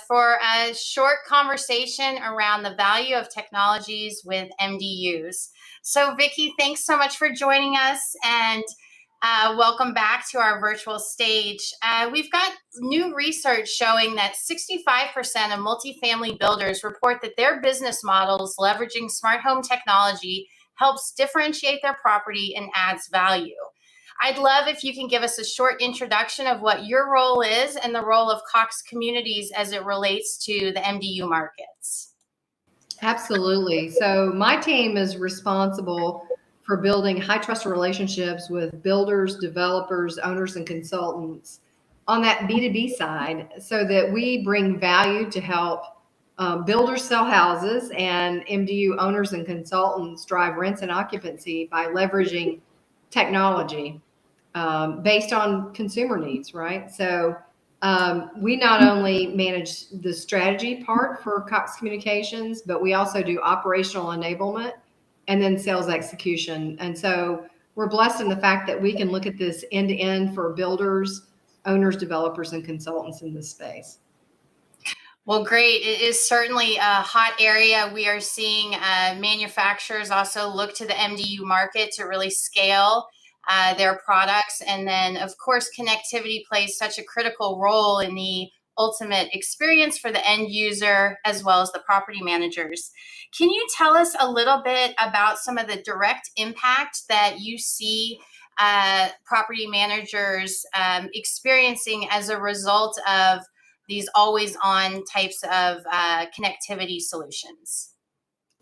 for a short conversation around the value of technologies with MDUs. So, Vicki, thanks so much for joining us, and welcome back to our virtual stage. We've got new research showing that 65% of multifamily builders report that their business models leveraging smart home technology helps differentiate their property and adds value. I'd love if you can give us a short introduction of what your role is and the role of Cox Communities as it relates to the MDU markets. Absolutely. So my team is responsible for building high trust relationships with builders, developers, owners, and consultants on that B2B side so that we bring value to help builders sell houses and MDU owners and consultants drive rents and occupancy by leveraging technology based on consumer needs, right? So we not only manage the strategy part for Cox Communications, but we also do operational enablement and then sales execution. And so we're blessed in the fact that we can look at this end to end for builders, owners, developers, and consultants in this space. Well, great. It is certainly a hot area. We are seeing manufacturers also look to the MDU market to really scale their products. And then, of course, connectivity plays such a critical role in the ultimate experience for the end user as well as the property managers. Can you tell us a little bit about some of the direct impact that you see property managers experiencing as a result of these always-on types of connectivity solutions?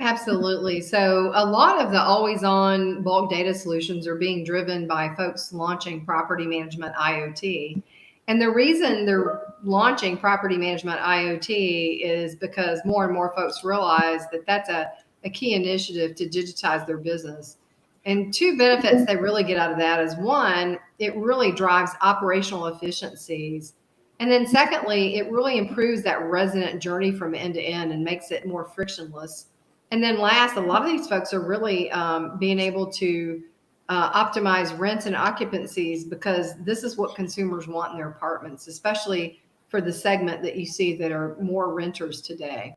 Absolutely. So a lot of the always-on bulk data solutions are being driven by folks launching property management IoT. And the reason they're launching property management IoT is because more and more folks realize that that's a key initiative to digitize their business. And two benefits they really get out of that is one, it really drives operational efficiencies. And then secondly, it really improves that resident journey from end to end and makes it more frictionless. And then last, a lot of these folks are really being able to optimize rents and occupancies because this is what consumers want in their apartments, especially for the segment that you see that are more renters today.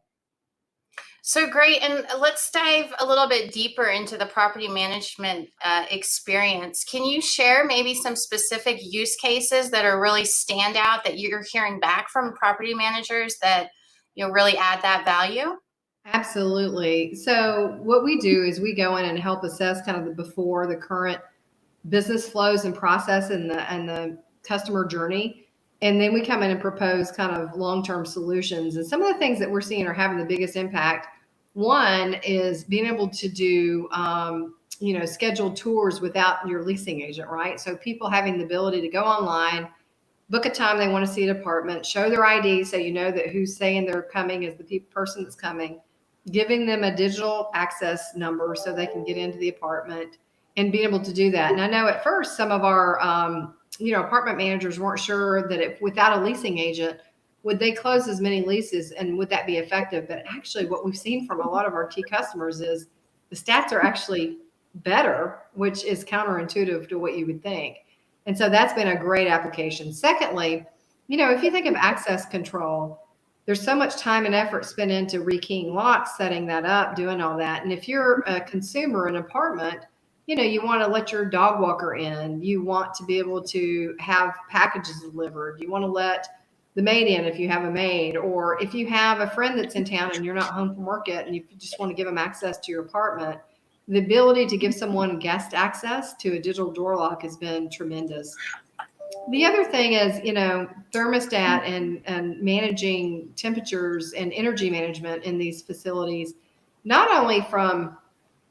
So great. And let's dive a little bit deeper into the property management experience. Can you share maybe some specific use cases that are really stand out that you're hearing back from property managers that really add that value? Absolutely. So what we do is we go in and help assess kind of the before, the current business flows and process and the customer journey. And then we come in and propose kind of long-term solutions. And some of the things that we're seeing are having the biggest impact. One is being able to do, scheduled tours without your leasing agent, right? So people having the ability to go online, book a time they want to see an apartment, show their ID so you know that who's saying they're coming is the person that's coming, giving them a digital access number so they can get into the apartment and being able to do that. And I know at first some of our apartment managers weren't sure that if without a leasing agent, would they close as many leases and would that be effective? But actually what we've seen from a lot of our key customers is the stats are actually better, which is counterintuitive to what you would think. And so that's been a great application. Secondly, if you think of access control, there's so much time and effort spent into rekeying locks, setting that up, doing all that. And if you're a consumer in an apartment, you want to let your dog walker in. You want to be able to have packages delivered. You want to let the maid in if you have a maid, or if you have a friend that's in town and you're not home from work yet and you just want to give them access to your apartment. The ability to give someone guest access to a digital door lock has been tremendous. The other thing is, thermostat and managing temperatures and energy management in these facilities, not only from,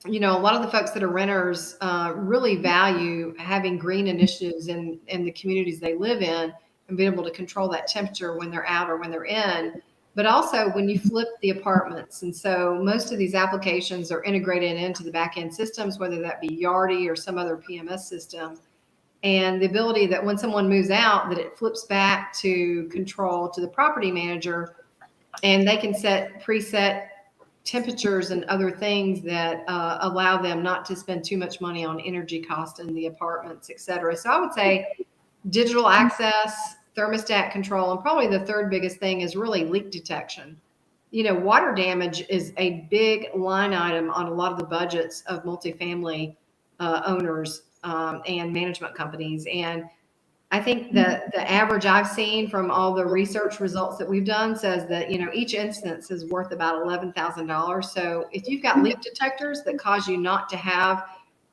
a lot of the folks that are renters really value having green initiatives in the communities they live in and being able to control that temperature when they're out or when they're in, but also when you flip the apartments. And so most of these applications are integrated into the back-end systems, whether that be Yardi or some other PMS system. And the ability that when someone moves out, that it flips back to control to the property manager and they can set preset temperatures and other things that allow them not to spend too much money on energy cost in the apartments, et cetera. So I would say digital access, thermostat control, and probably the third biggest thing is really leak detection. Water damage is a big line item on a lot of the budgets of multifamily owners and management companies. And I think that the average I've seen from all the research results that we've done says that, each instance is worth about $11,000. So if you've got leak detectors that cause you not to have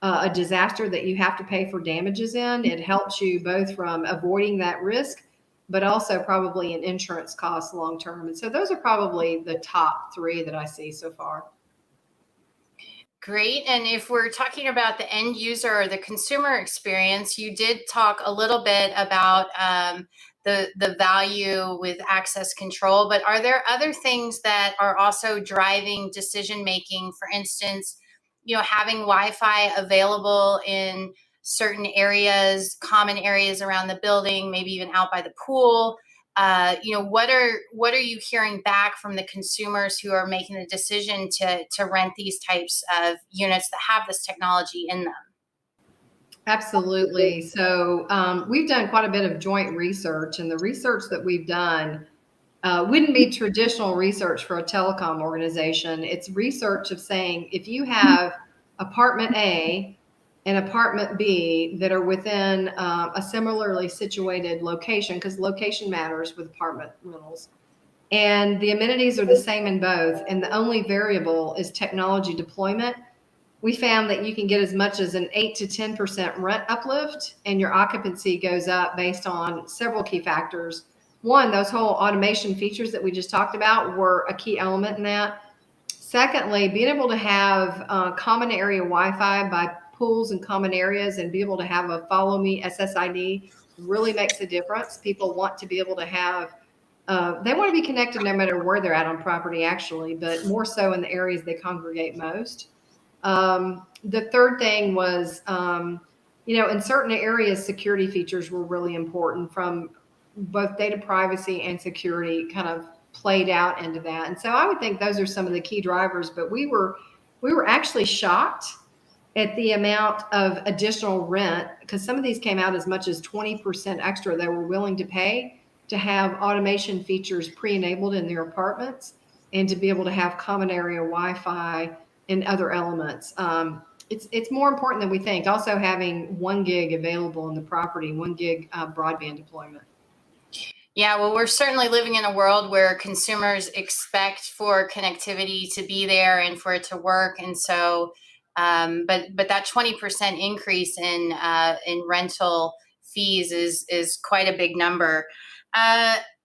a disaster that you have to pay for damages in, it helps you both from avoiding that risk, but also probably an insurance cost long term. And so those are probably the top three that I see so far. Great. And if we're talking about the end user or the consumer experience, you did talk a little bit about the value with access control, but are there other things that are also driving decision making? For instance, having Wi-Fi available in certain areas, common areas around the building, maybe even out by the pool. What are you hearing back from the consumers who are making the decision to rent these types of units that have this technology in them? Absolutely. So we've done quite a bit of joint research, and the research that we've done wouldn't be traditional research for a telecom organization. It's research of saying if you have apartment A and apartment B that are within a similarly situated location, because location matters with apartment rentals, and the amenities are the same in both, and the only variable is technology deployment, we found that you can get as much as an 8 to 10% rent uplift, and your occupancy goes up based on several key factors. One, those whole automation features that we just talked about were a key element in that. Secondly, being able to have common area Wi-Fi by pools and common areas and be able to have a follow me SSID really makes a difference. People want to be able to have, they want to be connected no matter where they're at on property actually, but more so in the areas they congregate most. The third thing was, in certain areas, security features were really important from both data privacy and security kind of played out into that. And so I would think those are some of the key drivers, but we were actually shocked at the amount of additional rent because some of these came out as much as 20% extra they were willing to pay to have automation features pre-enabled in their apartments and to be able to have common area Wi-Fi and other elements. It's more important than we think. Also having 1 gig available in the property, 1 gig broadband deployment. Yeah, well, we're certainly living in a world where consumers expect for connectivity to be there and for it to work, and so, but that 20% increase in rental fees is quite a big number.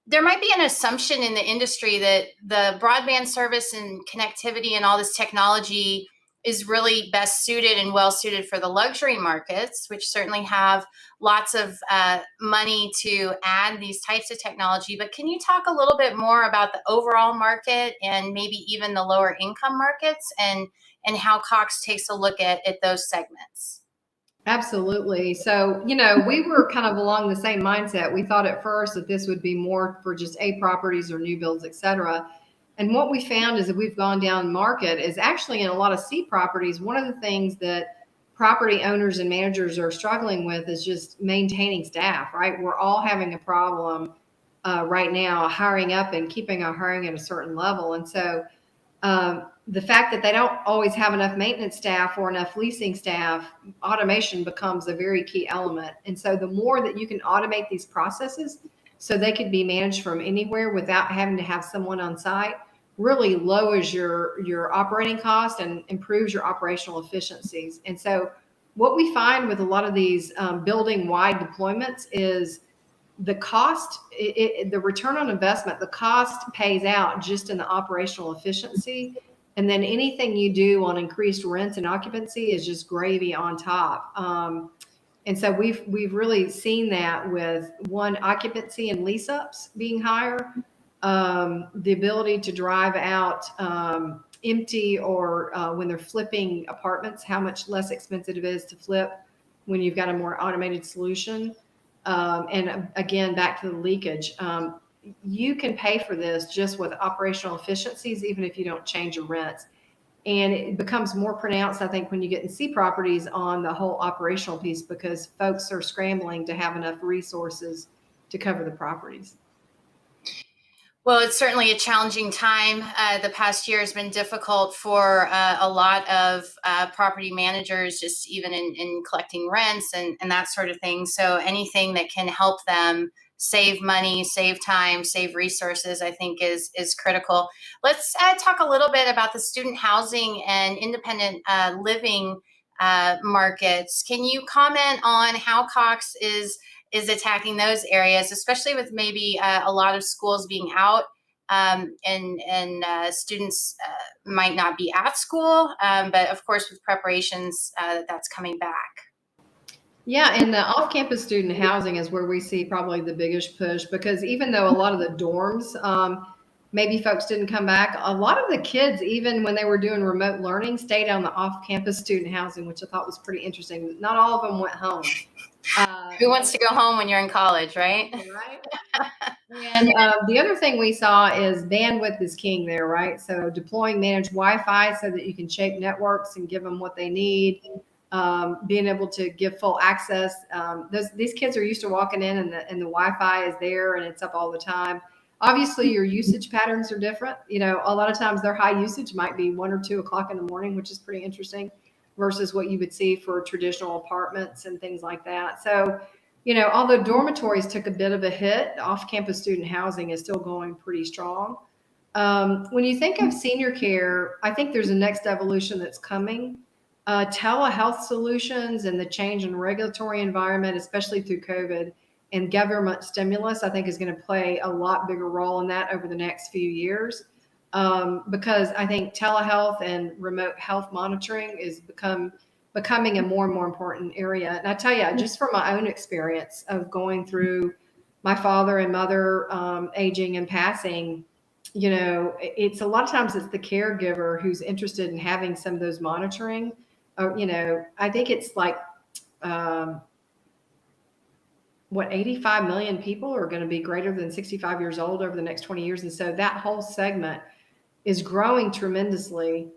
There might be an assumption in the industry that the broadband service and connectivity and all this technology is really best suited and well suited for the luxury markets, which certainly have lots of money to add these types of technology. But can you talk a little bit more about the overall market and maybe even the lower income markets and how Cox takes a look at those segments? Absolutely. So, we were kind of along the same mindset. We thought at first that this would be more for just A properties or new builds, et cetera. And what we found is that we've gone down market is actually in a lot of C properties. One of the things that property owners and managers are struggling with is just maintaining staff, right? We're all having a problem right now hiring up and keeping our hiring at a certain level. And so the fact that they don't always have enough maintenance staff or enough leasing staff, automation becomes a very key element. And so the more that you can automate these processes so they can be managed from anywhere without having to have someone on site, really lowers your operating cost and improves your operational efficiencies. And so what we find with a lot of these building wide deployments is the cost, the return on investment, the cost pays out just in the operational efficiency. And then anything you do on increased rents and occupancy is just gravy on top. And so we've really seen that with one, occupancy and lease ups being higher, the ability to drive out empty or when they're flipping apartments, how much less expensive it is to flip when you've got a more automated solution. And again, back to the leakage. You can pay for this just with operational efficiencies, even if you don't change your rents. And it becomes more pronounced, I think, when you get in C properties on the whole operational piece, because folks are scrambling to have enough resources to cover the properties. Well, it's certainly a challenging time. The past year has been difficult for a lot of property managers, just even in collecting rents and that sort of thing. So anything that can help them save money, save time, save resources, I think is critical. Let's talk a little bit about the student housing and independent living markets. Can you comment on how Cox is attacking those areas, especially with maybe a lot of schools being out and students might not be at school, but of course with preparations that's coming back. Yeah, and the off-campus student housing is where we see probably the biggest push, because even though a lot of the dorms, maybe folks didn't come back, a lot of the kids, even when they were doing remote learning, stayed on the off-campus student housing, which I thought was pretty interesting. Not all of them went home. Who wants to go home when you're in college, right? Right. And the other thing we saw is bandwidth is king there, right? So deploying managed Wi-Fi so that you can shape networks and give them what they need. Being able to give full access. These kids are used to walking in and the Wi-Fi is there and it's up all the time. Obviously, your usage patterns are different. You know, a lot of times their high usage might be 1 or 2 o'clock in the morning, which is pretty interesting, versus what you would see for traditional apartments and things like that. So, you know, although dormitories took a bit of a hit, off-campus student housing is still going pretty strong. When you think of senior care, I think there's a next evolution that's coming. Telehealth solutions and the change in regulatory environment, especially through COVID and government stimulus, I think is going to play a lot bigger role in that over the next few years. Because I think telehealth and remote health monitoring is becoming a more and more important area. And I tell you, just from my own experience of going through my father and mother aging and passing, you know, it's a lot of times it's the caregiver who's interested in having some of those monitoring. You know, I think it's like, what, 85 million people are going to be greater than 65 years old over the next 20 years. And so that whole segment is growing tremendously.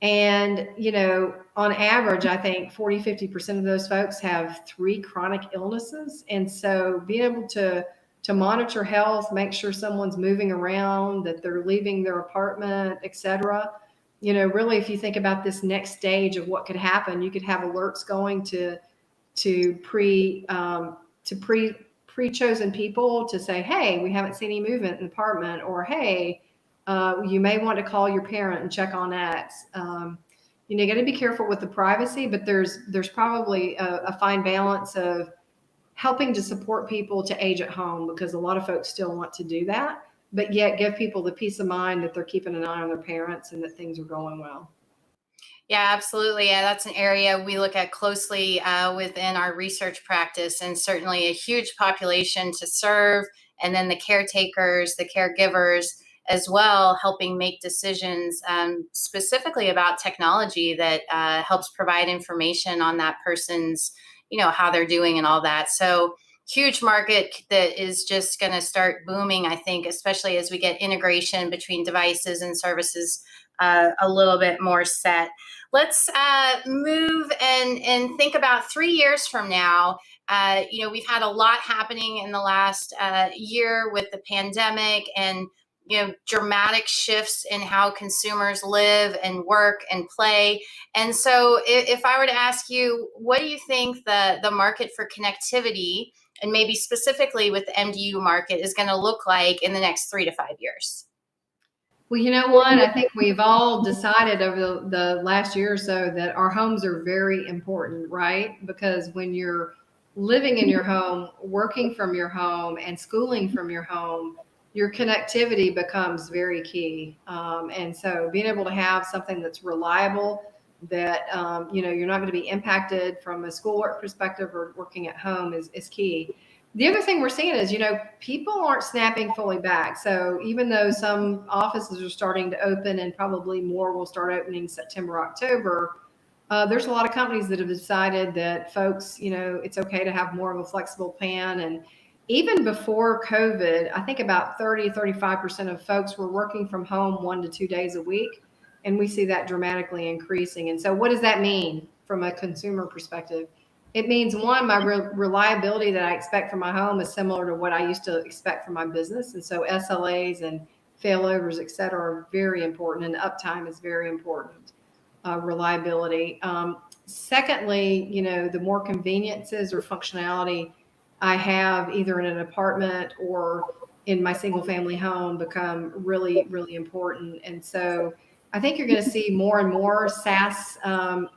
And, you know, on average, I think 40–50% of those folks have 3 chronic illnesses. And so being able to monitor health, make sure someone's moving around, that they're leaving their apartment, et cetera. You know, really, if you think about this next stage of what could happen, you could have alerts going to pre-chosen people to say, hey, we haven't seen any movement in the apartment, or hey, you may want to call your parent and check on X. You know, you got to be careful with the privacy, but there's probably a fine balance of helping to support people to age at home, because a lot of folks still want to do that, but yet give people the peace of mind that they're keeping an eye on their parents and that things are going well. Yeah, absolutely. Yeah, that's an area we look at closely within our research practice, and certainly a huge population to serve. And then the caretakers, the caregivers as well, helping make decisions specifically about technology that helps provide information on that person's, you know, how they're doing and all that. So huge market that is just going to start booming, I think, especially as we get integration between devices and services a little bit more set. Let's move and think about 3 years from now. You know, we've had a lot happening in the last year with the pandemic, and you know, dramatic shifts in how consumers live and work and play. And so if I were to ask you, what do you think the market for connectivity, and maybe specifically with the MDU market, is going to look like in the next 3 to 5 years? Well, you know what? I think we've all decided over the last year or so that our homes are very important, right? Because when you're living in your home, working from your home, and schooling from your home, your connectivity becomes very key. And so being able to have something that's reliable, that, you know, you're not going to be impacted from a schoolwork perspective or working at home is key. The other thing we're seeing is, you know, people aren't snapping fully back. So even though some offices are starting to open, and probably more will start opening September, October, there's a lot of companies that have decided that folks, you know, it's okay to have more of a flexible plan. And even before COVID, I think about 30–35% of folks were working from home 1 to 2 days a week. And we see that dramatically increasing. And so what does that mean from a consumer perspective? It means one, my reliability that I expect from my home is similar to what I used to expect from my business. And so SLAs and failovers, et cetera, are very important, and uptime is very important. Reliability. Secondly, the more conveniences or functionality I have either in an apartment or in my single family home become really, really important. And so I think you're going to see more and more SaaS um,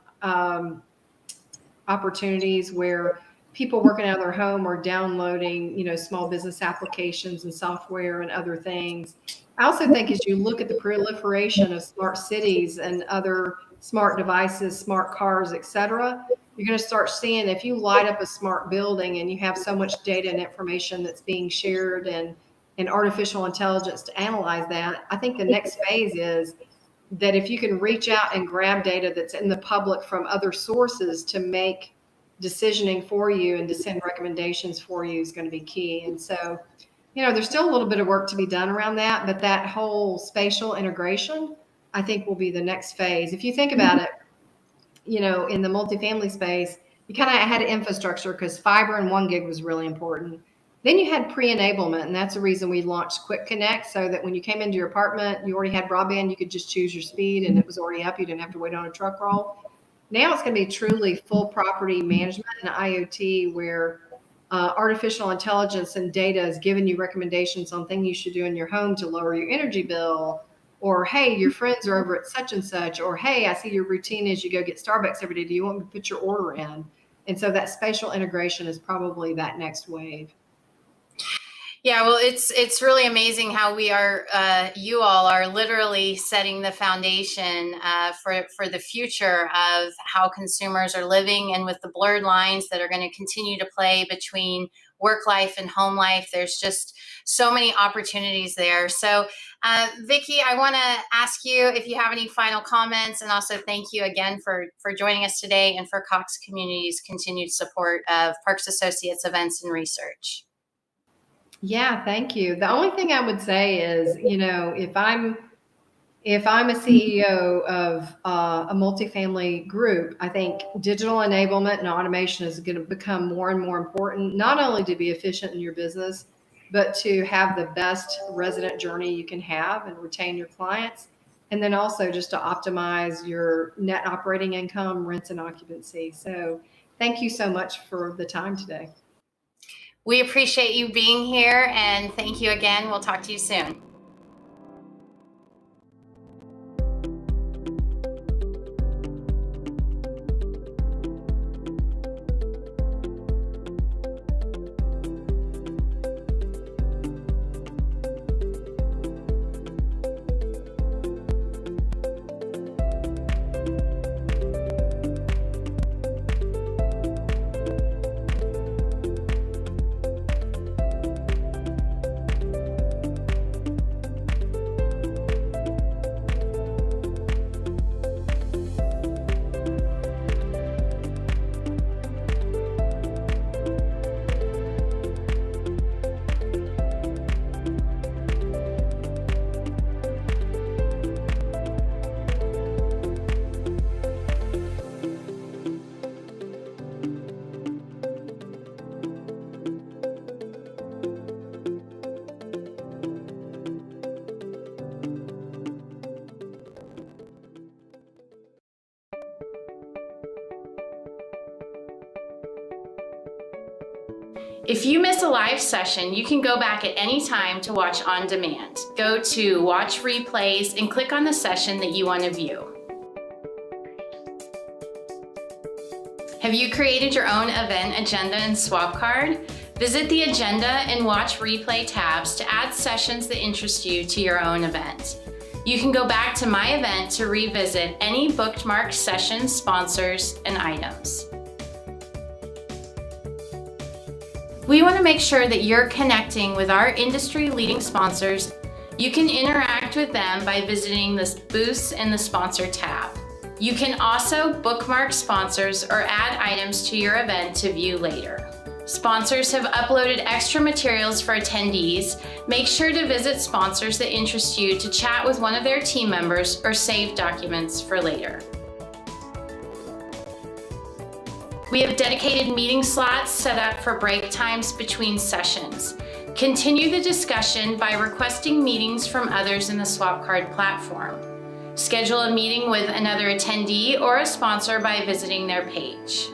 opportunities where people working out of their home are downloading, small business applications and software and other things. I also think as you look at the proliferation of smart cities and other smart devices, smart cars, et cetera, you're going to start seeing if you light up a smart building and you have so much data and information that's being shared and artificial intelligence to analyze that. I think the next phase is that if you can reach out and grab data that's in the public from other sources to make decisioning for you and to send recommendations for you is going to be key. And so, there's still a little bit of work to be done around that, but that whole spatial integration, I think, will be the next phase. If you think about it, in the multifamily space, you kind of had infrastructure because fiber and 1 gig was really important. Then you had pre-enablement, and that's the reason we launched Quick Connect, so that when you came into your apartment, you already had broadband, you could just choose your speed, and it was already up. You didn't have to wait on a truck roll. Now it's going to be truly full property management and IoT, where artificial intelligence and data is giving you recommendations on things you should do in your home to lower your energy bill, or hey, your friends are over at such and such, or hey, I see your routine is you go get Starbucks every day. Do you want me to put your order in? And so that spatial integration is probably that next wave. Yeah, well, it's really amazing how we are, you all are literally setting the foundation for the future of how consumers are living, and with the blurred lines that are going to continue to play between work life and home life. There's just so many opportunities there. So, Vicki, I want to ask you if you have any final comments, and also thank you again for joining us today and for Cox Community's continued support of Parks Associates events and research. Yeah, thank you. The only thing I would say is, if I'm a CEO of a multifamily group, I think digital enablement and automation is going to become more and more important, not only to be efficient in your business, but to have the best resident journey you can have and retain your clients. And then also just to optimize your net operating income, rents, and occupancy. So thank you so much for the time today. We appreciate you being here, and thank you again. We'll talk to you soon. If you miss a live session, you can go back at any time to watch on demand. Go to Watch Replays and click on the session that you want to view. Have you created your own event agenda and swap card? Visit the Agenda and Watch Replay tabs to add sessions that interest you to your own event. You can go back to My Event to revisit any bookmarked sessions, sponsors, and items. We want to make sure that you're connecting with our industry-leading sponsors. You can interact with them by visiting the Booths and the Sponsor tab. You can also bookmark sponsors or add items to your event to view later. Sponsors have uploaded extra materials for attendees. Make sure to visit sponsors that interest you to chat with one of their team members or save documents for later. We have dedicated meeting slots set up for break times between sessions. Continue the discussion by requesting meetings from others in the Swap Card platform. Schedule a meeting with another attendee or a sponsor by visiting their page.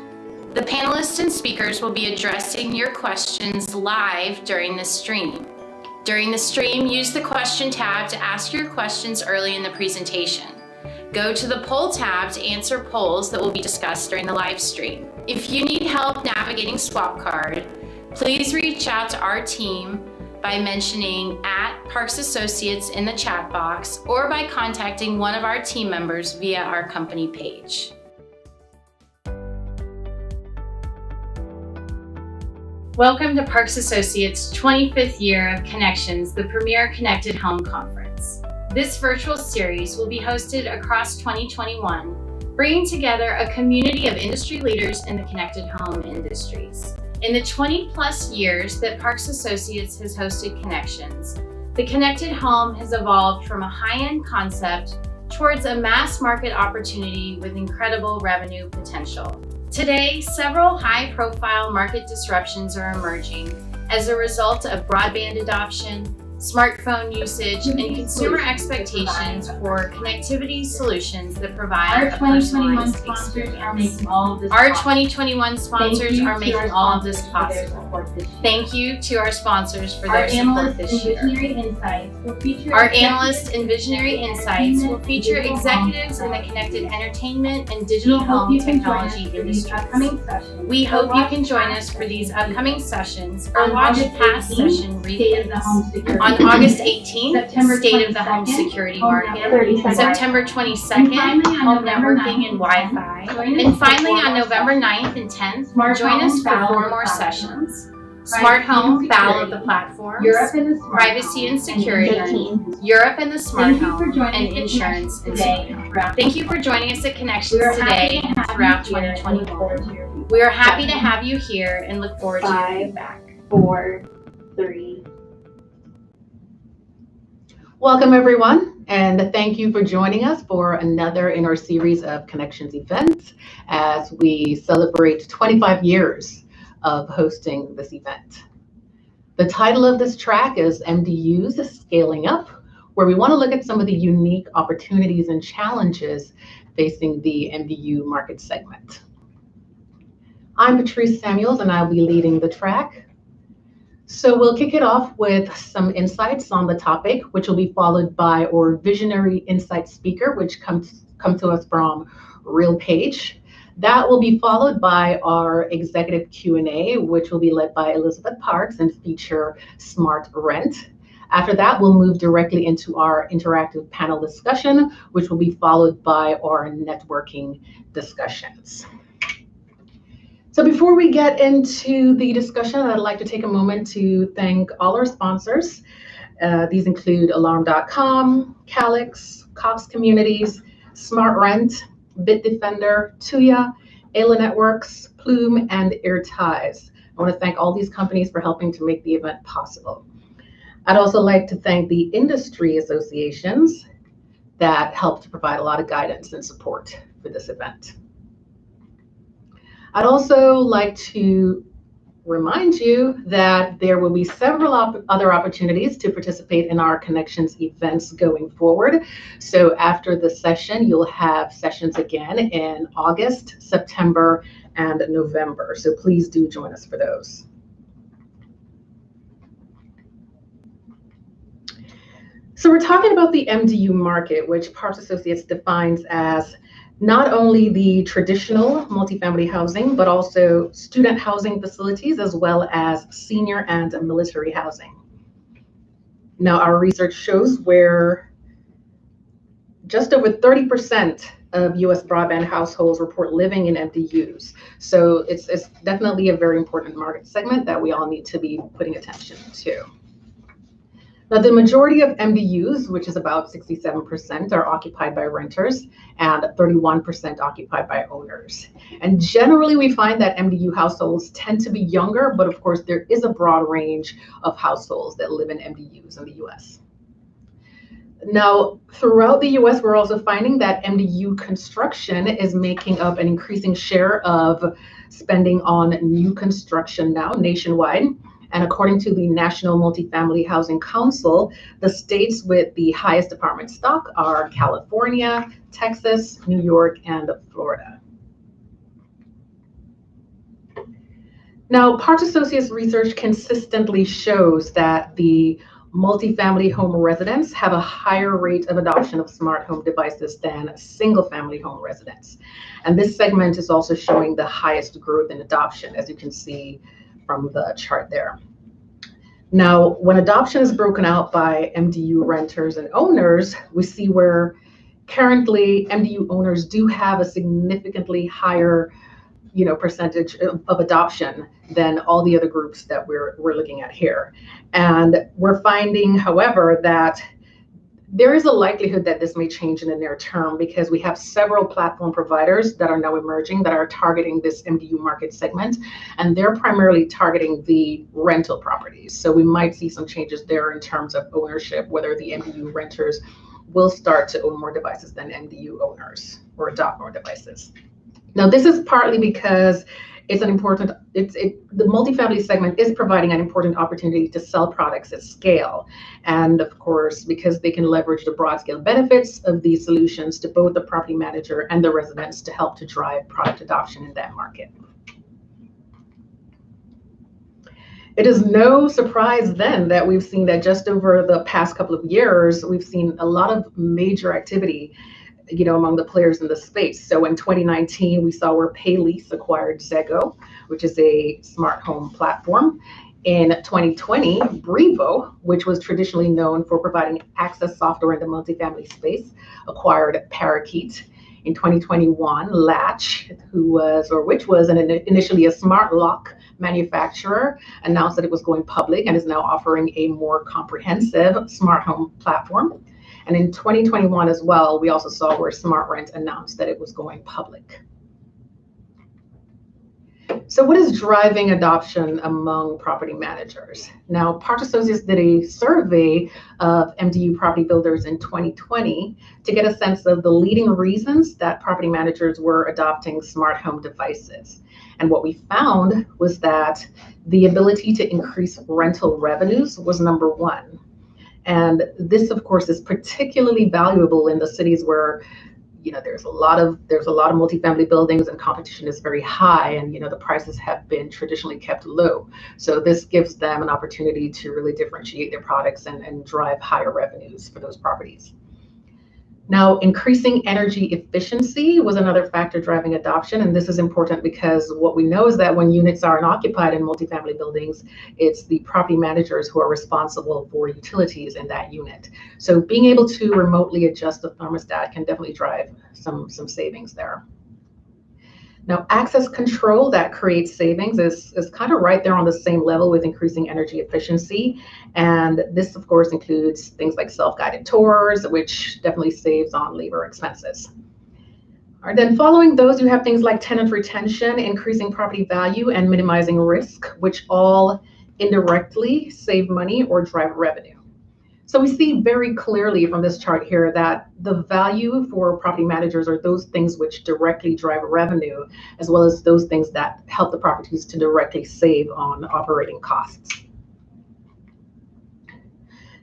The panelists and speakers will be addressing your questions live during the stream. During the stream, use the question tab to ask your questions early in the presentation. Go to the poll tab to answer polls that will be discussed during the live stream. If you need help navigating Swap Card, please reach out to our team by mentioning @Parks Associates in the chat box or by contacting one of our team members via our company page. Welcome to Parks Associates' 25th year of Connections, the premier Connected Home Conference. This virtual series will be hosted across 2021, bringing together a community of industry leaders in the connected home industries. In the 20+ years that Parks Associates has hosted Connections, the connected home has evolved from a high-end concept towards a mass market opportunity with incredible revenue potential. Today, several high-profile market disruptions are emerging as a result of broadband adoption, smartphone usage, and consumer expectations for connectivity solutions that provide a personalized experience. Our 2021 sponsors are making all of this possible. Thank you to our sponsors for their support this year. Our analyst and visionary insights will feature executives in the connected entertainment and digital home technology industries. We hope you can join us for these upcoming sessions or watch past session replays. On August 18th, State of the Home Security Market, September 22nd, Home Networking and Wi-Fi, and finally on November 9th and 10th, join us for 4 more sessions. Smart Home, Battle of the Platforms, Privacy and Security, Europe and the Smart Home, and Insurance and Security. Thank you for joining us at Connections today and throughout 2021. We are happy to have you here and look forward to your feedback. 5, 4, 3. Welcome everyone, and thank you for joining us for another in our series of Connections events as we celebrate 25 years of hosting this event. The title of this track is MDUs Scaling Up, where we want to look at some of the unique opportunities and challenges facing the MDU market segment. I'm Patrice Samuels and I'll be leading the track. So we'll kick it off with some insights on the topic, which will be followed by our visionary insight speaker, which comes to us from RealPage. That will be followed by our executive Q&A, which will be led by Elizabeth Parks and feature Smart Rent. After that, we'll move directly into our interactive panel discussion, which will be followed by our networking discussions. So before we get into the discussion, I'd like to take a moment to thank all our sponsors. These include Alarm.com, Calix, Cox Communities, Smart Rent, Bitdefender, Tuya, Ayla Networks, Plume, and AirTies. I want to thank all these companies for helping to make the event possible. I'd also like to thank the industry associations that helped to provide a lot of guidance and support for this event. I'd also like to remind you that there will be several other opportunities to participate in our Connections events going forward. So after the session, you'll have sessions again in August, September, and November. So please do join us for those. So we're talking about the MDU market, which Parks Associates defines as not only the traditional multifamily housing, but also student housing facilities, as well as senior and military housing. Now, our research shows where just over 30% of US broadband households report living in MDUs. So it's definitely a very important market segment that we all need to be putting attention to. Now, the majority of MDUs, which is about 67%, are occupied by renters and 31% occupied by owners. And generally, we find that MDU households tend to be younger, but of course, there is a broad range of households that live in MDUs in the US. Now, throughout the US, we're also finding that MDU construction is making up an increasing share of spending on new construction now nationwide. And according to the National Multifamily Housing Council, the states with the highest apartment stock are California, Texas, New York, and Florida. Now, Parks Associates research consistently shows that the multifamily home residents have a higher rate of adoption of smart home devices than single-family home residents. And this segment is also showing the highest growth in adoption, as you can see from the chart there. Now, when adoption is broken out by MDU renters and owners, we see where currently MDU owners do have a significantly higher percentage of adoption than all the other groups that we're looking at here. And we're finding, however, that there is a likelihood that this may change in the near term because we have several platform providers that are now emerging that are targeting this MDU market segment, and they're primarily targeting the rental properties. So we might see some changes there in terms of ownership, whether the MDU renters will start to own more devices than MDU owners or adopt more devices. Now, this is partly because it's the multifamily segment is providing an important opportunity to sell products at scale. And of course, because they can leverage the broad scale benefits of these solutions to both the property manager and the residents to help to drive product adoption in that market. It is no surprise then that we've seen that just over the past couple of years, we've seen a lot of major activity among the players in the space. So in 2019, we saw where Paylease acquired Zego, which is a smart home platform. In 2020, Brevo, which was traditionally known for providing access software in the multifamily space, acquired Parakeet. In 2021, Latch, which was initially a smart lock manufacturer, announced that it was going public and is now offering a more comprehensive smart home platform. And in 2021 as well, we also saw where SmartRent announced that it was going public. So what is driving adoption among property managers? Now, Parks Associates did a survey of MDU property builders in 2020 to get a sense of the leading reasons that property managers were adopting smart home devices. And what we found was that the ability to increase rental revenues was number one. And this, of course, is particularly valuable in the cities where, there's a lot of multifamily buildings and competition is very high, and the prices have been traditionally kept low. So this gives them an opportunity to really differentiate their products and drive higher revenues for those properties. Now, increasing energy efficiency was another factor driving adoption, and this is important because what we know is that when units are unoccupied in multifamily buildings, it's the property managers who are responsible for utilities in that unit. So being able to remotely adjust the thermostat can definitely drive some savings there. Now, access control that creates savings is kind of right there on the same level with increasing energy efficiency. And this, of course, includes things like self-guided tours, which definitely saves on labor expenses. All right, then following those, you have things like tenant retention, increasing property value, and minimizing risk, which all indirectly save money or drive revenue. So we see very clearly from this chart here that the value for property managers are those things which directly drive revenue, as well as those things that help the properties to directly save on operating costs.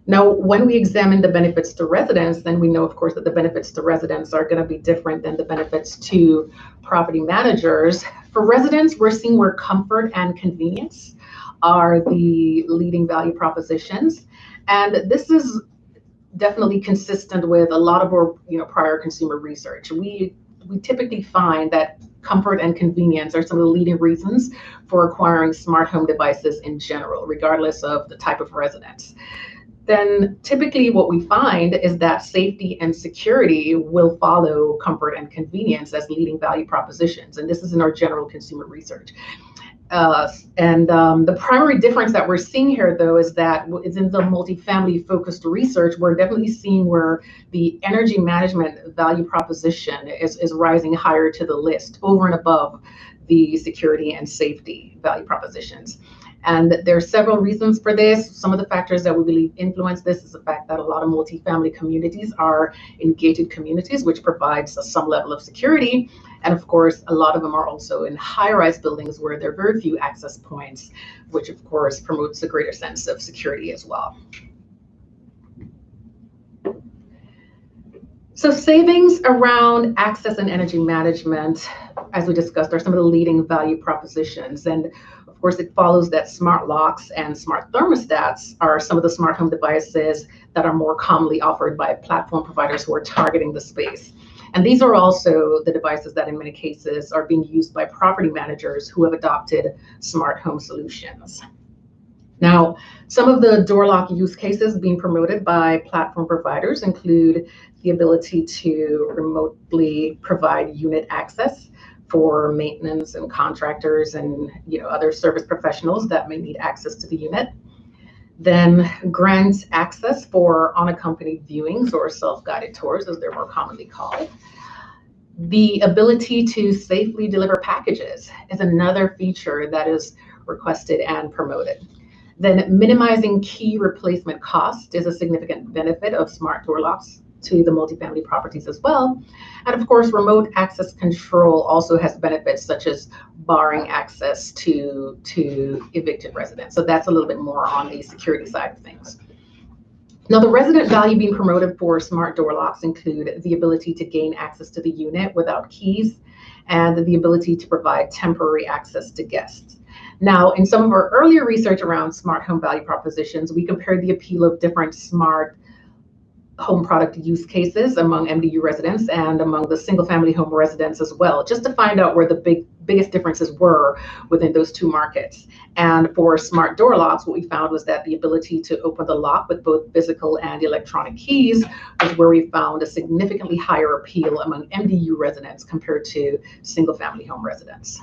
Now, when we examine the benefits to residents, then we know, of course, that the benefits to residents are going to be different than the benefits to property managers. For residents, we're seeing where comfort and convenience are the leading value propositions. And this is definitely consistent with a lot of our prior consumer research. We typically find that comfort and convenience are some of the leading reasons for acquiring smart home devices in general, regardless of the type of residence. Then typically what we find is that safety and security will follow comfort and convenience as leading value propositions. And this is in our general consumer research. The primary difference that we're seeing here, though, is that it's in the multifamily focused research. We're definitely seeing where the energy management value proposition is rising higher to the list over and above the security and safety value propositions. And there are several reasons for this. Some of the factors that we believe influence this is the fact that a lot of multifamily communities are in gated communities, which provides some level of security. And of course, a lot of them are also in high-rise buildings where there are very few access points, which of course promotes a greater sense of security as well. So savings around access and energy management, as we discussed, are some of the leading value propositions. And of course, it follows that smart locks and smart thermostats are some of the smart home devices that are more commonly offered by platform providers who are targeting the space. And these are also the devices that in many cases are being used by property managers who have adopted smart home solutions. Now, some of the door lock use cases being promoted by platform providers include the ability to remotely provide unit access for maintenance and contractors and other service professionals that may need access to the unit. Then grant access for unaccompanied viewings or self-guided tours, as they're more commonly called. The ability to safely deliver packages is another feature that is requested and promoted. Then minimizing key replacement cost is a significant benefit of smart door locks to the multifamily properties as well. And of course, remote access control also has benefits such as barring access to evicted residents. So that's a little bit more on the security side of things. Now, the resident value being promoted for smart door locks include the ability to gain access to the unit without keys and the ability to provide temporary access to guests. Now, in some of our earlier research around smart home value propositions, we compared the appeal of different smart home product use cases among MDU residents and among the single family home residents as well, just to find out where the biggest differences were within those two markets. And for smart door locks, what we found was that the ability to open the lock with both physical and electronic keys was where we found a significantly higher appeal among MDU residents compared to single family home residents.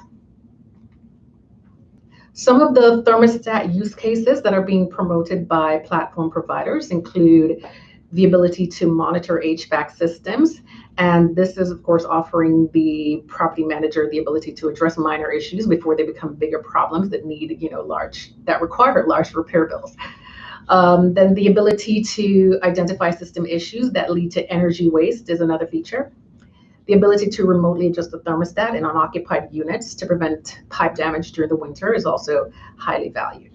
Some of the thermostat use cases that are being promoted by platform providers include the ability to monitor HVAC systems. And this is, of course, offering the property manager the ability to address minor issues before they become bigger problems that need, that require large repair bills. Then the ability to identify system issues that lead to energy waste is another feature. The ability to remotely adjust the thermostat in unoccupied units to prevent pipe damage during the winter is also highly valued.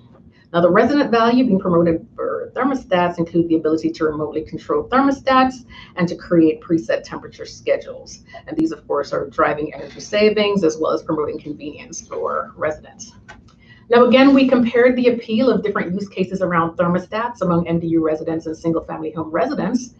Now, the resident value being promoted for thermostats include the ability to remotely control thermostats and to create preset temperature schedules. And these, of course, are driving energy savings as well as promoting convenience for residents. Now, again, we compared the appeal of different use cases around thermostats among MDU residents and single-family home residents.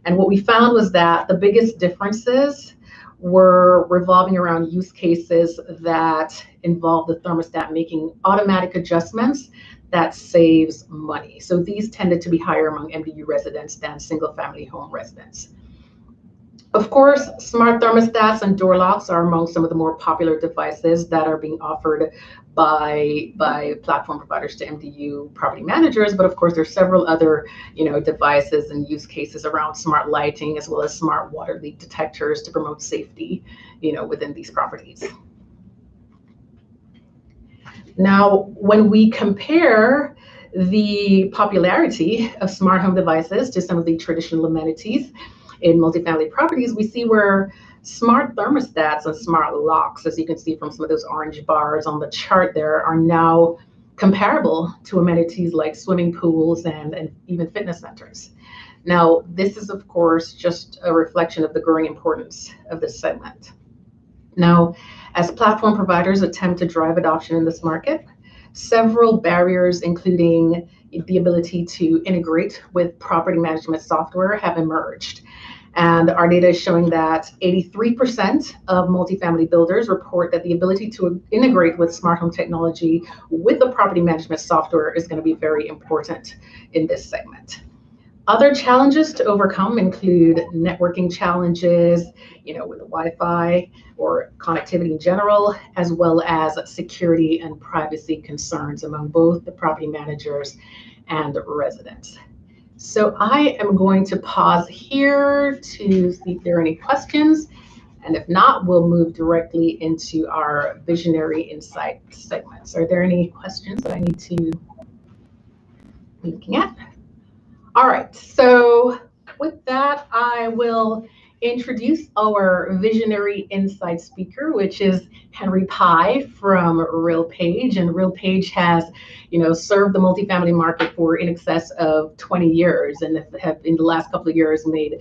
And what we found was that the biggest differences were revolving around use cases that involve the thermostat making automatic adjustments that saves money. So these tended to be higher among MDU residents than single-family home residents. Of course, smart thermostats and door locks are among some of the more popular devices that are being offered by platform providers to MDU property managers. But of course, there's several other devices and use cases around smart lighting as well as smart water leak detectors to promote safety within these properties. Now, when we compare the popularity of smart home devices to some of the traditional amenities in multifamily properties, we see where smart thermostats and smart locks, as you can see from some of those orange bars on the chart there, are now comparable to amenities like swimming pools and even fitness centers. Now, this is, of course, just a reflection of the growing importance of this segment. Now, as platform providers attempt to drive adoption in this market, several barriers, including the ability to integrate with property management software, have emerged. And our data is showing that 83% of multifamily builders report that the ability to integrate with smart home technology with the property management software is going to be very important in this segment. Other challenges to overcome include networking challenges, with the Wi-Fi or connectivity in general, as well as security and privacy concerns among both the property managers and residents. So I am going to pause here to see if there are any questions, And if not, we'll move directly into our Visionary Insight segments. Are there any questions that I need to be looking at? All right, so with that, I will introduce our Visionary Insight speaker, which is Henry Pye from RealPage. And RealPage has, served the multifamily market for in excess of 20 years, and have in the last couple of years made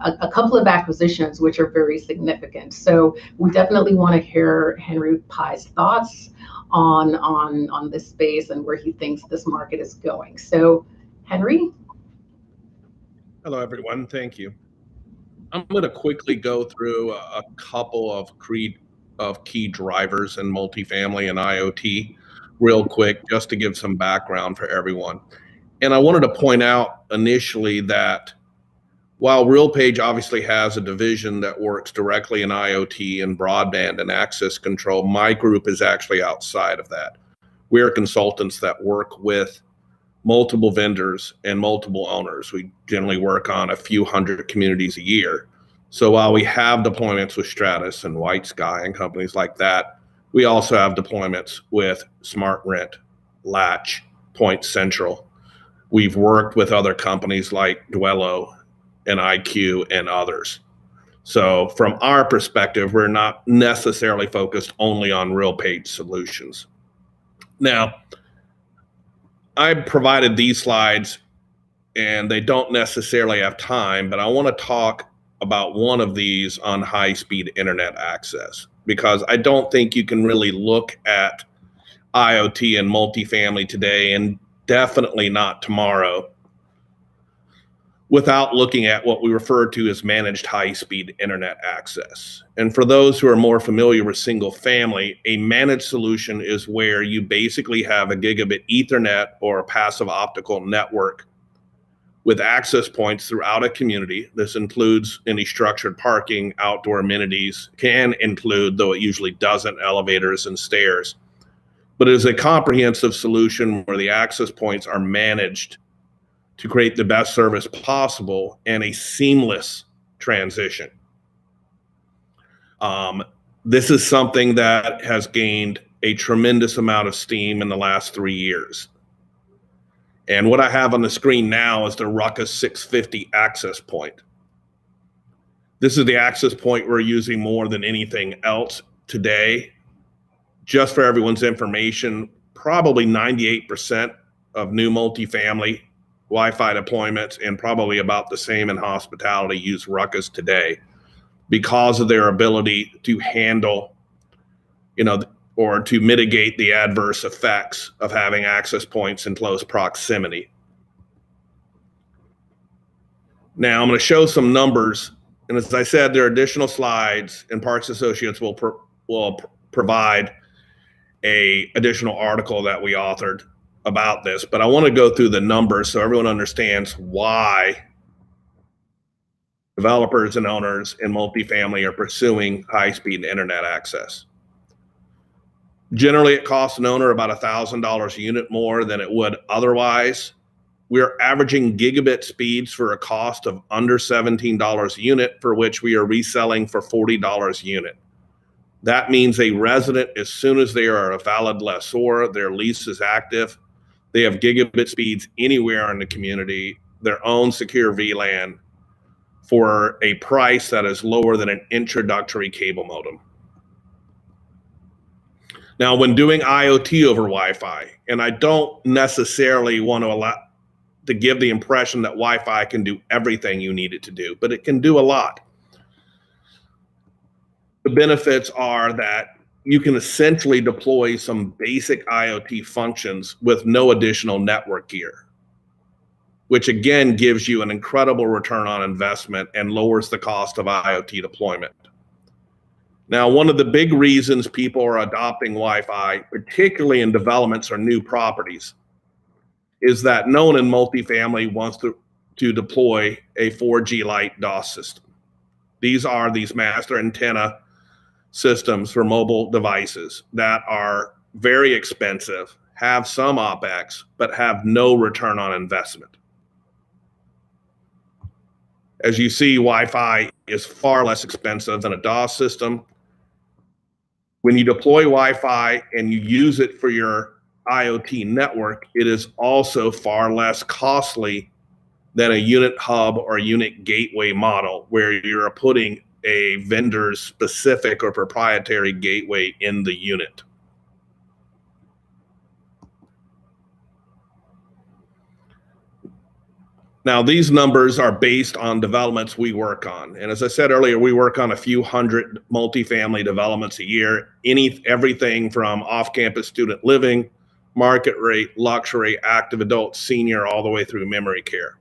a couple of acquisitions, which are very significant. So we definitely want to hear Henry Pye's thoughts on this space and where he thinks this market is going. So, Henry. Hello, everyone. Thank you. I'm going to quickly go through a couple of key drivers in multifamily and IoT real quick, just to give some background for everyone. And I wanted to point out initially that while RealPage obviously has a division that works directly in IoT and broadband and access control, my group is actually outside of that. We're consultants that work with multiple vendors and multiple owners. We generally work on a few hundred communities a year. So while we have deployments with Stratus and White Sky and companies like that, we also have deployments with SmartRent, Latch, Point Central. We've worked with other companies like Dwello and IQ and others. So from our perspective, we're not necessarily focused only on RealPage solutions. Now, I provided these slides and they don't necessarily have time, but I want to talk about one of these on high-speed internet access, because I don't think you can really look at IoT and multifamily today, and definitely not tomorrow, without looking at what we refer to as managed high-speed internet access. And for those who are more familiar with single family, a managed solution is where you basically have a gigabit Ethernet or a passive optical network with access points throughout a community. This includes any structured parking, outdoor amenities, can include, though it usually doesn't, elevators and stairs. But it is a comprehensive solution where the access points are managed to create the best service possible and a seamless transition. This is something that has gained a tremendous amount of steam in the last 3 years. And what I have on the screen now is the Ruckus 650 access point. This is the access point we're using more than anything else today. Just for everyone's information, probably 98% of new multifamily Wi-Fi deployments, and probably about the same in hospitality, use Ruckus today because of their ability to handle, or to mitigate the adverse effects of having access points in close proximity. Now I'm going to show some numbers, and as I said, there are additional slides, and Parks Associates will provide a additional article that we authored about this, but I want to go through the numbers so everyone understands why developers and owners in multifamily are pursuing high-speed internet access. Generally, it costs an owner about $1,000 a unit more than it would otherwise. We're averaging gigabit speeds for a cost of under $17 a unit, for which we are reselling for $40 a unit. That means a resident, as soon as they are a valid lessor, their lease is active, they have gigabit speeds anywhere in the community, their own secure VLAN, for a price that is lower than an introductory cable modem. Now, when doing IoT over Wi-Fi, and I don't necessarily want to give the impression that Wi-Fi can do everything you need it to do, but it can do a lot. The benefits are that you can essentially deploy some basic IoT functions with no additional network gear, which again gives you an incredible return on investment and lowers the cost of IoT deployment. Now, one of the big reasons people are adopting Wi-Fi, particularly in developments or new properties, is that no one in multifamily wants to deploy a 4G Lite DOS system. These are these master antenna systems for mobile devices that are very expensive, have some OpEx, but have no return on investment. As you see, Wi-Fi is far less expensive than a DOS system. When you deploy Wi-Fi and you use it for your IoT network, it is also far less costly than a unit hub or unit gateway model where you're putting a vendor's specific or proprietary gateway in the unit. Now, these numbers are based on developments we work on. And as I said earlier, we work on a few hundred multifamily developments a year, everything from off-campus student living, market rate, luxury, active adult, senior, all the way through memory care.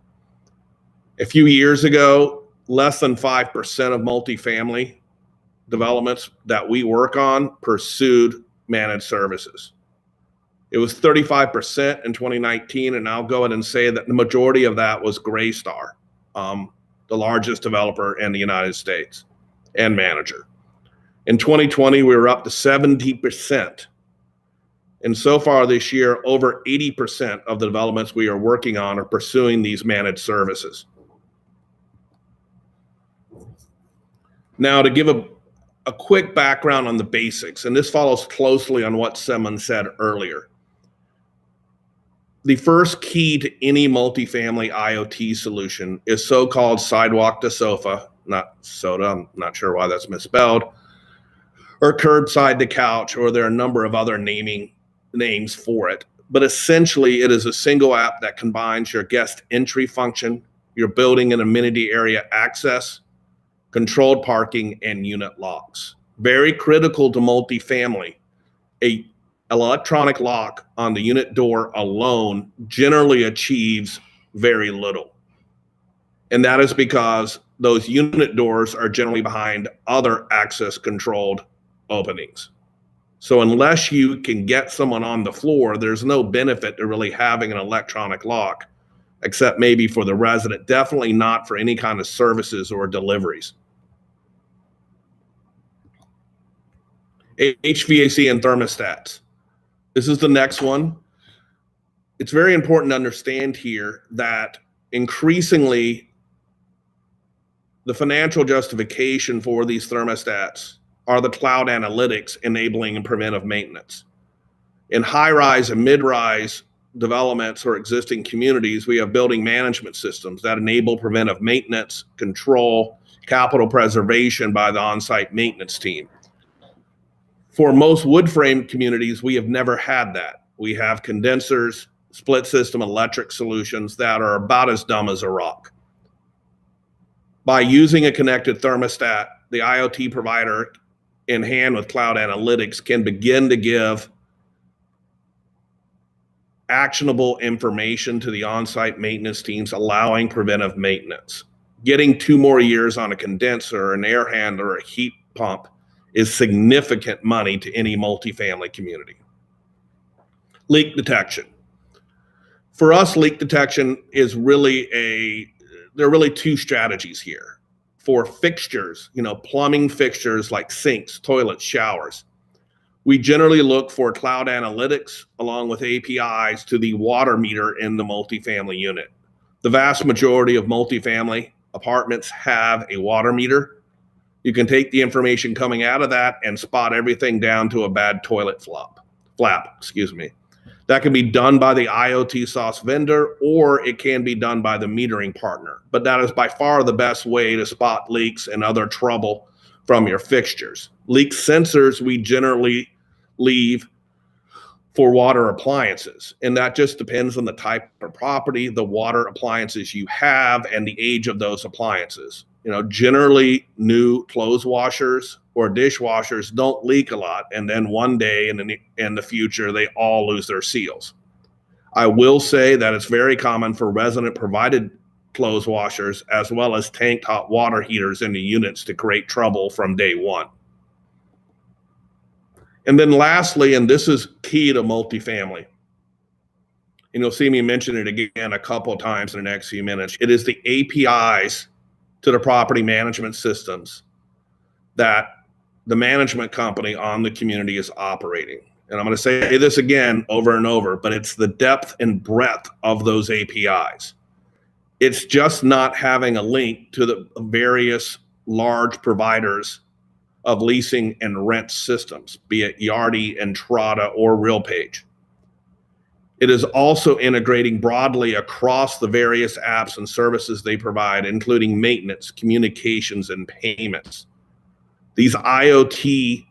A few years ago, less than 5% of multifamily developments that we work on pursued managed services. It was 35% in 2019, and I'll go ahead and say that the majority of that was Greystar, the largest developer in the United States and manager. In 2020, we were up to 70%. And so far this year, over 80% of the developments we are working on are pursuing these managed services. Now, to give a quick background on the basics, and this follows closely on what someone said earlier. The first key to any multifamily IoT solution is so-called sidewalk to sofa, not soda, I'm not sure why that's misspelled, or curbside to couch, or there are a number of other names for it. But essentially, it is a single app that combines your guest entry function, your building and amenity area access, controlled parking, and unit locks. Very critical to multifamily. An electronic lock on the unit door alone generally achieves very little. And that is because those unit doors are generally behind other access controlled openings. So unless you can get someone on the floor, there's no benefit to really having an electronic lock, except maybe for the resident, definitely not for any kind of services or deliveries. HVAC and thermostats. This is the next one. It's very important to understand here that increasingly the financial justification for these thermostats are the cloud analytics enabling preventive maintenance. In high-rise and mid-rise developments or existing communities, we have building management systems that enable preventive maintenance, control, capital preservation by the on-site maintenance team. For most wood frame communities, we have never had that. We have condensers, split system electric solutions that are about as dumb as a rock. By using a connected thermostat, the IoT provider in hand with cloud analytics can begin to give actionable information to the on-site maintenance teams, allowing preventive maintenance. Getting 2 more years on a condenser, an air handler, or a heat pump is significant money to any multifamily community. Leak detection. For us, leak detection is there are really 2 strategies here. For fixtures, plumbing fixtures like sinks, toilets, showers, we generally look for cloud analytics along with APIs to the water meter in the multifamily unit. The vast majority of multifamily apartments have a water meter. You can take the information coming out of that and spot everything down to a bad toilet flap. That can be done by the IoT sauce vendor, or it can be done by the metering partner. But that is by far the best way to spot leaks and other trouble from your fixtures. Leak sensors we generally leave for water appliances, and that just depends on the type of property, the water appliances you have, and the age of those appliances. Generally new clothes washers or dishwashers don't leak a lot, and then one day in the future, they all lose their seals. I will say that it's very common for resident provided clothes washers as well as tanked hot water heaters in the units to create trouble from day one. And then lastly, and this is key to multifamily, and you'll see me mention it again a couple of times in the next few minutes, it is the APIs to the property management systems that the management company on the community is operating. And I'm going to say this again over and over, but it's the depth and breadth of those APIs. It's just not having a link to the various large providers of leasing and rent systems, be it Yardi, Entrata, or RealPage. It is also integrating broadly across the various apps and services they provide, including maintenance, communications, and payments. These IoT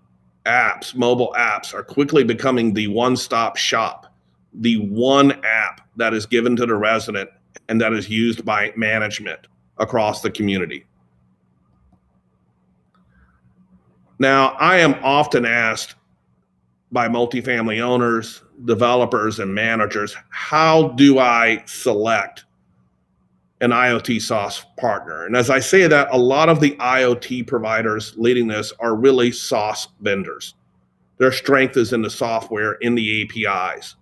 apps, mobile apps, are quickly becoming the one-stop shop, the one app that is given to the resident and that is used by management across the community. Now, I am often asked by multifamily owners, developers, and managers, how do I select an IoT SaaS partner? And as I say that, a lot of the IoT providers leading this are really SaaS vendors. Their strength is in the software, in the APIs.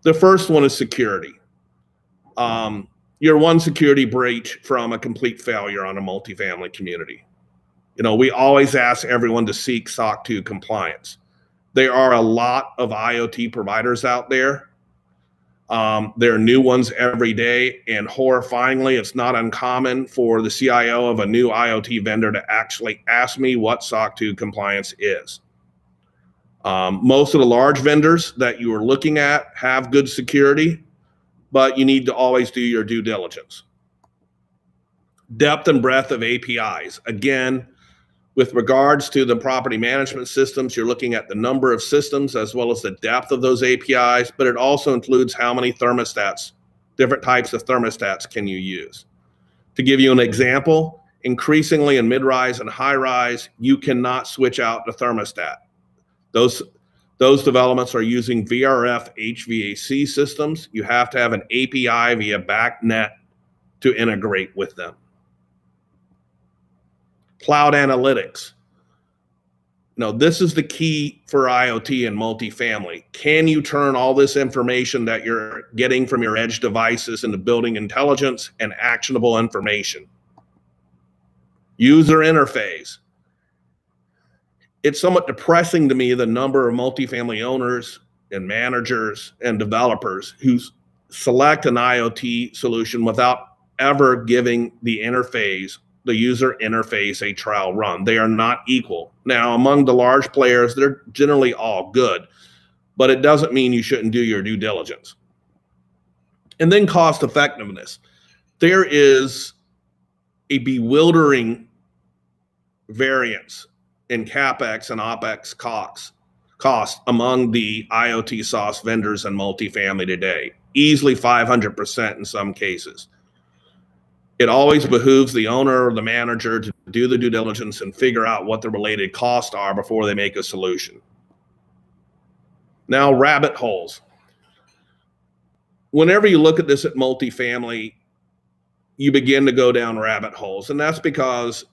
The first one is security. You're one security breach from a complete failure on a multifamily community. You know, we always ask everyone to seek SOC 2 compliance. There are a lot of IoT providers out there. There are new ones every day, and horrifyingly, it's not uncommon for the CIO of a new IoT vendor to actually ask me what SOC 2 compliance is. Most of the large vendors that you are looking at have good security, but you need to always do your due diligence. Depth and breadth of APIs. Again, with regards to the property management systems, you're looking at the number of systems as well as the depth of those APIs, but it also includes how many thermostats, different types of thermostats can you use. To give you an example, increasingly in mid-rise and high-rise, you cannot switch out the thermostat. Those developments are using VRF HVAC systems. You have to have an API via BACnet to integrate with them. Cloud analytics. Now, this is the key for IoT and multifamily. Can you turn all this information that you're getting from your edge devices into building intelligence and actionable information? User interface. It's somewhat depressing to me the number of multifamily owners and managers and developers who select an IoT solution without ever giving the user interface a trial run. They are not equal. Now, among the large players, they're generally all good, but it doesn't mean you shouldn't do your due diligence. And then cost effectiveness. There is a bewildering variance in CapEx and OpEx cost among the IoT SaaS vendors and multifamily today, easily 500% in some cases. It always behooves the owner or the manager to do the due diligence and figure out what the related costs are before they make a solution. Now, rabbit holes. Whenever you look at this at multifamily, you begin to go down rabbit holes. And that's because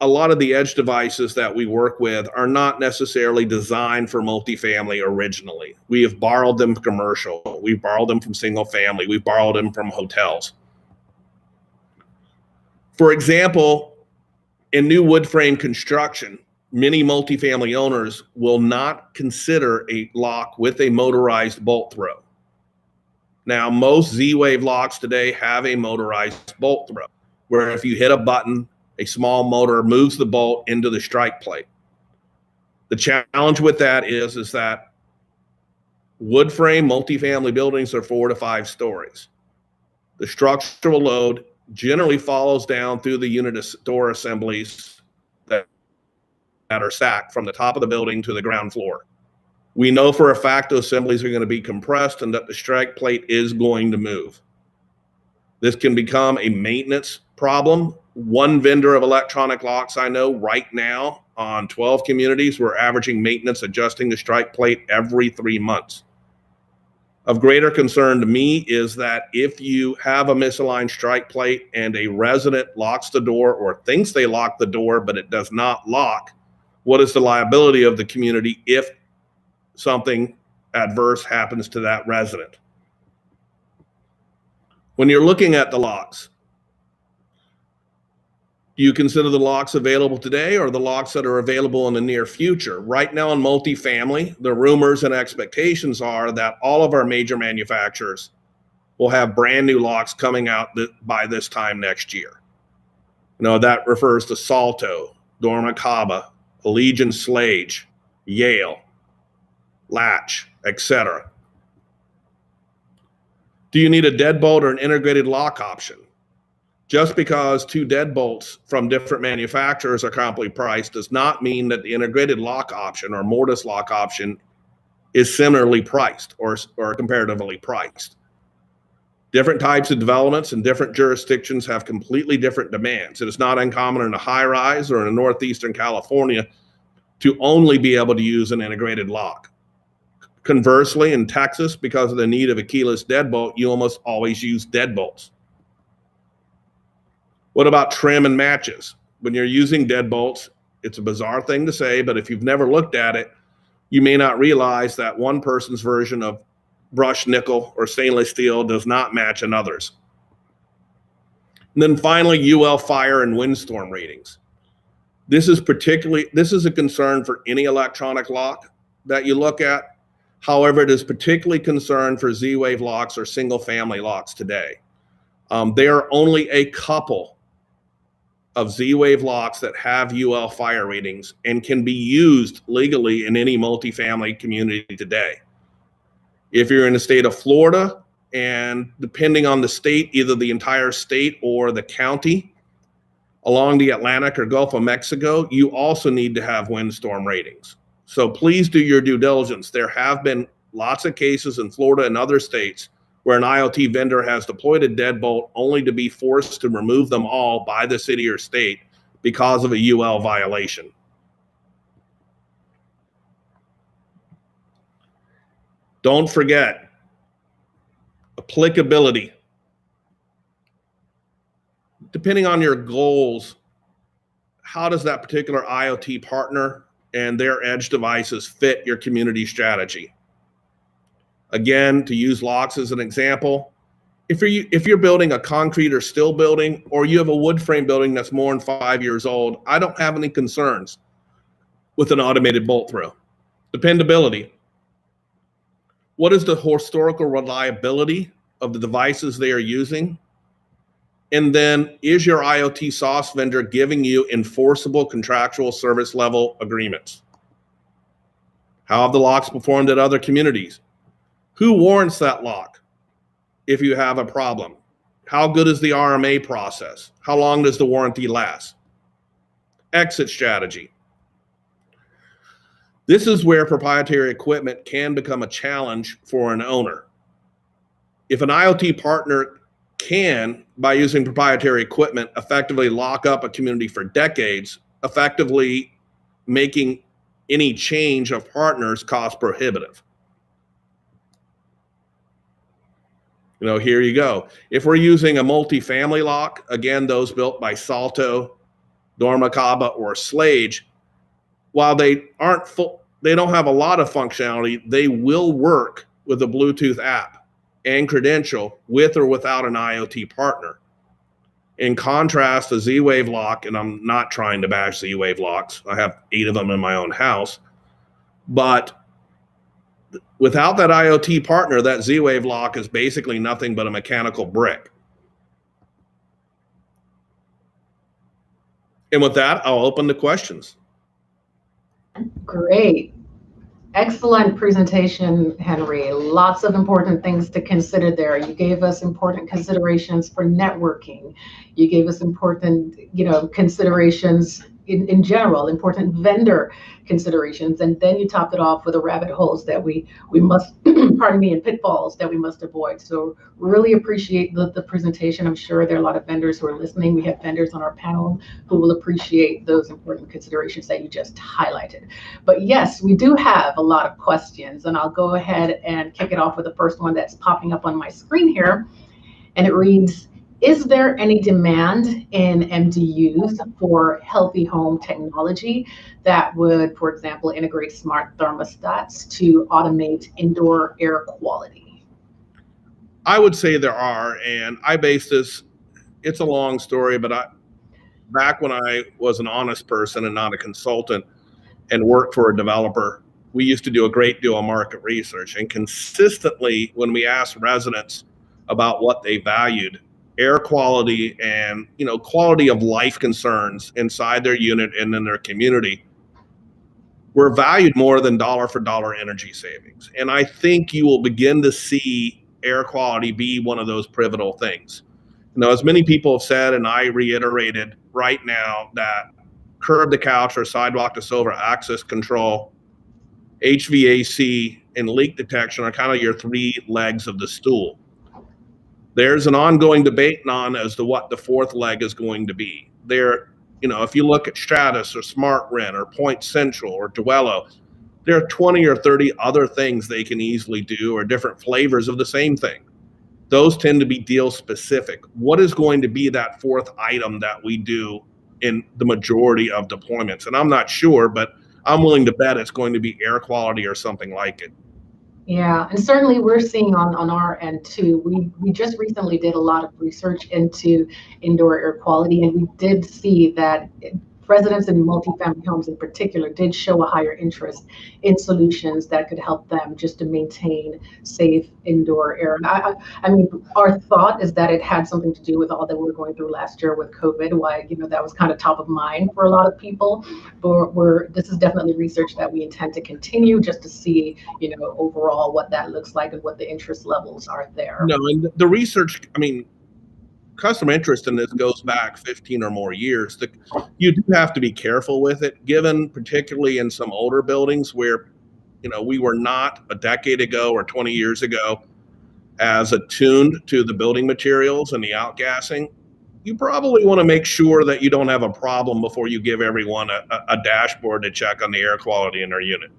a lot of the edge devices that we work with are not necessarily designed for multifamily originally. We have borrowed them from commercial. We've borrowed them from single family. We've borrowed them from hotels. For example, in new wood frame construction, many multifamily owners will not consider a lock with a motorized bolt throw. Now, most Z-Wave locks today have a motorized bolt throw, where if you hit a button, a small motor moves the bolt into the strike plate. The challenge with that is that wood frame multifamily buildings are 4 to 5 stories. The structural load generally follows down through the unit door assemblies that are stacked from the top of the building to the ground floor. We know for a fact those assemblies are going to be compressed and that the strike plate is going to move. This can become a maintenance problem. One vendor of electronic locks I know right now on 12 communities, we're averaging maintenance adjusting the strike plate every 3 months. Of greater concern to me is that if you have a misaligned strike plate and a resident locks the door or thinks they lock the door, but it does not lock, what is the liability of the community if something adverse happens to that resident? When you're looking at the locks, do you consider the locks available today or the locks that are available in the near future? Right now in multifamily, the rumors and expectations are that all of our major manufacturers will have brand new locks coming out by this time next year. That refers to Salto, Dormicaba, Allegiant Slage, Yale, Latch, etc. Do you need a deadbolt or an integrated lock option? Just because two deadbolts from different manufacturers are comparably priced does not mean that the integrated lock option or mortise lock option is similarly priced or comparatively priced. Different types of developments in different jurisdictions have completely different demands. It is not uncommon in a high rise or in Northeastern California to only be able to use an integrated lock. Conversely, in Texas, because of the need of a keyless deadbolt, you almost always use deadbolts. What about trim and matches? When you're using deadbolts, it's a bizarre thing to say, but if you've never looked at it, you may not realize that one person's version of brushed nickel or stainless steel does not match another's. And then finally, UL fire and windstorm ratings. This is a concern for any electronic lock that you look at. However, it is particularly concerned for Z-Wave locks or single family locks today. There are only a couple of Z-Wave locks that have UL fire ratings and can be used legally in any multifamily community today. If you're in the state of Florida, and depending on the state, either the entire state or the county along the Atlantic or Gulf of Mexico, you also need to have windstorm ratings. So please do your due diligence. There have been lots of cases in Florida and other states where an IoT vendor has deployed a deadbolt only to be forced to remove them all by the city or state because of a UL violation. Don't forget applicability. Depending on your goals, how does that particular IoT partner and their edge devices fit your community strategy? Again, to use locks as an example, if you're building a concrete or steel building, or you have a wood frame building that's more than 5 years old, I don't have any concerns with an automated bolt throw. Dependability. What is the historical reliability of the devices they are using? And then, is your IoT SaaS vendor giving you enforceable contractual service level agreements? How have the locks performed at other communities? Who warrants that lock if you have a problem? How good is the RMA process? How long does the warranty last? Exit strategy. This is where proprietary equipment can become a challenge for an owner. If an IoT partner can, by using proprietary equipment, effectively lock up a community for decades, effectively making any change of partners cost prohibitive. Here you go. If we're using a multifamily lock, again, those built by Salto, Dormicaba, or Slage, while they don't have a lot of functionality, they will work with a Bluetooth app and credential with or without an IoT partner. In contrast, the Z-Wave lock, and I'm not trying to bash Z-Wave locks, I have 8 of them in my own house, but without that IoT partner, that Z-Wave lock is basically nothing but a mechanical brick. And with that, I'll open the questions. Great. Excellent presentation, Henry. Lots of important things to consider there. You gave us important considerations for networking. You gave us important, considerations in general, important vendor considerations, and then you topped it off with the rabbit holes that we must, pardon me, and pitfalls that we must avoid. So really appreciate the presentation. I'm sure there are a lot of vendors who are listening. We have vendors on our panel who will appreciate those important considerations that you just highlighted. But yes, we do have a lot of questions, and I'll go ahead and kick it off with the first one that's popping up on my screen here, and it reads, is there any demand in MDUs for healthy home technology that would, for example, integrate smart thermostats to automate indoor air quality? I would say there are, and I base this, it's a long story, but back when I was an honest person and not a consultant and worked for a developer, we used to do a great deal of market research, and consistently when we asked residents about what they valued, air quality and, quality of life concerns inside their unit and in their community were valued more than dollar for dollar energy savings. And I think you will begin to see air quality be one of those pivotal things. As many people have said, and I reiterated right now, that curb to couch or sidewalk to sofa access control, HVAC, and leak detection are kind of your three legs of the stool. There's an ongoing debate on as to what the fourth leg is going to be. If you look at Stratus or SmartRent or Point Central or Dwello, there are 20 or 30 other things they can easily do, or different flavors of the same thing. Those tend to be deal specific. What is going to be that fourth item that we do in the majority of deployments? And I'm not sure, but I'm willing to bet it's going to be air quality or something like it. Yeah, and certainly we're seeing on our end too. We just recently did a lot of research into indoor air quality, and we did see that residents in multifamily homes in particular did show a higher interest in solutions that could help them just to maintain safe indoor air. And I mean, our thought is that it had something to do with all that we were going through last year with COVID, why, that was kind of top of mind for a lot of people. But this is definitely research that we intend to continue just to see, overall what that looks like and what the interest levels are there. No, and the research, customer interest in this goes back 15 or more years. You do have to be careful with it, given particularly in some older buildings where, we were not a decade ago or 20 years ago as attuned to the building materials and the outgassing. You probably want to make sure that you don't have a problem before you give everyone a dashboard to check on the air quality in their unit.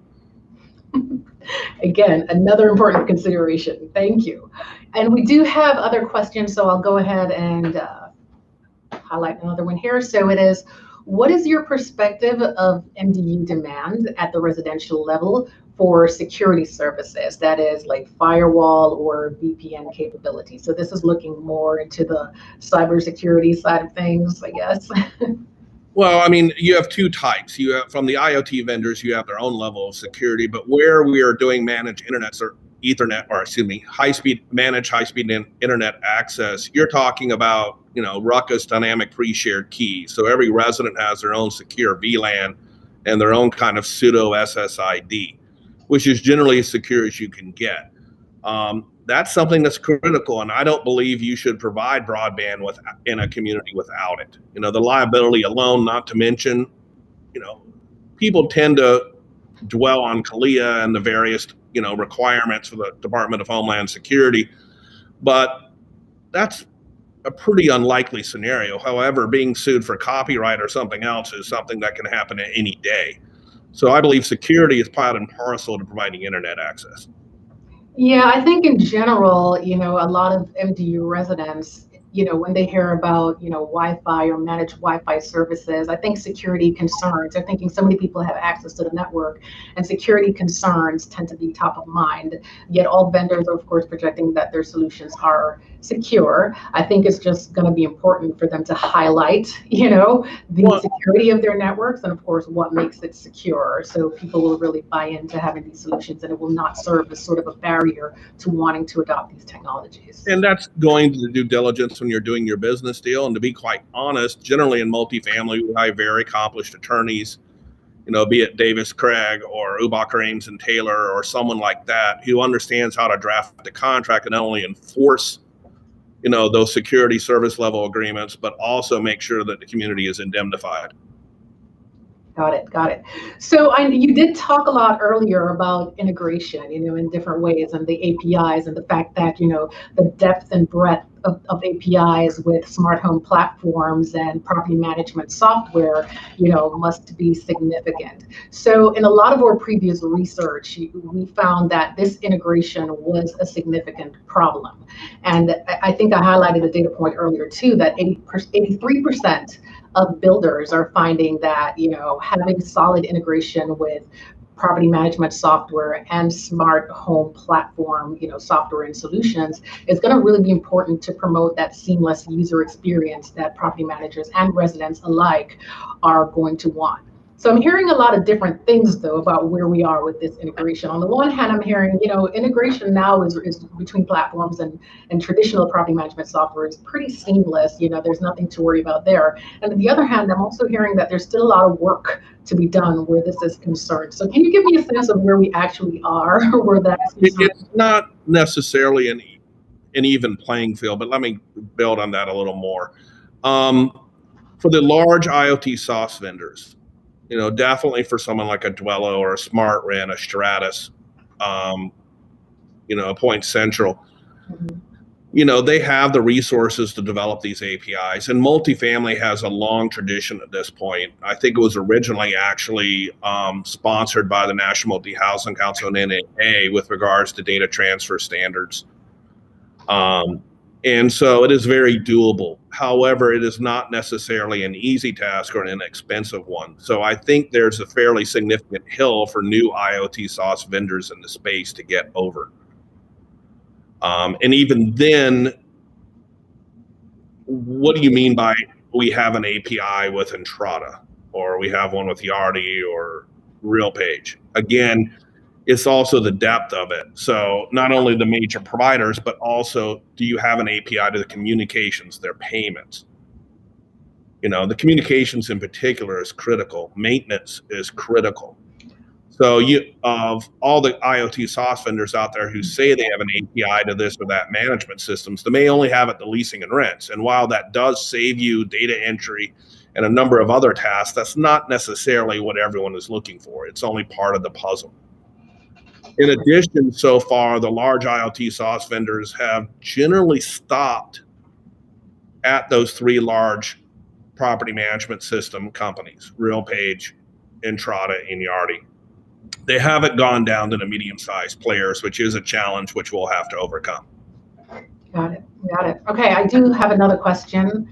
Again, another important consideration. Thank you. And we do have other questions, so I'll go ahead and highlight another one here. So it is, what is your perspective of MDU demand at the residential level for security services? That is like firewall or VPN capability. So this is looking more into the cybersecurity side of things, I guess. Well, you have two types. You have, from the IoT vendors, you have their own level of security, but where we are doing managed internet or Ethernet, or managed high-speed internet access, you're talking about, ruckus dynamic pre-shared keys. So every resident has their own secure VLAN and their own kind of pseudo SSID, which is generally as secure as you can get. That's something that's critical, and I don't believe you should provide broadband in a community without it. The liability alone, not to mention, people tend to dwell on CALEA and the various, requirements for the Department of Homeland Security, but that's a pretty unlikely scenario. However, being sued for copyright or something else is something that can happen at any day. So I believe security is part and parcel to providing internet access. Yeah, I think in general, a lot of MDU residents, when they hear about, Wi-Fi or managed Wi-Fi services, I think security concerns, they're thinking so many people have access to the network, and security concerns tend to be top of mind. Yet all vendors are, of course, projecting that their solutions are secure. I think it's just going to be important for them to highlight, the security of their networks and, of course, what makes it secure. So people will really buy into having these solutions, and it will not serve as sort of a barrier to wanting to adopt these technologies. And that's going to the due diligence when you're doing your business deal. And to be quite honest, generally in multifamily, we have very accomplished attorneys, be it Davis Craig or Ubach, Ames and Taylor or someone like that, who understands how to draft the contract and not only enforce those security service level agreements, but also make sure that the community is indemnified. Got it. So you did talk a lot earlier about integration, in different ways, and the APIs and the fact that, the depth and breadth of APIs with smart home platforms and property management software, must be significant. So in a lot of our previous research, we found that this integration was a significant problem. And I think I highlighted a data point earlier too, that 83% of builders are finding that, having solid integration with property management software and smart home platform, software and solutions is going to really be important to promote that seamless user experience that property managers and residents alike are going to want. So I'm hearing a lot of different things though about where we are with this integration. On the one hand, I'm hearing, integration now is between platforms and traditional property management software is pretty seamless. There's nothing to worry about there. And on the other hand, I'm also hearing that there's still a lot of work to be done where this is concerned. So can you give me a sense of where we actually are, where that's concerned? It's not necessarily an even playing field, but let me build on that a little more. For the large IoT SaaS vendors, definitely for someone like a Dwello or a SmartRent, a Stratus, a Point Central, they have the resources to develop these APIs. And multifamily has a long tradition at this point. I think it was originally actually sponsored by the National Multi-Housing Council and NAA with regards to data transfer standards. And so it is very doable. However, it is not necessarily an easy task or an inexpensive one. So I think there's a fairly significant hill for new IoT SaaS vendors in the space to get over. And even then, what do you mean by we have an API with Entrata, or we have one with Yardi or RealPage? Again, it's also the depth of it. So not only the major providers, but also do you have an API to the communications, their payments? The communications in particular is critical. Maintenance is critical. So of all the IoT SaaS vendors out there who say they have an API to this or that management systems, they may only have it to leasing and rents. And while that does save you data entry and a number of other tasks, that's not necessarily what everyone is looking for. It's only part of the puzzle. In addition, so far, the large IoT SaaS vendors have generally stopped at those three large property management system companies, RealPage, Entrata, and Yardi. They haven't gone down to the medium-sized players, which is a challenge which we'll have to overcome. Got it. Okay, I do have another question.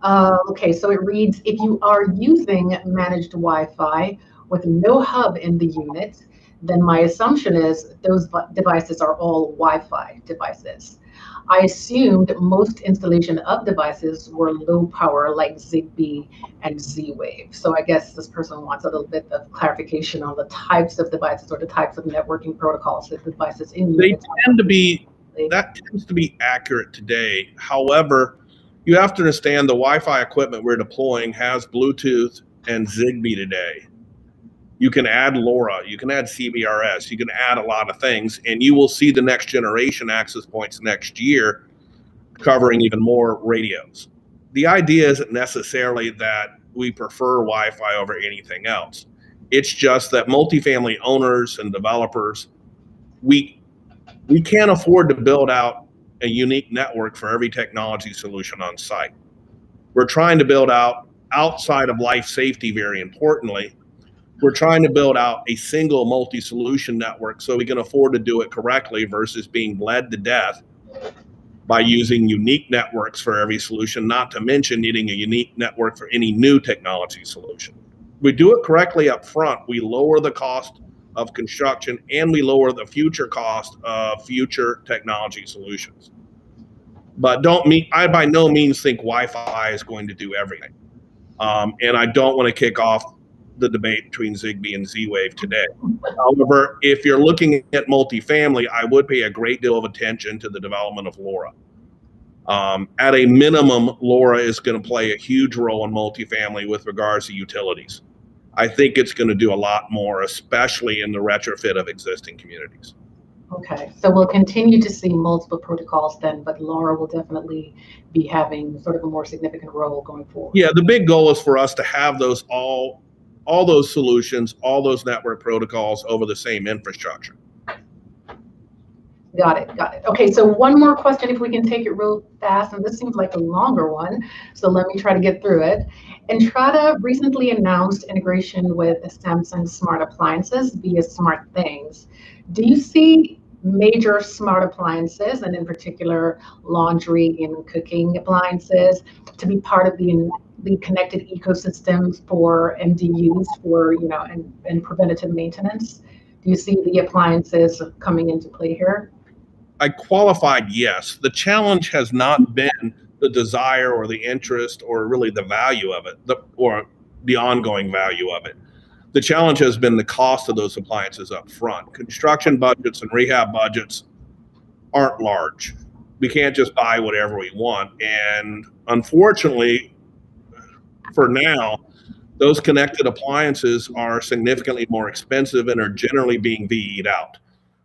Okay, so it reads, if you are using managed Wi-Fi with no hub in the unit, then my assumption is those devices are all Wi-Fi devices. I assumed most installation of devices were low power like Zigbee and Z-Wave. So I guess this person wants a little bit of clarification on the types of devices or the types of networking protocols that the devices in units that tends to be accurate today. However, you have to understand the Wi-Fi equipment we're deploying has Bluetooth and Zigbee today. You can add LoRa, you can add CBRS, you can add a lot of things, and you will see the next generation access points next year covering even more radios. The idea isn't necessarily that we prefer Wi-Fi over anything else. It's just that multifamily owners and developers, we can't afford to build out a unique network for every technology solution on site. We're trying to build out outside of life safety, very importantly, we're trying to build out a single multi-solution network so we can afford to do it correctly versus being bled to death by using unique networks for every solution, not to mention needing a unique network for any new technology solution. We do it correctly up front, we lower the cost of construction and we lower the future cost of future technology solutions. But I by no means think Wi-Fi is going to do everything. And I don't want to kick off the debate between Zigbee and Z-Wave today. However, if you're looking at multifamily, I would pay a great deal of attention to the development of LoRa. At a minimum, LoRa is going to play a huge role in multifamily with regards to utilities. I think it's going to do a lot more, especially in the retrofit of existing communities. Okay, so we'll continue to see multiple protocols then, but LoRa will definitely be having sort of a more significant role going forward. Yeah, the big goal is for us to have those all those solutions, all those network protocols over the same infrastructure. Got it. Okay, so one more question if we can take it real fast, and this seems like a longer one, so let me try to get through it. Entrata recently announced integration with Samsung smart appliances via SmartThings. Do you see major smart appliances, and in particular laundry and cooking appliances, to be part of the connected ecosystems for MDUs for and preventative maintenance? Do you see the appliances coming into play here? I qualified yes. The challenge has not been the desire or the interest or really the value of it, or the ongoing value of it. The challenge has been the cost of those appliances up front. Construction budgets and rehab budgets aren't large. We can't just buy whatever we want. And unfortunately, for now, those connected appliances are significantly more expensive and are generally being VE'd out.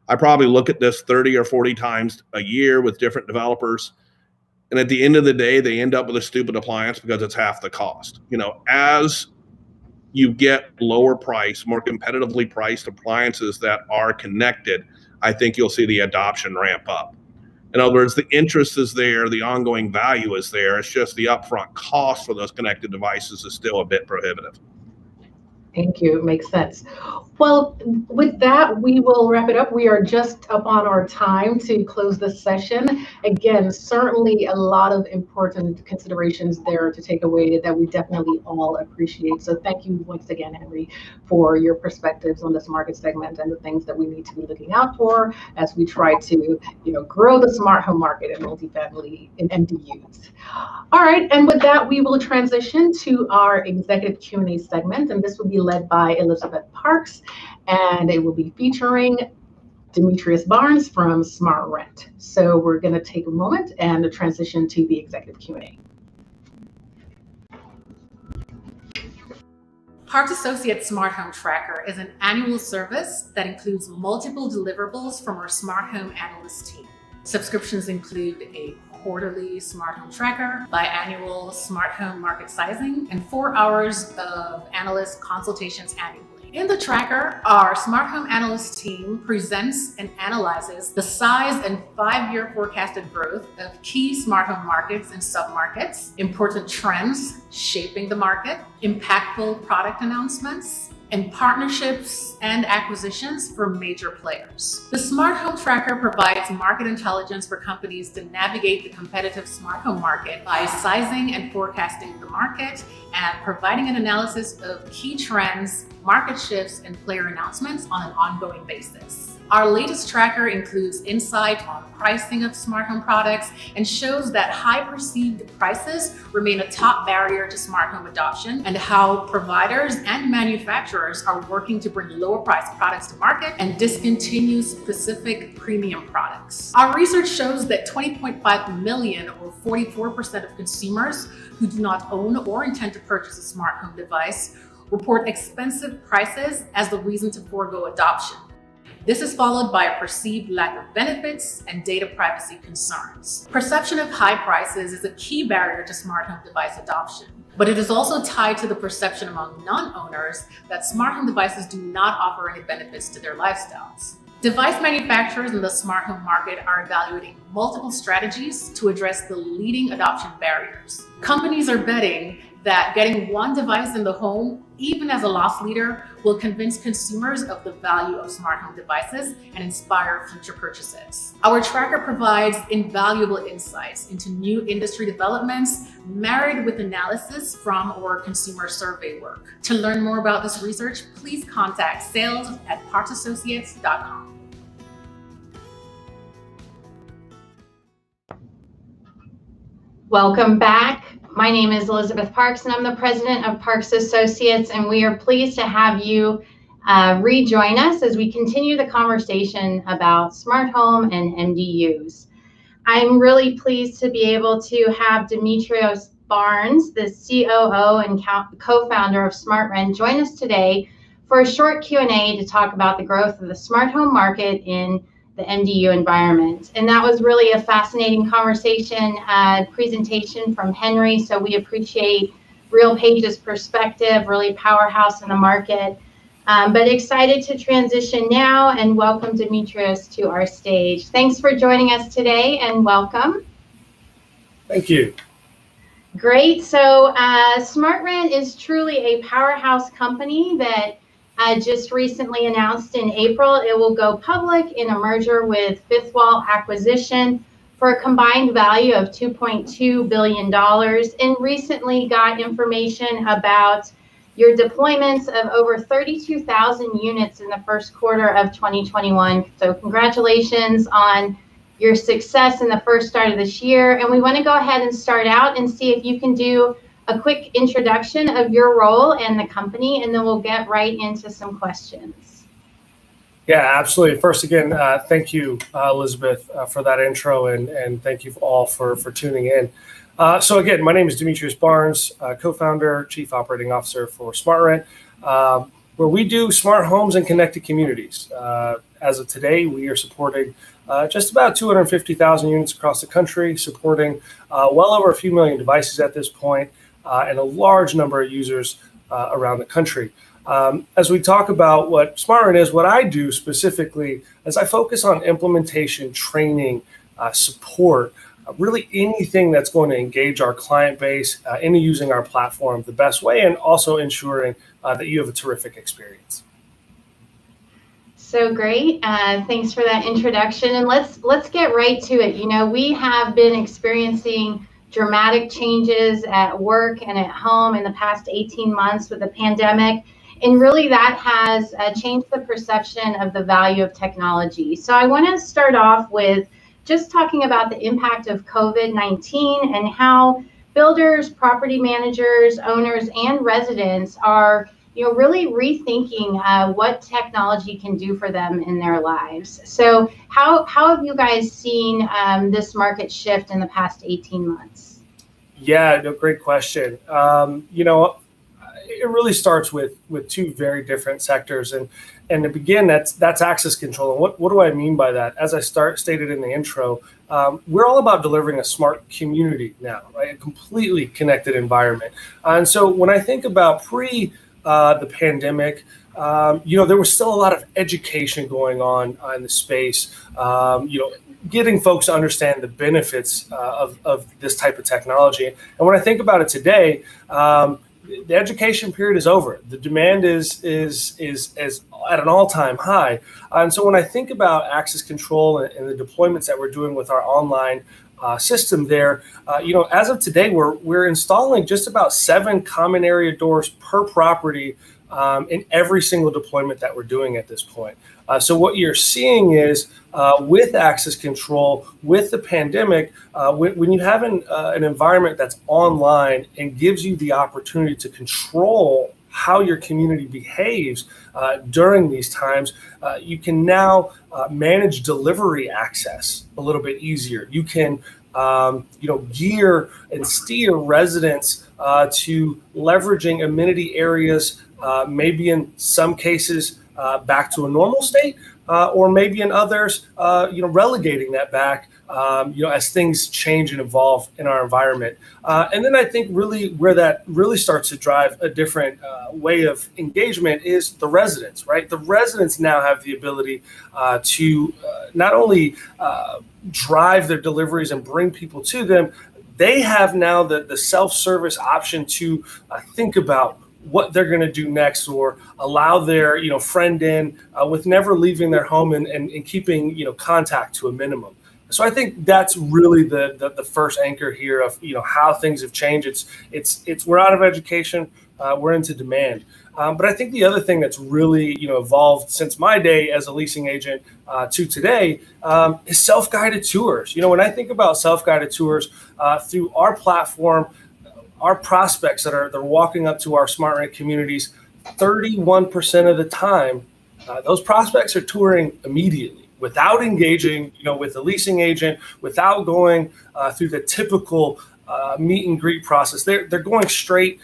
I probably look at this 30 or 40 times a year with different developers. And at the end of the day, they end up with a stupid appliance because it's half the cost. As you get lower price, more competitively priced appliances that are connected, I think you'll see the adoption ramp up. In other words, the interest is there, the ongoing value is there. It's just the upfront cost for those connected devices is still a bit prohibitive. Thank you. It makes sense. Well, with that, we will wrap it up. We are just up on our time to close this session. Again, certainly a lot of important considerations there to take away that we definitely all appreciate. So thank you once again, Henry, for your perspectives on this market segment and the things that we need to be looking out for as we try to, grow the smart home market in multifamily in MDUs. All right, and with that, we will transition to our executive Q&A segment, and this will be led by Elizabeth Parks, and it will be featuring Demetrius Barnes from Smart Rent. So we're going to take a moment and transition to the executive Q&A. Parks Associates Smart Home Tracker is an annual service that includes multiple deliverables from our Smart Home Analyst team. Subscriptions include a quarterly Smart Home Tracker, biannual Smart Home Market Sizing, and 4 hours of analyst consultations annually. In the tracker, our Smart Home Analyst team presents and analyzes the size and 5-year forecasted growth of key smart home markets and submarkets, important trends shaping the market, impactful product announcements, and partnerships and acquisitions for major players. The Smart Home Tracker provides market intelligence for companies to navigate the competitive smart home market by sizing and forecasting the market and providing an analysis of key trends, market shifts, and player announcements on an ongoing basis. Our latest tracker includes insight on pricing of smart home products and shows that high perceived prices remain a top barrier to smart home adoption, and how providers and manufacturers are working to bring lower priced products to market and discontinue specific premium products. Our research shows that 20.5 million, or 44% of consumers who do not own or intend to purchase a smart home device, report expensive prices as the reason to forego adoption. This is followed by a perceived lack of benefits and data privacy concerns. Perception of high prices is a key barrier to smart home device adoption, but it is also tied to the perception among non-owners that smart home devices do not offer any benefits to their lifestyles. Device manufacturers in the smart home market are evaluating multiple strategies to address the leading adoption barriers. Companies are betting that getting one device in the home, even as a loss leader, will convince consumers of the value of smart home devices and inspire future purchases. Our tracker provides invaluable insights into new industry developments, married with analysis from our consumer survey work. To learn more about this research, please contact sales@parksassociates.com. Welcome back. My name is Elizabeth Parks, and I'm the president of Parks Associates, and we are pleased to have you rejoin us as we continue the conversation about smart home and MDUs. I'm really pleased to be able to have Demetrios Barnes, the COO and co-founder of Smart Rent, join us today for a short Q&A to talk about the growth of the smart home market in the MDU environment. And that was really a fascinating conversation, presentation from Henry. So we appreciate RealPage's perspective, really powerhouse in the market. But excited to transition now and welcome Demetrios to our stage. Thanks for joining us today and welcome. Thank you. Great. So Smart Rent is truly a powerhouse company that just recently announced in April it will go public in a merger with Fifth Wall Acquisition for a combined value of $2.2 billion, and recently got information about your deployments of over 32,000 units in the first quarter of 2021. So congratulations on your success in the first start of this year. And we want to go ahead and start out and see if you can do a quick introduction of your role and the company, and then we'll get right into some questions. Yeah, absolutely. First, again, thank you, Elizabeth, for that intro, and thank you all for tuning in. So again, my name is Demetrius Barnes, co-founder, chief operating officer for SmartRent, where we do smart homes and connected communities. As of today, we are supporting just about 250,000 units across the country, supporting well over a few million devices at this point, and a large number of users around the country. As we talk about what SmartRent is, what I do specifically is I focus on implementation, training, support, really anything that's going to engage our client base into using our platform the best way, and also ensuring that you have a terrific experience. So great. Thanks for that introduction. And let's get right to it. You know, we have been experiencing dramatic changes at work and at home in the past 18 months with the pandemic. And really that has changed the perception of the value of technology. So I want to start off with just talking about the impact of COVID-19 and how builders, property managers, owners, and residents are really rethinking what technology can do for them in their lives. So how have you guys seen this market shift in the past 18 months? Yeah, no, great question. It really starts with two very different sectors, and to begin, that's access control. And what do I mean by that? As I stated in the intro, we're all about delivering a smart community now, right? A completely connected environment. And so when I think about the pandemic, there was still a lot of education going on in the space. Getting folks to understand the benefits of this type of technology. And when I think about it today, the education period is over. The demand is at an all-time high. And so when I think about access control and the deployments that we're doing with our online system there, as of today, we're installing just about 7 common area doors per property in every single deployment that we're doing at this point. So what you're seeing is with access control, with the pandemic, when you have an environment that's online and gives you the opportunity to control how your community behaves during these times, you can now manage delivery access a little bit easier. You can gear and steer residents to leveraging amenity areas, maybe in some cases back to a normal state, or maybe in others, relegating that back, as things change and evolve in our environment. And then I think really where that really starts to drive a different way of engagement is the residents, right? The residents now have the ability to not only drive their deliveries and bring people to them, they have now the self-service option to think about what they're going to do next, or allow their friend in with never leaving their home and keeping contact to a minimum. So I think that's really the first anchor here of how things have changed. It's we're out of education, we're into demand. But I think the other thing that's really evolved since my day as a leasing agent to today is self-guided tours. When I think about self-guided tours through our platform, our prospects they're walking up to our SmartRent communities, 31% of the time, those prospects are touring immediately without engaging, with a leasing agent, without going through the typical meet and greet process. They're going straight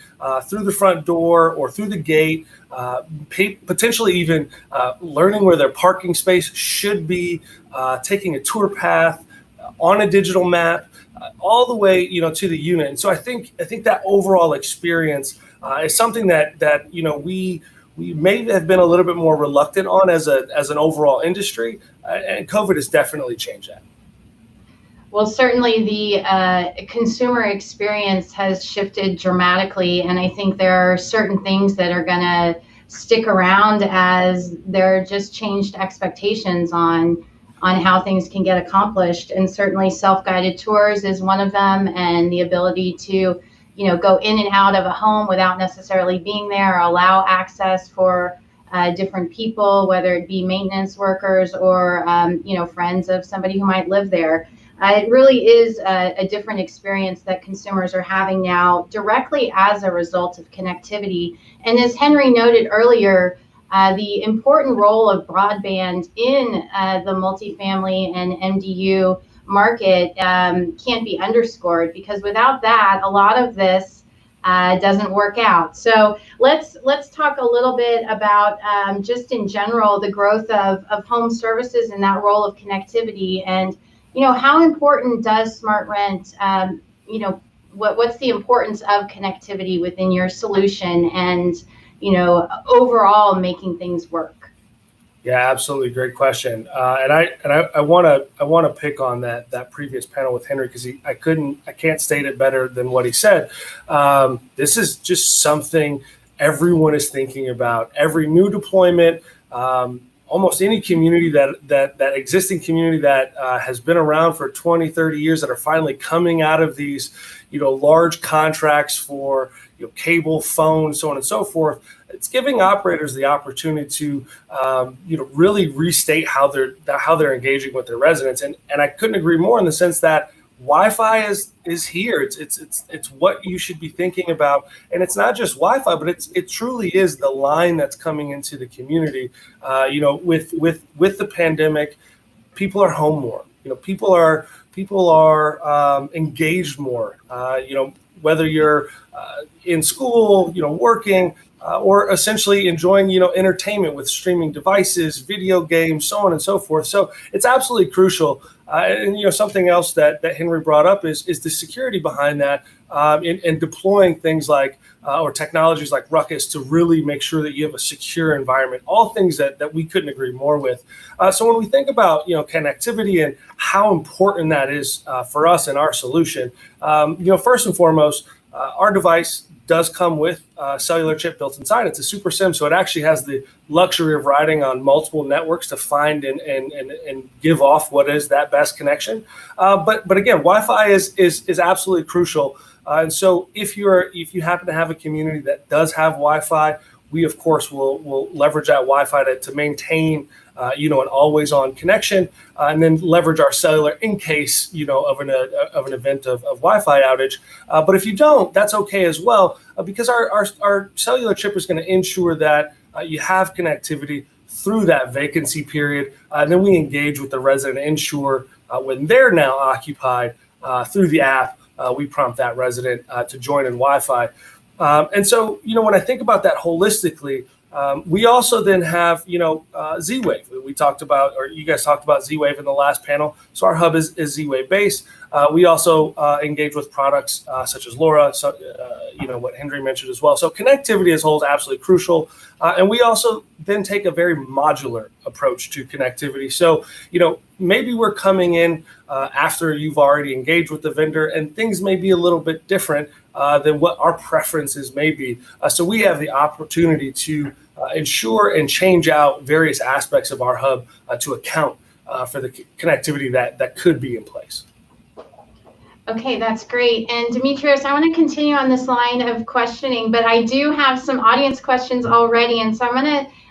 through the front door or through the gate, potentially even learning where their parking space should be, taking a tour path on a digital map, all the way to the unit. And so I think that overall experience is something that we may have been a little bit more reluctant on as an overall industry, and COVID has definitely changed that. Well, certainly the consumer experience has shifted dramatically, and I think there are certain things that are going to stick around as there are just changed expectations on how things can get accomplished. And certainly self-guided tours is one of them, and the ability to go in and out of a home without necessarily being there, or allow access for different people, whether it be maintenance workers or friends of somebody who might live there. It really is a different experience that consumers are having now directly as a result of connectivity. And as Henry noted earlier, the important role of broadband in the multifamily and MDU market can't be underscored, because without that, a lot of this doesn't work out. So let's talk a little bit about just in general the growth of home services and that role of connectivity, and how important does SmartRent, what's the importance of connectivity within your solution, and overall making things work? Yeah, absolutely, great question. And I want to pick on that previous panel with Henry, because I can't state it better than what he said. This is just something everyone is thinking about. Every new deployment, almost any community that existing community that has been around for 20, 30 years, that are finally coming out of these, large contracts for cable, phone, so on and so forth. It's giving operators the opportunity to, really restate how they're engaging with their residents, and I couldn't agree more in the sense that Wi-Fi is here. It's what you should be thinking about, and it's not just Wi-Fi, but it truly is the line that's coming into the community. With the pandemic, people are home more. People are engaged more. Whether you're in school, working, or essentially enjoying, entertainment with streaming devices, video games, so on and so forth. So it's absolutely crucial. And something else that Henry brought up is the security behind that, and deploying things like or technologies like Ruckus to really make sure that you have a secure environment. All things that we couldn't agree more with. So when we think about connectivity and how important that is for us and our solution, first and foremost, our device does come with a cellular chip built inside. It's a super SIM, so it actually has the luxury of riding on multiple networks to find and give off what is that best connection. But again, Wi-Fi is absolutely crucial. And so if you happen to have a community that does have Wi-Fi, we of course will leverage that Wi-Fi to maintain an always-on connection, and then leverage our cellular in case of an event of Wi-Fi outage. But if you don't, that's okay as well, because our cellular chip is going to ensure that you have connectivity through that vacancy period. And then we engage with the resident and ensure when they're now occupied through the app, we prompt that resident to join in Wi-Fi. And so, when I think about that holistically, we also then have, Z-Wave. We talked about, or you guys talked about Z-Wave in the last panel. So our hub is Z-Wave based. We also engage with products such as LoRa, so, what Henry mentioned as well. So connectivity as a whole is absolutely crucial. And we also then take a very modular approach to connectivity. So, maybe we're coming in after you've already engaged with the vendor, and things may be a little bit different than what our preferences may be. So we have the opportunity to ensure and change out various aspects of our hub to account for the connectivity that could be in place. Okay, that's great. And Demetrius, I want to continue on this line of questioning, but I do have some audience questions already, and so I'm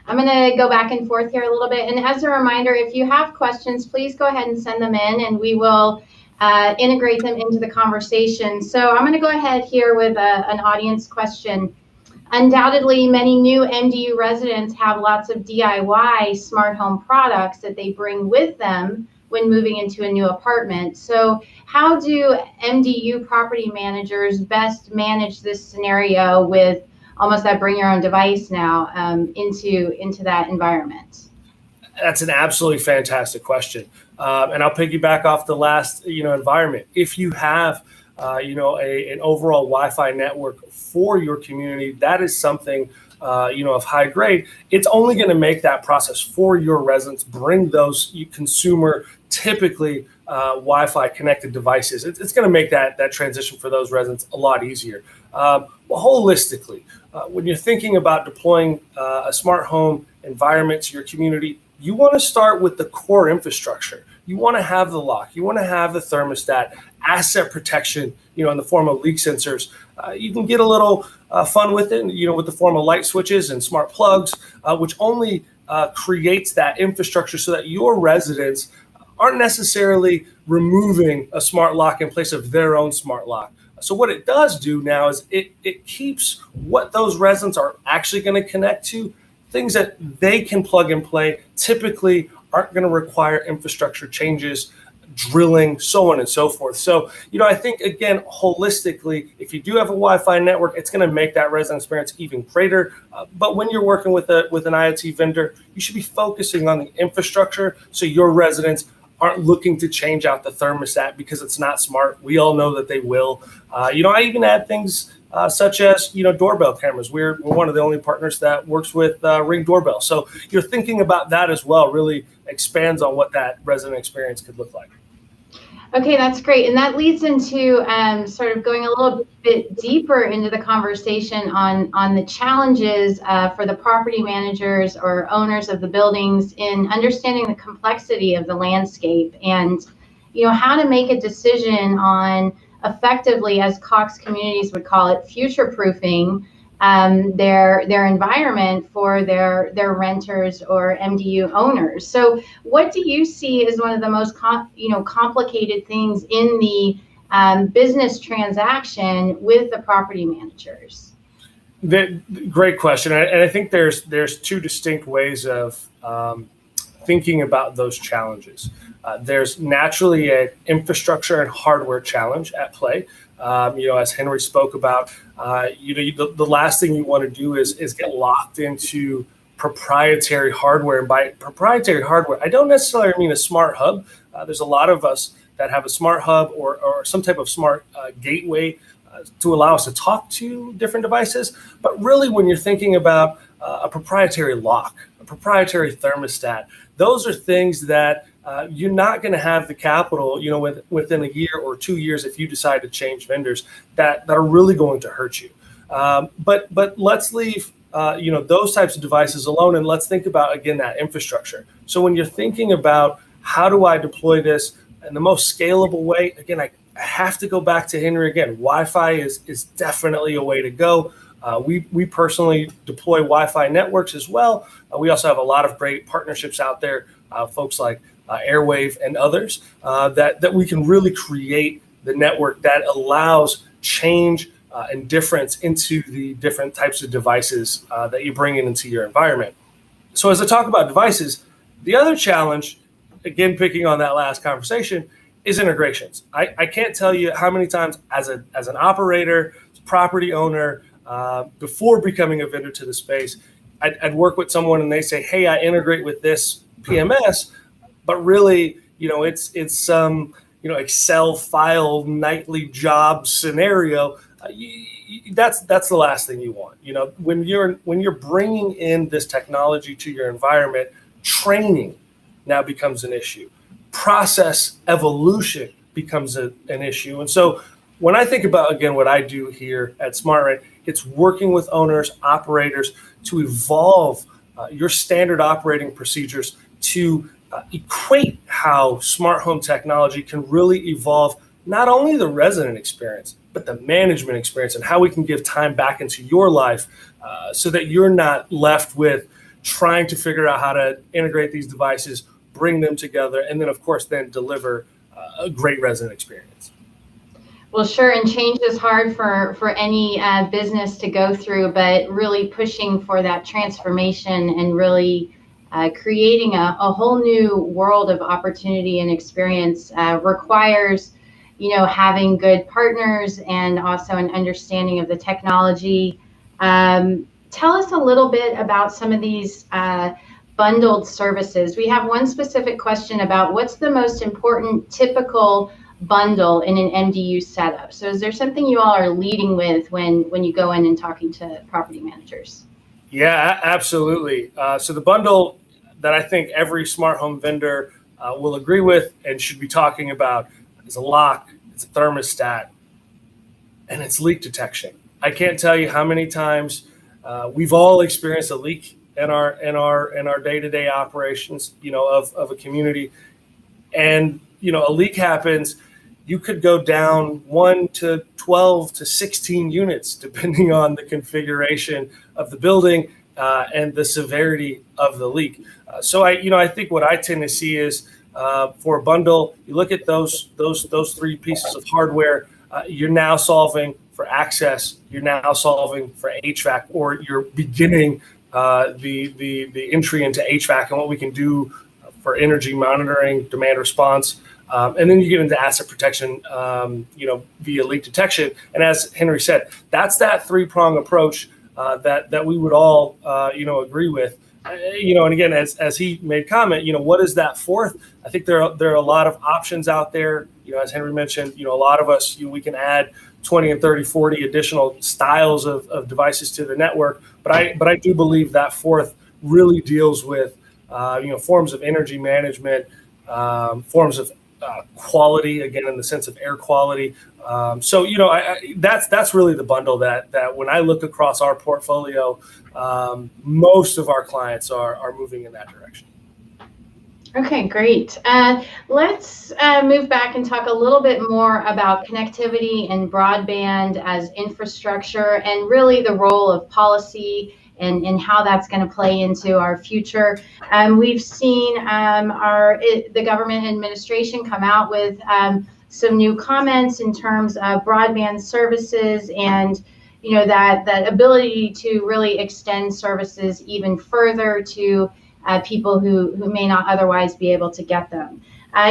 gonna go back and forth here a little bit. And as a reminder, if you have questions, please go ahead and send them in, and we will integrate them into the conversation. So I'm going to go ahead here with an audience question. Undoubtedly, many new MDU residents have lots of DIY smart home products that they bring with them when moving into a new apartment. So how do MDU property managers best manage this scenario with almost that bring your own device now into that environment? That's an absolutely fantastic question. And I'll piggyback off the last, environment. If you have, an overall Wi-Fi network for your community, that is something, of high grade. It's only going to make that process for your residents, bring those consumer, typically Wi-Fi connected devices. It's going to make that transition for those residents a lot easier. Well, holistically, when you're thinking about deploying a smart home environment to your community, you want to start with the core infrastructure. You want to have the lock. You want to have the thermostat, asset protection, in the form of leak sensors. You can get a little fun with it, with the form of light switches and smart plugs, which only creates that infrastructure so that your residents aren't necessarily removing a smart lock in place of their own smart lock. So what it does do now is it keeps what those residents are actually going to connect to, things that they can plug and play, typically aren't going to require infrastructure changes, drilling, so on and so forth. So, I think, again, holistically, if you do have a Wi-Fi network, it's going to make that resident experience even greater. But when you're working with an IoT vendor, you should be focusing on the infrastructure so your residents aren't looking to change out the thermostat because it's not smart. We all know that they will. I even add things such as, doorbell cameras. We're one of the only partners that works with Ring Doorbell. So you're thinking about that as well, really expands on what that resident experience could look like. Okay, that's great. And that leads into sort of going a little bit deeper into the conversation on the challenges for the property managers or owners of the buildings in understanding the complexity of the landscape and, how to make a decision on effectively, as Cox Communities would call it, future-proofing their environment for their renters or MDU owners. So what do you see as one of the most complicated things in the business transaction with the property managers? Great question. And I think there's two distinct ways of thinking about those challenges. There's naturally an infrastructure and hardware challenge at play. As Henry spoke about, the last thing you want to do is get locked into proprietary hardware. And by proprietary hardware, I don't necessarily mean a smart hub. There's a lot of us that have a smart hub or some type of smart gateway to allow us to talk to different devices. But really, when you're thinking about a proprietary lock, a proprietary thermostat, those are things that you're not going to have the capital, within a year or 2 years if you decide to change vendors that are really going to hurt you. But let's leave those types of devices alone, and let's think about, again, that infrastructure. So when you're thinking about how do I deploy this in the most scalable way, again, I have to go back to Henry again. Wi-Fi is definitely a way to go. We personally deploy Wi-Fi networks as well. We also have a lot of great partnerships out there, folks like Airwave and others, that we can really create the network that allows change and difference into the different types of devices that you bring into your environment. So as I talk about devices, the other challenge, again, picking on that last conversation, is integrations. I can't tell you how many times as an operator, property owner, before becoming a vendor to the space, I'd work with someone and they say, hey, I integrate with this PMS, but really, it's some, Excel file nightly job scenario. That's the last thing you want. When you're bringing in this technology to your environment, training now becomes an issue. Process evolution becomes an issue. And so when I think about, again, what I do here at SmartRent, it's working with owners, operators to evolve your standard operating procedures to equate how smart home technology can really evolve not only the resident experience, but the management experience and how we can give time back into your life so that you're not left with trying to figure out how to integrate these devices, bring them together, and then, of course, then deliver a great resident experience. Well, sure, and change is hard for any business to go through, but really pushing for that transformation and really creating a whole new world of opportunity and experience requires, having good partners and also an understanding of the technology. Tell us a little bit about some of these bundled services. We have one specific question about what's the most important typical bundle in an MDU setup. So is there something you all are leading with when you go in and talking to property managers? Yeah, absolutely. So the bundle that I think every smart home vendor will agree with and should be talking about is a lock, it's a thermostat, and it's leak detection. I can't tell you how many times we've all experienced a leak in our day-to-day operations, of a community, and a leak happens. You could go down 1 to 12 to 16 units, depending on the configuration of the building and the severity of the leak. So I think what I tend to see is for a bundle, you look at those three pieces of hardware. You're now solving for access. You're now solving for HVAC, or you're beginning the entry into HVAC and what we can do for energy monitoring, demand response, and then you get into asset protection, via leak detection. And as Henry said, that's that three-prong approach that we would all agree with. And again, as he made comment, what is that fourth? I think there are a lot of options out there. As Henry mentioned, a lot of us, we can add 20 and 30, 40 additional styles of devices to the network. But I do believe that fourth really deals with, forms of energy management, forms of quality, again, in the sense of air quality. That's really the bundle that when I look across our portfolio, most of our clients are moving in that direction. Okay, great. Let's move back and talk a little bit more about connectivity and broadband as infrastructure, and really the role of policy and how that's going to play into our future. We've seen the government administration come out with some new comments in terms of broadband services, and that ability to really extend services even further to people who may not otherwise be able to get them.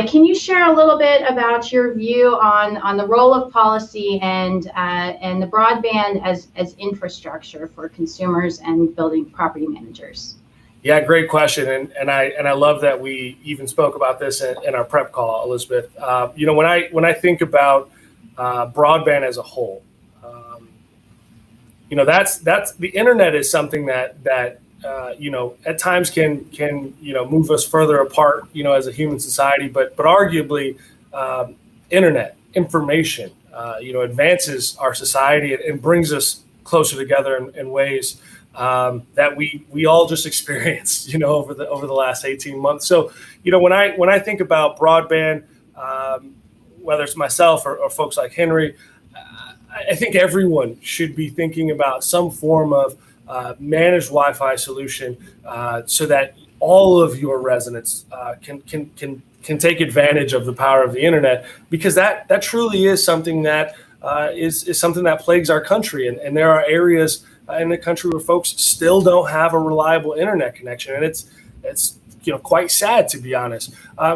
Can you share a little bit about your view on the role of policy and the broadband as infrastructure for consumers and building property managers? Yeah, great question, and I love that we even spoke about this in our prep call, Elizabeth. When I think about broadband as a whole, that's the internet is something that at times can move us further apart, as a human society, but arguably internet information advances our society and brings us closer together in ways that we all just experienced over the last 18 months. So when I think about broadband, whether it's myself or folks like Henry, I think everyone should be thinking about some form of managed Wi-Fi solution so that all of your residents can take advantage of the power of the internet, because that truly is something that is something that plagues our country, and there are areas in the country where folks still don't have a reliable internet connection, and it's quite sad, to be honest.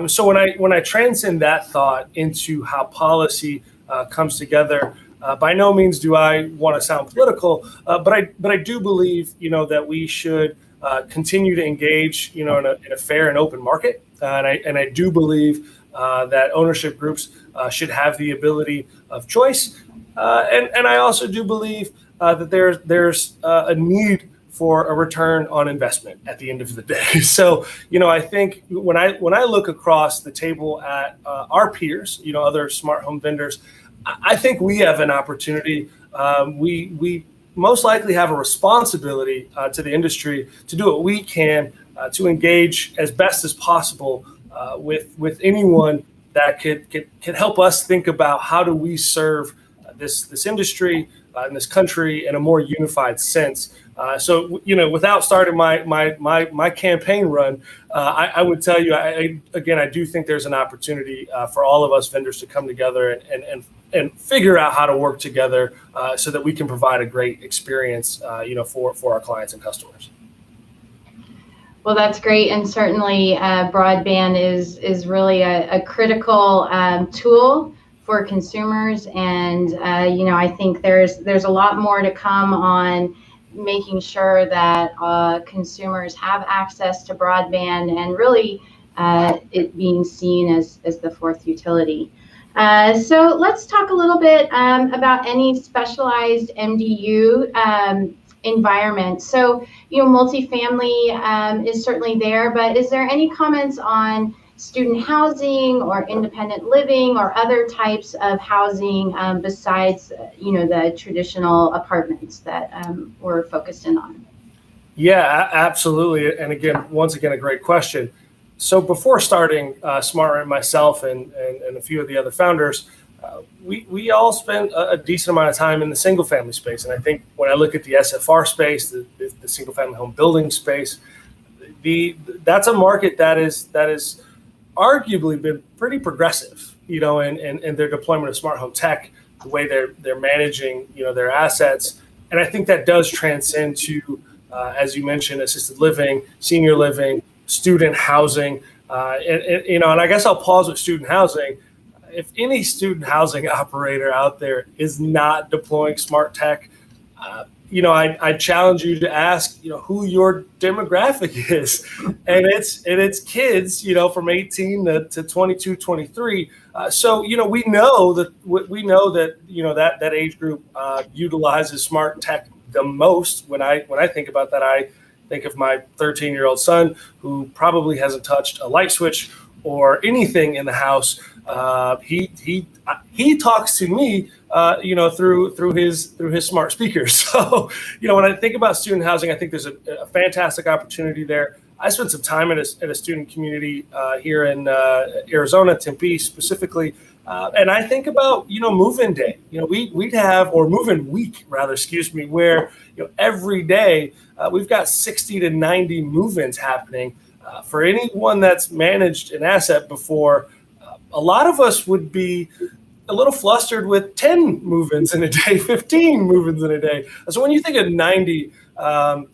So when I transcend that thought into how policy comes together. By no means do I want to sound political, but I do believe that we should continue to engage in a fair and open market, and I do believe that ownership groups should have the ability of choice, and I also do believe that there's a need for a return on investment at the end of the day. So I think when I look across the table at our peers, other smart home vendors, I think we have an opportunity. We most likely have a responsibility to the industry to do what we can to engage as best as possible with anyone that could help us think about how do we serve this industry in this country in a more unified sense. So without starting my campaign run, I would tell you, I do think there's an opportunity for all of us vendors to come together and figure out how to work together so that we can provide a great experience, for our clients and customers. Well, that's great, and certainly broadband is really a critical tool for consumers, and I think there's a lot more to come on making sure that consumers have access to broadband, and really it being seen as the fourth utility. So let's talk a little bit about any specialized MDU environment. So, multifamily is certainly there, but is there any comments on student housing or independent living or other types of housing besides, the traditional apartments that we're focused in on? Yeah, absolutely. And once again, a great question. So before starting SmartRent, myself and a few of the other founders, we all spent a decent amount of time in the single family space. And I think when I look at the SFR space, the single family home building space, that's a market that is arguably been pretty progressive, in their deployment of smart home tech, the way they're managing, their assets. And I think that does transcend to, as you mentioned, assisted living, senior living, student housing. And I guess I'll pause with student housing. If any student housing operator out there is not deploying smart tech, I challenge you to ask, who your demographic is, and it's kids, from 18 to 22, 23. So we know that that age group utilizes smart tech the most. When I think about that, I think of my 13-year-old son, who probably hasn't touched a light switch or anything in the house. He talks to me, through his smart speakers. So, when I think about student housing, I think there's a fantastic opportunity there. I spent some time at a student community here in Arizona, Tempe specifically, and I think about move-in day. We'd have, or move-in week rather, where every day we've got 60 to 90 move-ins happening. For anyone that's managed an asset before, a lot of us would be a little flustered with 10 move-ins in a day, 15 move-ins in a day. So when you think of 90,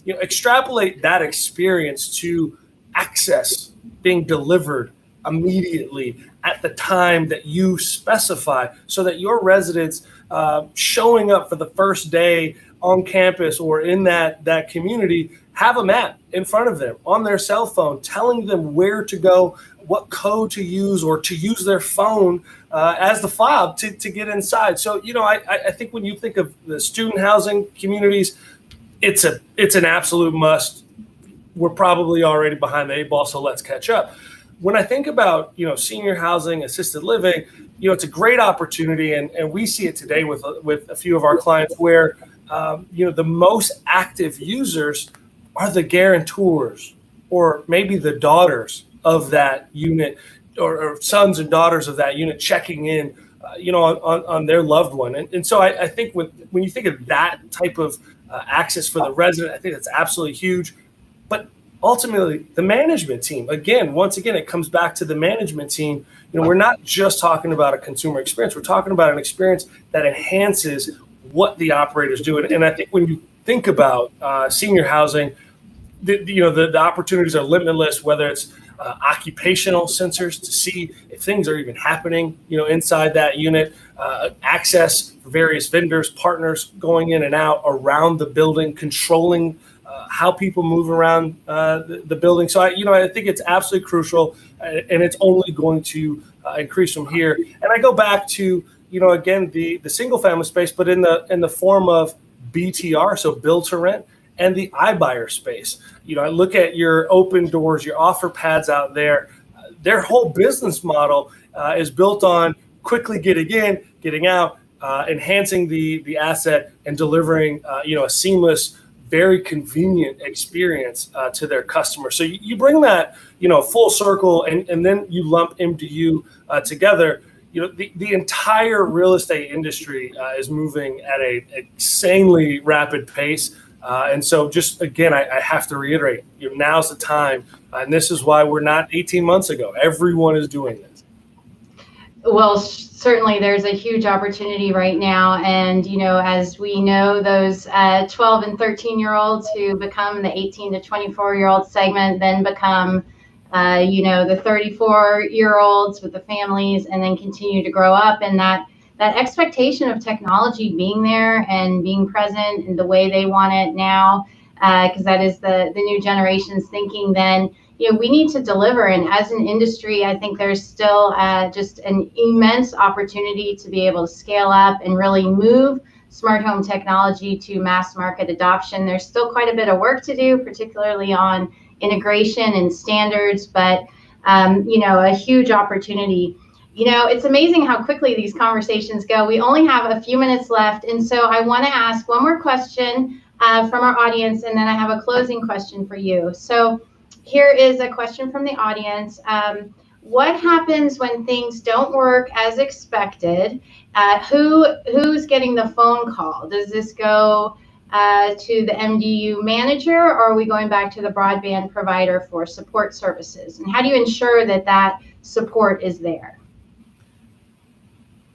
extrapolate that experience to access being delivered immediately at the time that you specify, so that your residents showing up for the first day on campus or in that community have a map in front of them on their cell phone, telling them where to go, what code to use, or to use their phone as the fob to get inside. So, I think when you think of the student housing communities, it's an absolute must. We're probably already behind the 8 ball, so let's catch up. When I think about, senior housing, assisted living, it's a great opportunity. And we see it today with a few of our clients where, the most active users are the guarantors, or maybe the daughters of that unit, or sons and daughters of that unit checking in, on their loved one. And so I think when you think of that type of access for the resident, I think that's absolutely huge. But ultimately, the management team, once again, it comes back to the management team. We're not just talking about a consumer experience. We're talking about an experience that enhances what the operators do. And I think when you think about senior housing, the opportunities are limitless, whether it's occupational sensors to see if things are even happening, inside that unit, access for various vendors, partners going in and out around the building, controlling how people move around the building. So I think it's absolutely crucial, and it's only going to increase from here. And I go back to, again, the single family space, but in the form of BTR, so build to rent, and the iBuyer space. I look at your open doors, your offer pads out there. Their whole business model is built on quickly getting in, getting out, enhancing the asset, and delivering a seamless, very convenient experience to their customers. So you bring that full circle, and then you lump MDU together. The entire real estate industry is moving at an insanely rapid pace. And so just, again, I have to reiterate, now's the time. And this is why we're not 18 months ago. Everyone is doing this. Well, certainly there's a huge opportunity right now. And, as we know, those 12 and 13-year-olds who become the 18 to 24-year-old segment then become, the 34-year-olds with the families, and then continue to grow up. And that expectation of technology being there and being present in the way they want it now, because that is the new generation's thinking, then we need to deliver. And as an industry, I think there's still just an immense opportunity to be able to scale up and really move smart home technology to mass market adoption. There's still quite a bit of work to do, particularly on integration and standards, but a huge opportunity. It's amazing how quickly these conversations go. We only have a few minutes left. And so I want to ask one more question from our audience, and then I have a closing question for you. So here is a question from the audience. What happens when things don't work as expected? Who's getting the phone call? Does this go to the MDU manager, or are we going back to the broadband provider for support services? And how do you ensure that that support is there?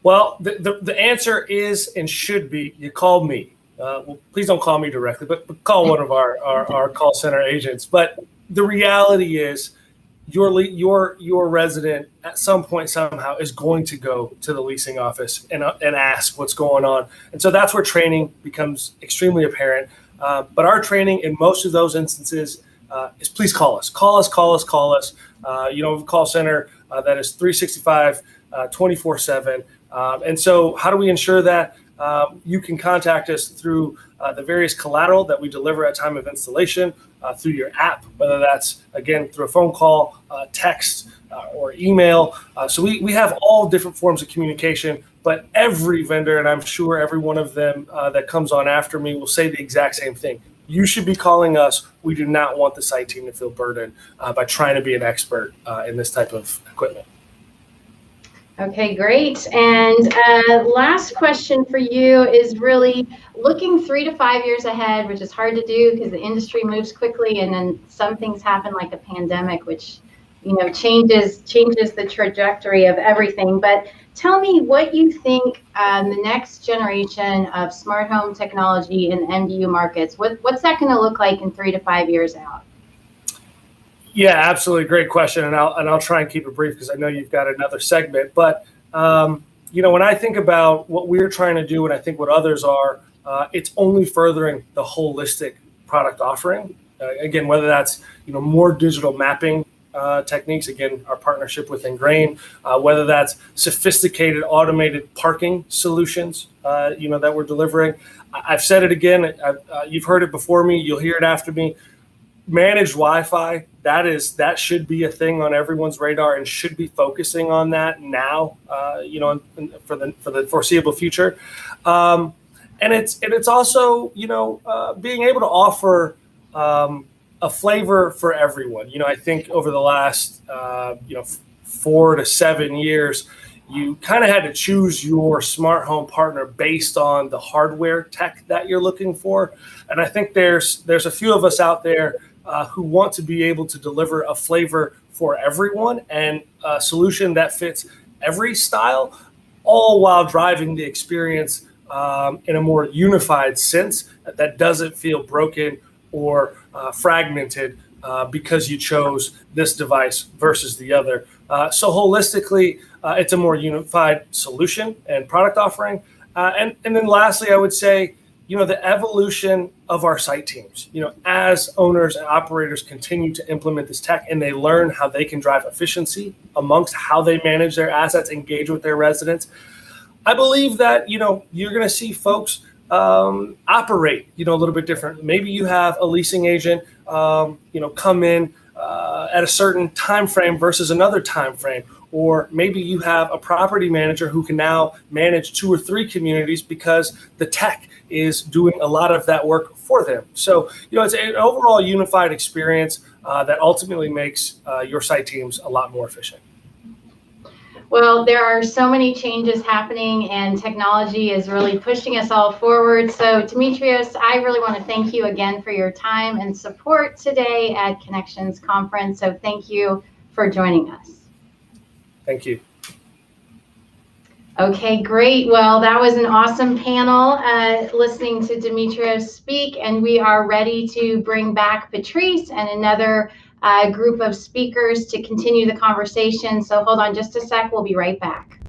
Well, the answer is and should be, you call me. Well, please don't call me directly, but call one of our call center agents. But the reality is, your resident at some point somehow is going to go to the leasing office and ask what's going on. And so that's where training becomes extremely apparent. But our training in most of those instances is please call us. Call us. We have a call center that is 365, 24/7. And so how do we ensure that? You can contact us through the various collateral that we deliver at time of installation, through your app, whether that's, again, through a phone call, text, or email. So we have all different forms of communication, but every vendor, and I'm sure every one of them that comes on after me, will say the exact same thing. You should be calling us. We do not want the site team to feel burdened by trying to be an expert in this type of equipment. Okay, great. And last question for you is really looking 3 to 5 years ahead, which is hard to do because the industry moves quickly, and then some things happen like a pandemic, which changes the trajectory of everything. But tell me what you think the next generation of smart home technology in the MDU markets. What's that going to look like in 3 to 5 years out? Yeah, absolutely. Great question. And I'll try and keep it brief because I know you've got another segment. But, when I think about what we're trying to do and I think what others are, it's only furthering the holistic product offering. Again, whether that's, more digital mapping techniques, again, our partnership with Ingrain, whether that's sophisticated automated parking solutions, that we're delivering. I've said it again. You've heard it before me. You'll hear it after me. Managed Wi-Fi, that should be a thing on everyone's radar and should be focusing on that now, for the foreseeable future. And it's also, being able to offer a flavor for everyone. I think over the last 4 to 7 years, you kind of had to choose your smart home partner based on the hardware tech that you're looking for. And I think there's a few of us out there who want to be able to deliver a flavor for everyone and a solution that fits every style, all while driving the experience in a more unified sense that doesn't feel broken or fragmented because you chose this device versus the other. So holistically, it's a more unified solution and product offering. And then lastly, I would say, the evolution of our site teams, as owners and operators continue to implement this tech and they learn how they can drive efficiency amongst how they manage their assets, engage with their residents. I believe that, you're going to see folks operate, a little bit different. Maybe you have a leasing agent, come in at a certain time frame versus another time frame. Or maybe you have a property manager who can now manage 2 or 3 communities because the tech is doing a lot of that work for them. So, it's an overall unified experience that ultimately makes your site teams a lot more efficient. Well, there are so many changes happening and technology is really pushing us all forward. So Demetrios, I really want to thank you again for your time and support today at Connections Conference. So thank you for joining us. Thank you. Okay, great. Well, that was an awesome panel listening to Demetrios speak, and we are ready to bring back Patrice and another group of speakers to continue the conversation. So hold on just a sec. We'll be right back.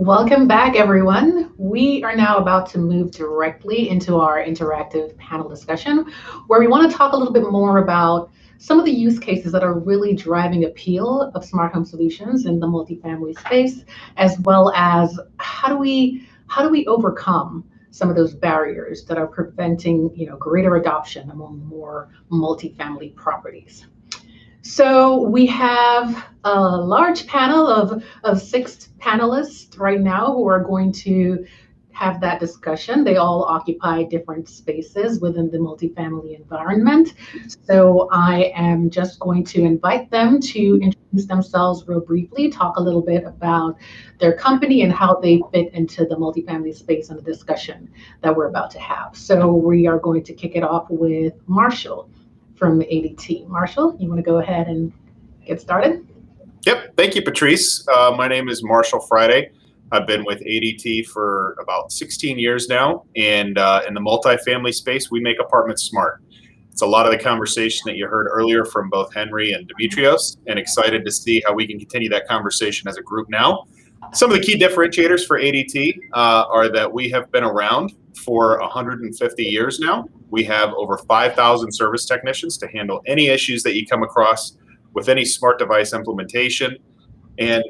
Welcome back, everyone. We are now about to move directly into our interactive panel discussion, where we want to talk a little bit more about some of the use cases that are really driving appeal of smart home solutions in the multifamily space, as well as how do we overcome some of those barriers that are preventing, greater adoption among more multifamily properties. So we have a large panel of 6 panelists right now who are going to have that discussion. They all occupy different spaces within the multifamily environment. So I am just going to invite them to introduce themselves real briefly, talk a little bit about their company and how they fit into the multifamily space and the discussion that we're about to have. So we are going to kick it off with Marshall from ADT. Marshall, you want to go ahead and get started? Yep. Thank you, Patrice. My name is Marshall Friday. I've been with ADT for about 16 years now. And in the multifamily space, we make apartments smart. It's a lot of the conversation that you heard earlier from both Henry and Demetrios, and excited to see how we can continue that conversation as a group now. Some of the key differentiators for ADT are that we have been around for 150 years now. We have over 5,000 service technicians to handle any issues that you come across with any smart device implementation. And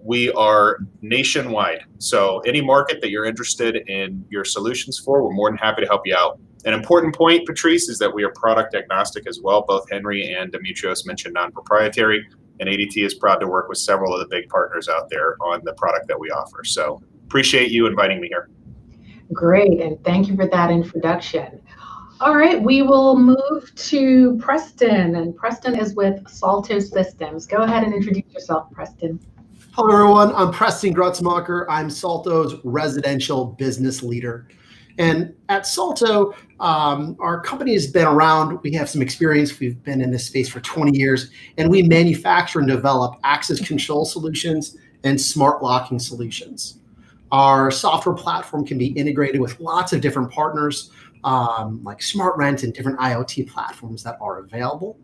we are nationwide. So any market that you're interested in your solutions for, we're more than happy to help you out. An important point, Patrice, is that we are product agnostic as well. Both Henry and Demetrios mentioned non-proprietary, and ADT is proud to work with several of the big partners out there on the product that we offer. So appreciate you inviting me here. Great, and thank you for that introduction. All right, we will move to Preston, and Preston is with Salto Systems. Go ahead and introduce yourself, Preston. Hello, everyone. I'm Preston Grutzmacher. I'm Salto's residential business leader. And at Salto, our company has been around. We have some experience. We've been in this space for 20 years, and we manufacture and develop access control solutions and smart locking solutions. Our software platform can be integrated with lots of different partners, like SmartRent and different IoT platforms that are available.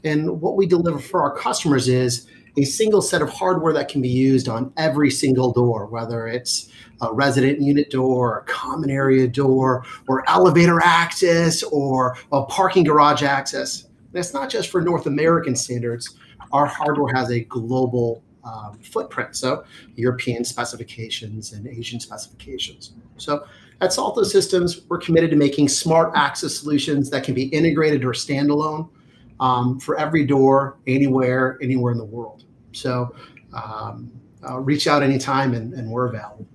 And what we deliver for our customers is a single set of hardware that can be used on every single door, whether it's a resident unit door, a common area door, or elevator access, or a parking garage access. And it's not just for North American standards. Our hardware has a global footprint, so European specifications and Asian specifications. So at Salto Systems, we're committed to making smart access solutions that can be integrated or standalone for every door, anywhere in the world. So reach out anytime and we're available.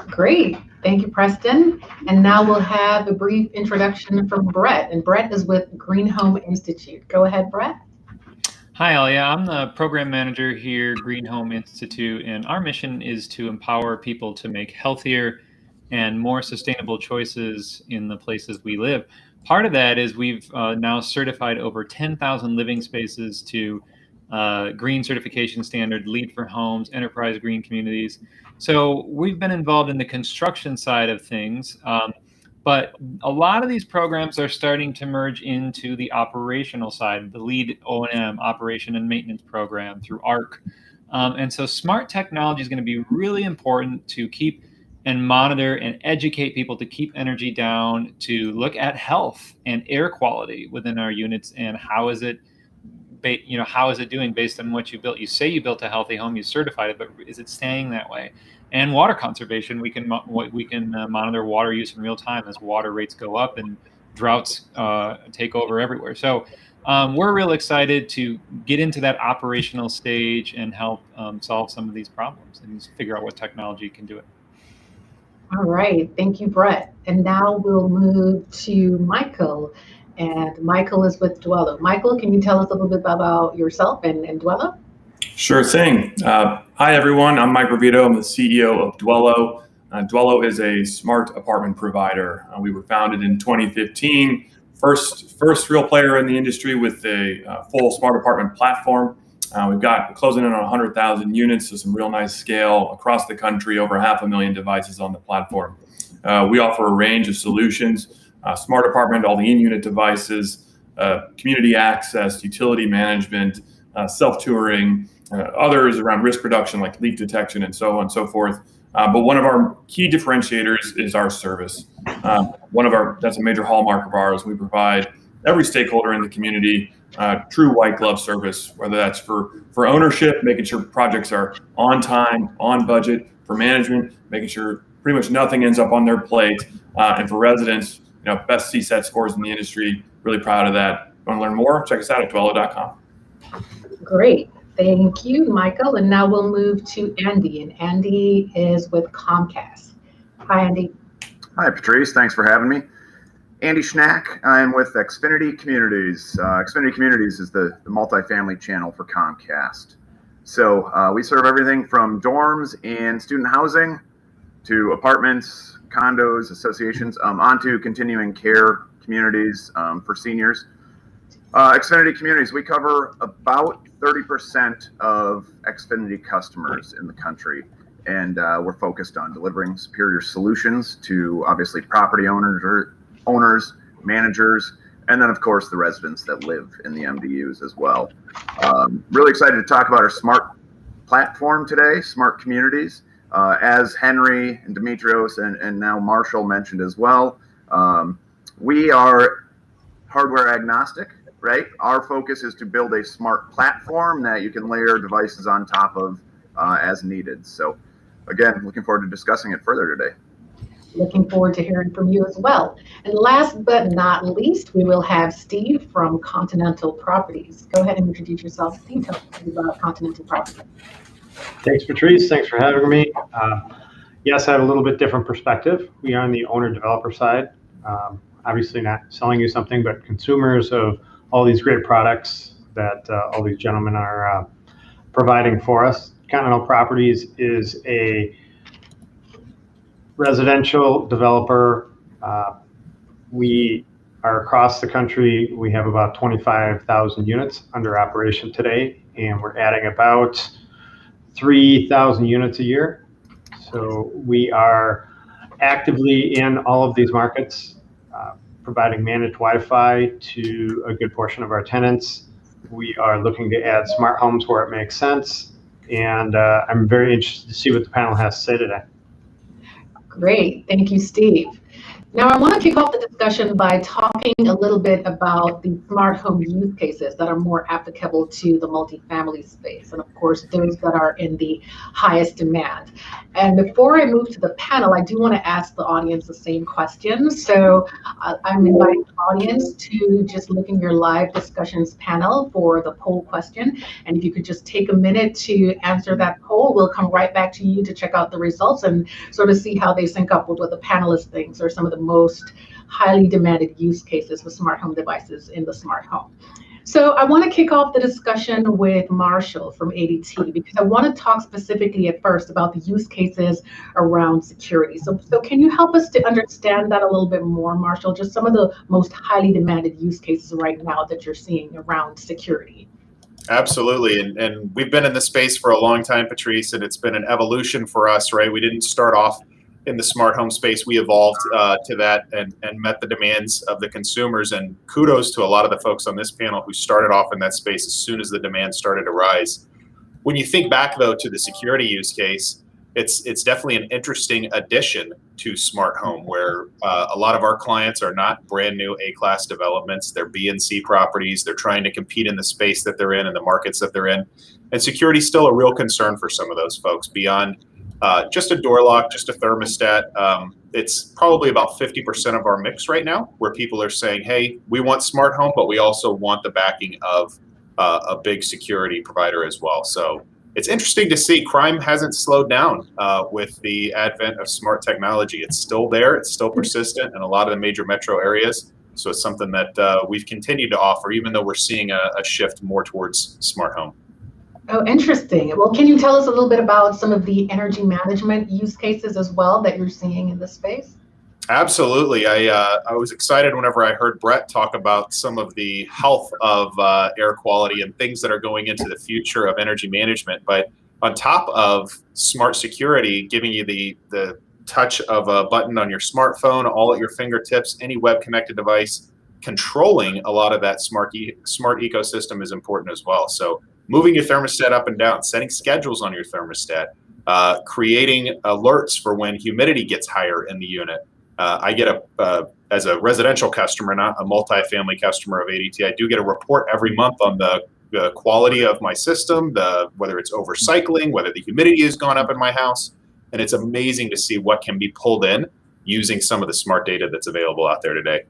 Great. Thank you, Preston. And now we'll have a brief introduction from Brett. And Brett is with Green Home Institute. Go ahead, Brett. Hi, Alia. I'm the program manager here, Green Home Institute, and our mission is to empower people to make healthier and more sustainable choices in the places we live. Part of that is we've now certified over 10,000 living spaces to green certification standard, LEED for Homes, Enterprise Green Communities. So we've been involved in the construction side of things, but a lot of these programs are starting to merge into the operational side, the LEED O&M, Operation and Maintenance Program through ARC. And so smart technology is going to be really important to keep and monitor and educate people to keep energy down, to look at health and air quality within our units and how is it doing based on what you built. You say you built a healthy home, you certified it, but is it staying that way? And water conservation, we can monitor water use in real time as water rates go up and droughts take over everywhere. So we're real excited to get into that operational stage and help solve some of these problems and figure out what technology can do it. All right. Thank you, Brett. And now we'll move to Michael. And Michael is with Dwello. Michael, can you tell us a little bit about yourself and Dwello? Sure thing. Hi, everyone. I'm Mike Revito. I'm the CEO of Dwello. Dwello is a smart apartment provider. We were founded in 2015. First real player in the industry with a full smart apartment platform. We've got closing in on 100,000 units, so some real nice scale across the country, over 500,000 devices on the platform. We offer a range of solutions, smart apartment, all the in-unit devices, community access, utility management, self-touring, others around risk reduction like leak detection and so on and so forth. But one of our key differentiators is our service. That's a major hallmark of ours. We provide every stakeholder in the community true white glove service, whether that's for ownership, making sure projects are on time, on budget, for management, making sure pretty much nothing ends up on their plate, and for residents, best CSAT scores in the industry. Really proud of that. Want to learn more? Check us out at dwello.com. Great. Thank you, Michael. And now we'll move to Andy. And Andy is with Comcast. Hi, Andy. Hi, Patrice. Thanks for having me. Andy Schnack. I'm with Xfinity Communities. Xfinity Communities is the multifamily channel for Comcast. So we serve everything from dorms and student housing to apartments, condos, associations, onto continuing care communities for seniors. Xfinity Communities, we cover about 30% of Xfinity customers in the country, and we're focused on delivering superior solutions to obviously property owners, managers, and then of course the residents that live in the MDUs as well. Really excited to talk about our smart platform today, Smart Communities. As Henry and Demetrios and now Marshall mentioned as well, we are hardware agnostic, right? Our focus is to build a smart platform that you can layer devices on top of as needed. So again, looking forward to discussing it further today. Looking forward to hearing from you as well. And last but not least, we will have Steve from Continental Properties. Go ahead and introduce yourself, Steve. Tell us about Continental Properties. Thanks, Patrice. Thanks for having me. Yes, I have a little bit different perspective. We are on the owner-developer side. Obviously not selling you something, but consumers of all these great products that all these gentlemen are providing for us. Continental Properties is a residential developer. We are across the country. We have about 25,000 units under operation today, and we're adding about 3,000 units a year. So we are actively in all of these markets, providing managed Wi-Fi to a good portion of our tenants. We are looking to add smart homes where it makes sense. And I'm very interested to see what the panel has to say today. Great. Thank you, Steve. Now, I want to kick off the discussion by talking a little bit about the smart home use cases that are more applicable to the multifamily space, and of course, those that are in the highest demand. And before I move to the panel, I do want to ask the audience the same question. So I'm inviting the audience to just look in your live discussions panel for the poll question. And if you could just take a minute to answer that poll, we'll come right back to you to check out the results and sort of see how they sync up with what the panelists think or some of the most highly demanded use cases for smart home devices in the smart home. So I want to kick off the discussion with Marshall from ADT because I want to talk specifically at first about the use cases around security. So can you help us to understand that a little bit more, Marshall? Just some of the most highly demanded use cases right now that you're seeing around security. Absolutely. And we've been in this space for a long time, Patrice, and it's been an evolution for us, right? We didn't start off in the smart home space. We evolved to that and met the demands of the consumers. And kudos to a lot of the folks on this panel who started off in that space as soon as the demand started to rise. When you think back, though, to the security use case, it's definitely an interesting addition to smart home where a lot of our clients are not brand new A-class developments. They're B and C properties. They're trying to compete in the space that they're in and the markets that they're in. And security is still a real concern for some of those folks beyond just a door lock, just a thermostat. It's probably about 50% of our mix right now where people are saying, hey, we want smart home, but we also want the backing of a big security provider as well. So it's interesting to see crime hasn't slowed down with the advent of smart technology. It's still there. It's still persistent in a lot of the major metro areas. So it's something that we've continued to offer, even though we're seeing a shift more towards smart home. Oh, interesting. Well, can you tell us a little bit about some of the energy management use cases as well that you're seeing in this space? Absolutely. I was excited whenever I heard Brett talk about some of the health of air quality and things that are going into the future of energy management. But on top of smart security, giving you the touch of a button on your smartphone, all at your fingertips, any web connected device, controlling a lot of that smart ecosystem is important as well. So moving your thermostat up and down, setting schedules on your thermostat, creating alerts for when humidity gets higher in the unit. I get as a residential customer, not a multifamily customer of ADT, I do get a report every month on the quality of my system, whether it's overcycling, whether the humidity has gone up in my house. And it's amazing to see what can be pulled in using some of the smart data that's available out there today.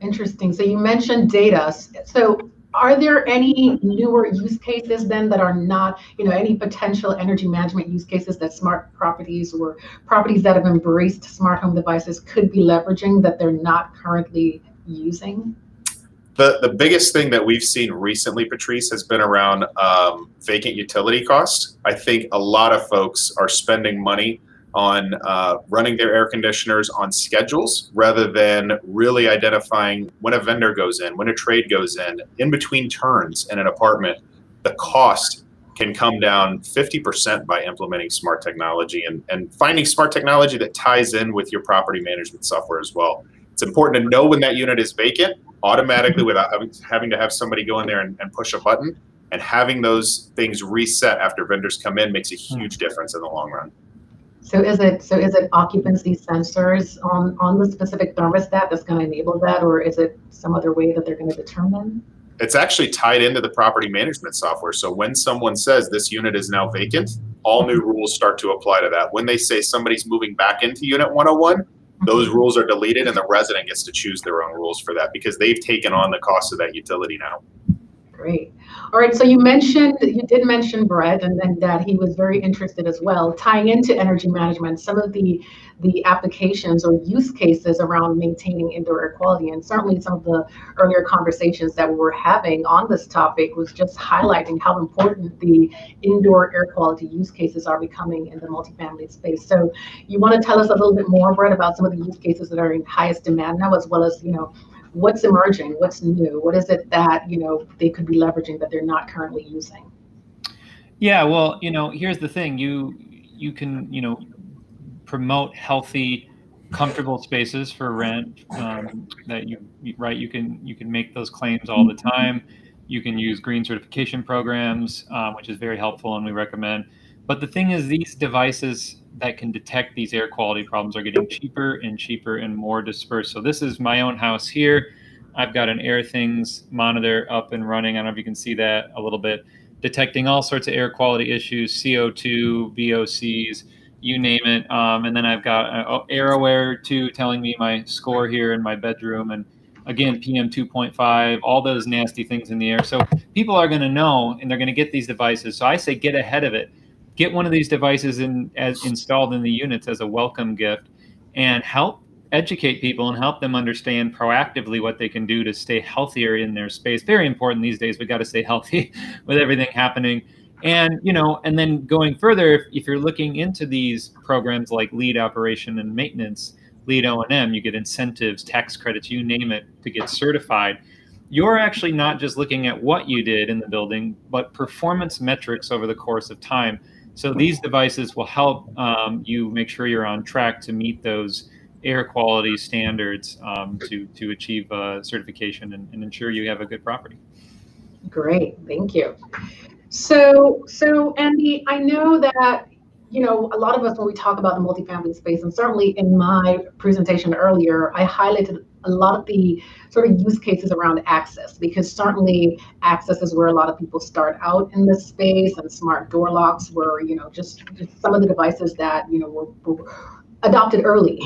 Interesting. So you mentioned data. So are there any newer use cases then that are not, any potential energy management use cases that smart properties or properties that have embraced smart home devices could be leveraging that they're not currently using? The biggest thing that we've seen recently, Patrice, has been around vacant utility costs. I think a lot of folks are spending money on running their air conditioners on schedules rather than really identifying when a vendor goes in, when a trade goes in between turns in an apartment. The cost can come down 50% by implementing smart technology and finding smart technology that ties in with your property management software as well. It's important to know when that unit is vacant automatically without having to have somebody go in there and push a button, and having those things reset after vendors come in makes a huge difference in the long run. So is it occupancy sensors on the specific thermostat that's going to enable that, or is it some other way that they're going to determine? It's actually tied into the property management software. So when someone says this unit is now vacant, all new rules start to apply to that. When they say somebody's moving back into unit 101, those rules are deleted and the resident gets to choose their own rules for that because they've taken on the cost of that utility now. Great. All right. So you did mention Brett, and that he was very interested as well, tying into energy management, some of the applications or use cases around maintaining indoor air quality. And certainly some of the earlier conversations that we were having on this topic was just highlighting how important the indoor air quality use cases are becoming in the multifamily space. So you want to tell us a little bit more, Brett, about some of the use cases that are in highest demand now, as well as, what's emerging, what's new, what is it that, they could be leveraging that they're not currently using? Yeah, well, here's the thing. You can, promote healthy, comfortable spaces for rent that you can make those claims all the time. You can use green certification programs, which is very helpful and we recommend. But the thing is, these devices that can detect these air quality problems are getting cheaper and cheaper and more dispersed. So this is my own house here. I've got an AirThings monitor up and running. I don't know if you can see that a little bit, detecting all sorts of air quality issues, CO2, VOCs, you name it. And then I've got AirAware 2 telling me my score here in my bedroom. And again, PM 2.5, all those nasty things in the air. So people are going to know, and they're going to get these devices. So I say get ahead of it. Get one of these devices installed in the units as a welcome gift, and help educate people and help them understand proactively what they can do to stay healthier in their space. Very important these days. We got to stay healthy with everything happening. And, and then going further, if you're looking into these programs like lead operation and maintenance, lead O&M, you get incentives, tax credits, you name it, to get certified. You're actually not just looking at what you did in the building, but performance metrics over the course of time. So these devices will help you make sure you're on track to meet those air quality standards to achieve certification and ensure you have a good property. Great, thank you. So Andy, I know that, a lot of us, when we talk about the multifamily space, and certainly in my presentation earlier, I highlighted a lot of the sort of use cases around access, because certainly access is where a lot of people start out in this space, and smart door locks were, just some of the devices that, were adopted early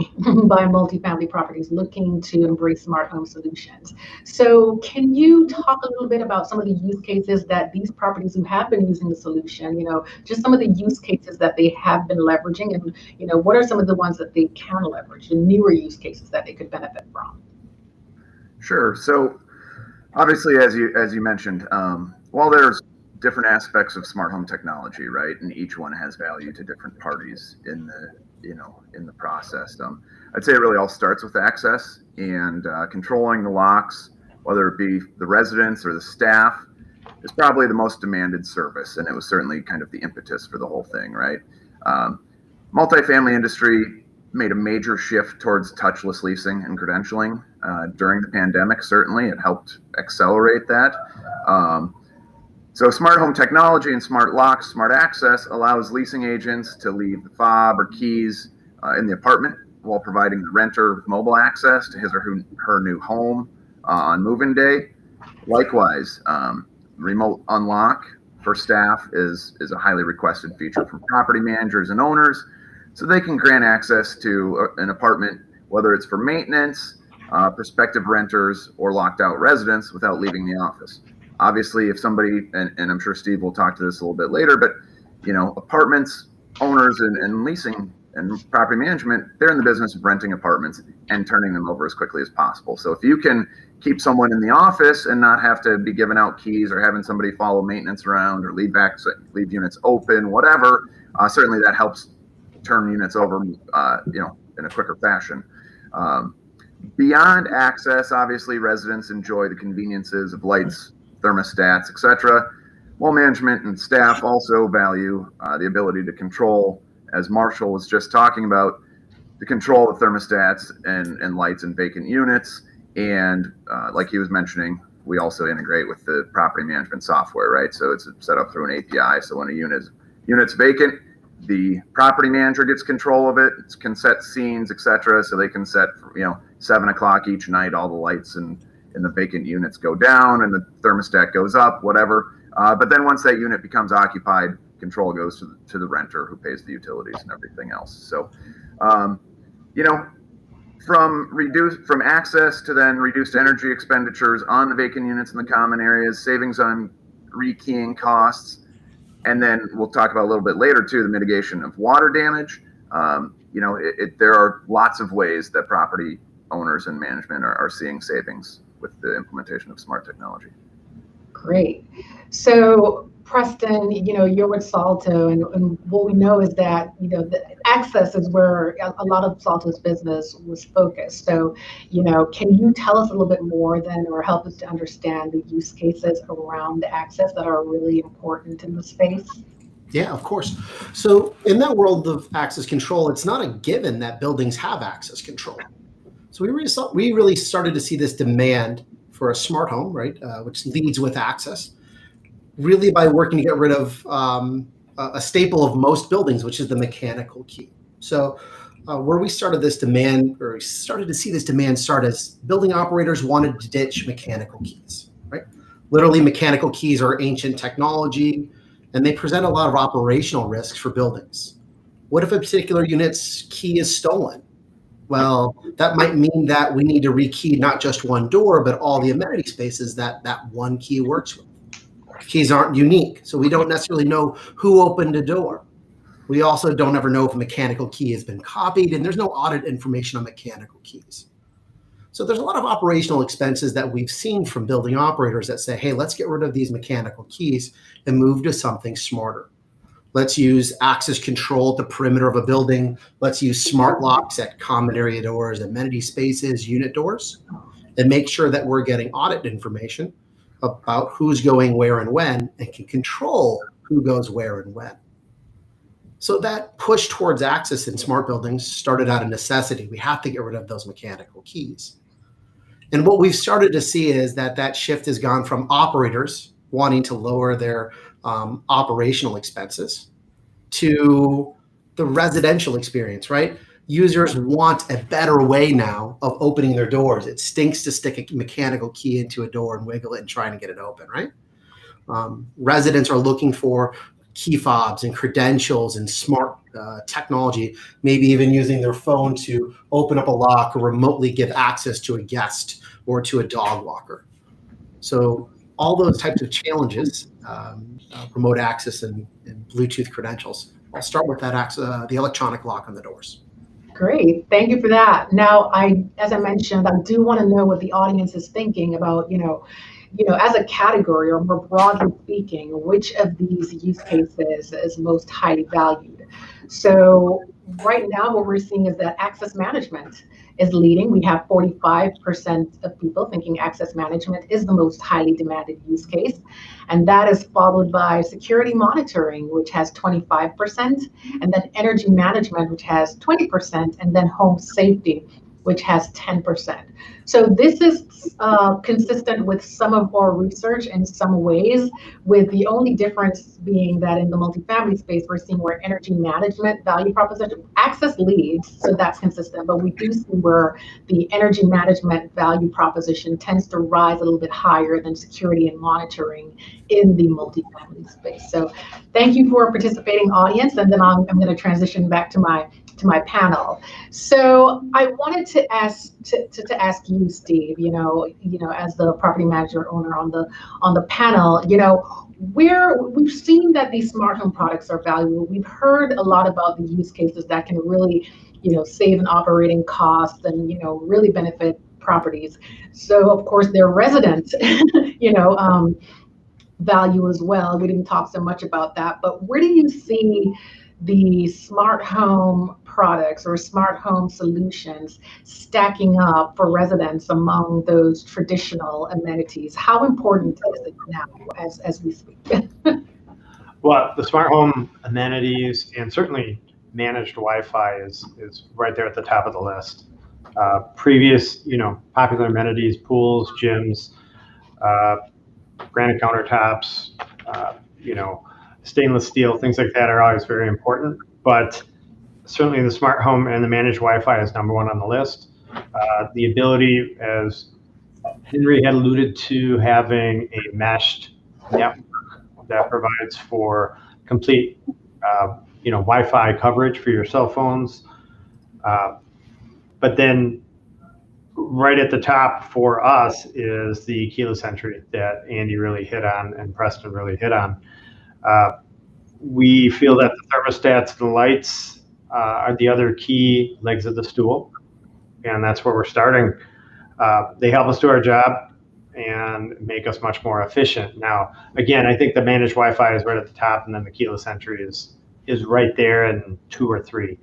by multifamily properties looking to embrace smart home solutions. So can you talk a little bit about some of the use cases that these properties who have been using the solution, just some of the use cases that they have been leveraging, and what are some of the ones that they can leverage, the newer use cases that they could benefit from? Sure. So obviously, as you mentioned, while there's different aspects of smart home technology, right, and each one has value to different parties in the process. I'd say it really all starts with access and controlling the locks, whether it be the residents or the staff, is probably the most demanded service, and it was certainly kind of the impetus for the whole thing, right? Multifamily industry made a major shift towards touchless leasing and credentialing during the pandemic. Certainly, it helped accelerate that. So smart home technology and smart locks, smart access allows leasing agents to leave the fob or keys in the apartment while providing the renter with mobile access to his or her new home on move-in day. Likewise, remote unlock for staff is a highly requested feature from property managers and owners, so they can grant access to an apartment, whether it's for maintenance, prospective renters, or locked out residents without leaving the office. Obviously, if somebody, and I'm sure Steve will talk to this a little bit later, but apartments owners and leasing and property management, they're in the business of renting apartments and turning them over as quickly as possible. So if you can keep someone in the office and not have to be giving out keys or having somebody follow maintenance around or leave units open, whatever, certainly that helps turn units over, in a quicker fashion. Beyond access, obviously residents enjoy the conveniences of lights, thermostats, etc. While management and staff also value the ability to control, as Marshall was just talking about, the control of thermostats and lights in vacant units. And like he was mentioning, we also integrate with the property management software, right? So it's set up through an API. So when a unit's vacant, the property manager gets control of it, can set scenes, etc. So they can set, 7 o'clock each night, all the lights in the vacant units go down and the thermostat goes up, whatever. But then once that unit becomes occupied, control goes to the renter who pays the utilities and everything else. So, from access to then reduced energy expenditures on the vacant units in the common areas, savings on rekeying costs, and then we'll talk about a little bit later too, the mitigation of water damage. There are lots of ways that property owners and management are seeing savings with the implementation of smart technology. Great. So Preston, you're with Salto, and what we know is that, the access is where a lot of Salto's business was focused. So, can you tell us a little bit more then, or help us to understand the use cases around the access that are really important in the space? Yeah, of course. So in that world of access control, it's not a given that buildings have access control. So we really started to see this demand for a smart home, right, which leads with access, really by working to get rid of a staple of most buildings, which is the mechanical key. So where we started this demand, or started to see this demand start, as building operators wanted to ditch mechanical keys, right? Literally, mechanical keys are ancient technology, and they present a lot of operational risks for buildings. What if a particular unit's key is stolen? Well, that might mean that we need to rekey not just one door, but all the amenity spaces that one key works with. Keys aren't unique, so we don't necessarily know who opened a door. We also don't ever know if a mechanical key has been copied, and there's no audit information on mechanical keys. So there's a lot of operational expenses that we've seen from building operators that say, hey, let's get rid of these mechanical keys and move to something smarter. Let's use access control at the perimeter of a building. Let's use smart locks at common area doors, amenity spaces, unit doors, and make sure that we're getting audit information about who's going where and when, and can control who goes where and when. So that push towards access in smart buildings started out of necessity. We have to get rid of those mechanical keys. And what we've started to see is that shift has gone from operators wanting to lower their operational expenses to the residential experience, right? Users want a better way now of opening their doors. It stinks to stick a mechanical key into a door and wiggle it and trying to get it open, right? Residents are looking for key fobs and credentials and smart technology, maybe even using their phone to open up a lock or remotely give access to a guest or to a dog walker. So all those types of challenges, remote access and Bluetooth credentials. I'll start with that the electronic lock on the doors. Great, thank you for that. Now, as I mentioned, I do want to know what the audience is thinking about, as a category, or more broadly speaking, which of these use cases is most highly valued. So right now, what we're seeing is that access management is leading. We have 45% of people thinking access management is the most highly demanded use case. And that is followed by security monitoring, which has 25%, and then energy management, which has 20%, and then home safety, which has 10%. So this is consistent with some of our research in some ways, with the only difference being that in the multifamily space, we're seeing where energy management value proposition access leads, so that's consistent, but we do see where the energy management value proposition tends to rise a little bit higher than security and monitoring in the multifamily space. So thank you for participating, audience, and then I'm going to transition back to my panel. So I wanted to ask ask you, Steve, as the property manager owner on the panel, we've seen that these smart home products are valuable. We've heard a lot about the use cases that can really, save in operating costs and, really benefit properties. So of course their residents, value as well. We didn't talk so much about that, but where do you see the smart home products or smart home solutions stacking up for residents among those traditional amenities? How important is it now as we speak? Well, the smart home amenities and certainly managed Wi-Fi is right there at the top of the list. Previous, popular amenities, pools, gyms, granite countertops, stainless steel, things like that are always very important. But certainly the smart home and the managed Wi-Fi is number one on the list. The ability, as Henry had alluded to, having a meshed network that provides for complete, Wi-Fi coverage for your cell phones. But then right at the top for us is the keyless entry that Andy really hit on and Preston really hit on. We feel that the thermostats and the lights are the other key legs of the stool, and that's where we're starting. They help us do our job and make us much more efficient. Now, again, I think the managed Wi-Fi is right at the top, and then the keyless entry is right there in 2 or 3.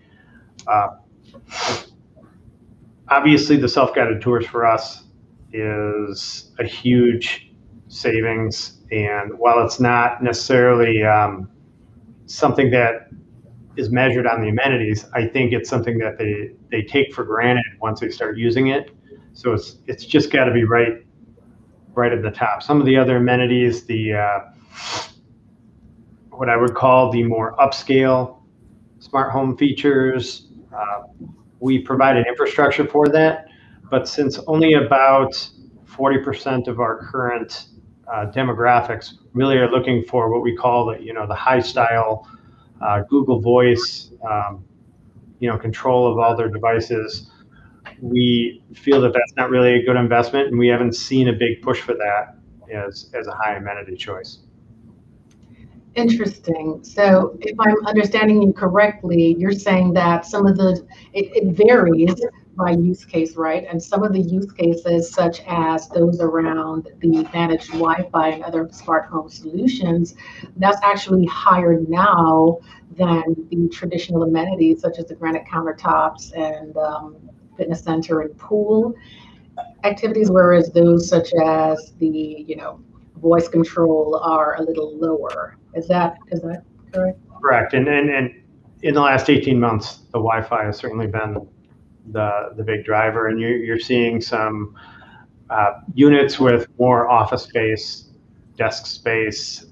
Obviously, the self-guided tours for us is a huge savings, and while it's not necessarily something that is measured on the amenities, I think it's something that they take for granted once they start using it. So it's just got to be right at the top. Some of the other amenities, what I would call the more upscale smart home features, we provide an infrastructure for that, but since only about 40% of our current demographics really are looking for what we call the high style Google Voice, control of all their devices, we feel that that's not really a good investment, and we haven't seen a big push for that as a high amenity choice. Interesting. So if I'm understanding you correctly, you're saying that some of it varies by use case, right? And some of the use cases, such as those around the managed Wi-Fi and other smart home solutions, that's actually higher now than the traditional amenities, such as the granite countertops and fitness center and pool activities, whereas those such as the, voice control are a little lower. Is that correct? Correct. And in the last 18 months, the Wi-Fi has certainly been the big driver, and you're seeing some units with more office space, desk space.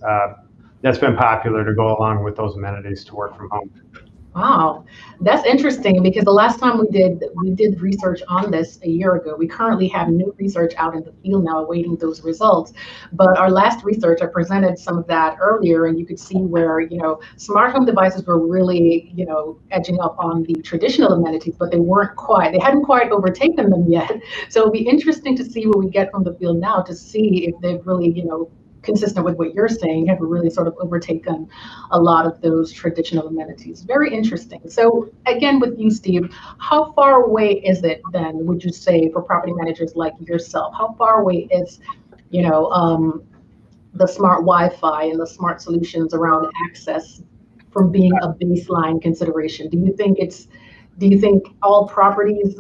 That's been popular to go along with those amenities to work from home. Wow, that's interesting, because the last time we did research on this a year ago. We currently have new research out in the field now awaiting those results. But our last research, I presented some of that earlier, and you could see where, smart home devices were really, edging up on the traditional amenities, but they hadn't quite overtaken them yet. So it'll be interesting to see what we get from the field now to see if they've really, consistent with what you're saying, have really sort of overtaken a lot of those traditional amenities. Very interesting. So again, with you, Steve, how far away is it then, would you say, for property managers like yourself? How far away is, the smart Wi-Fi and the smart solutions around access from being a baseline consideration? Do you think all properties,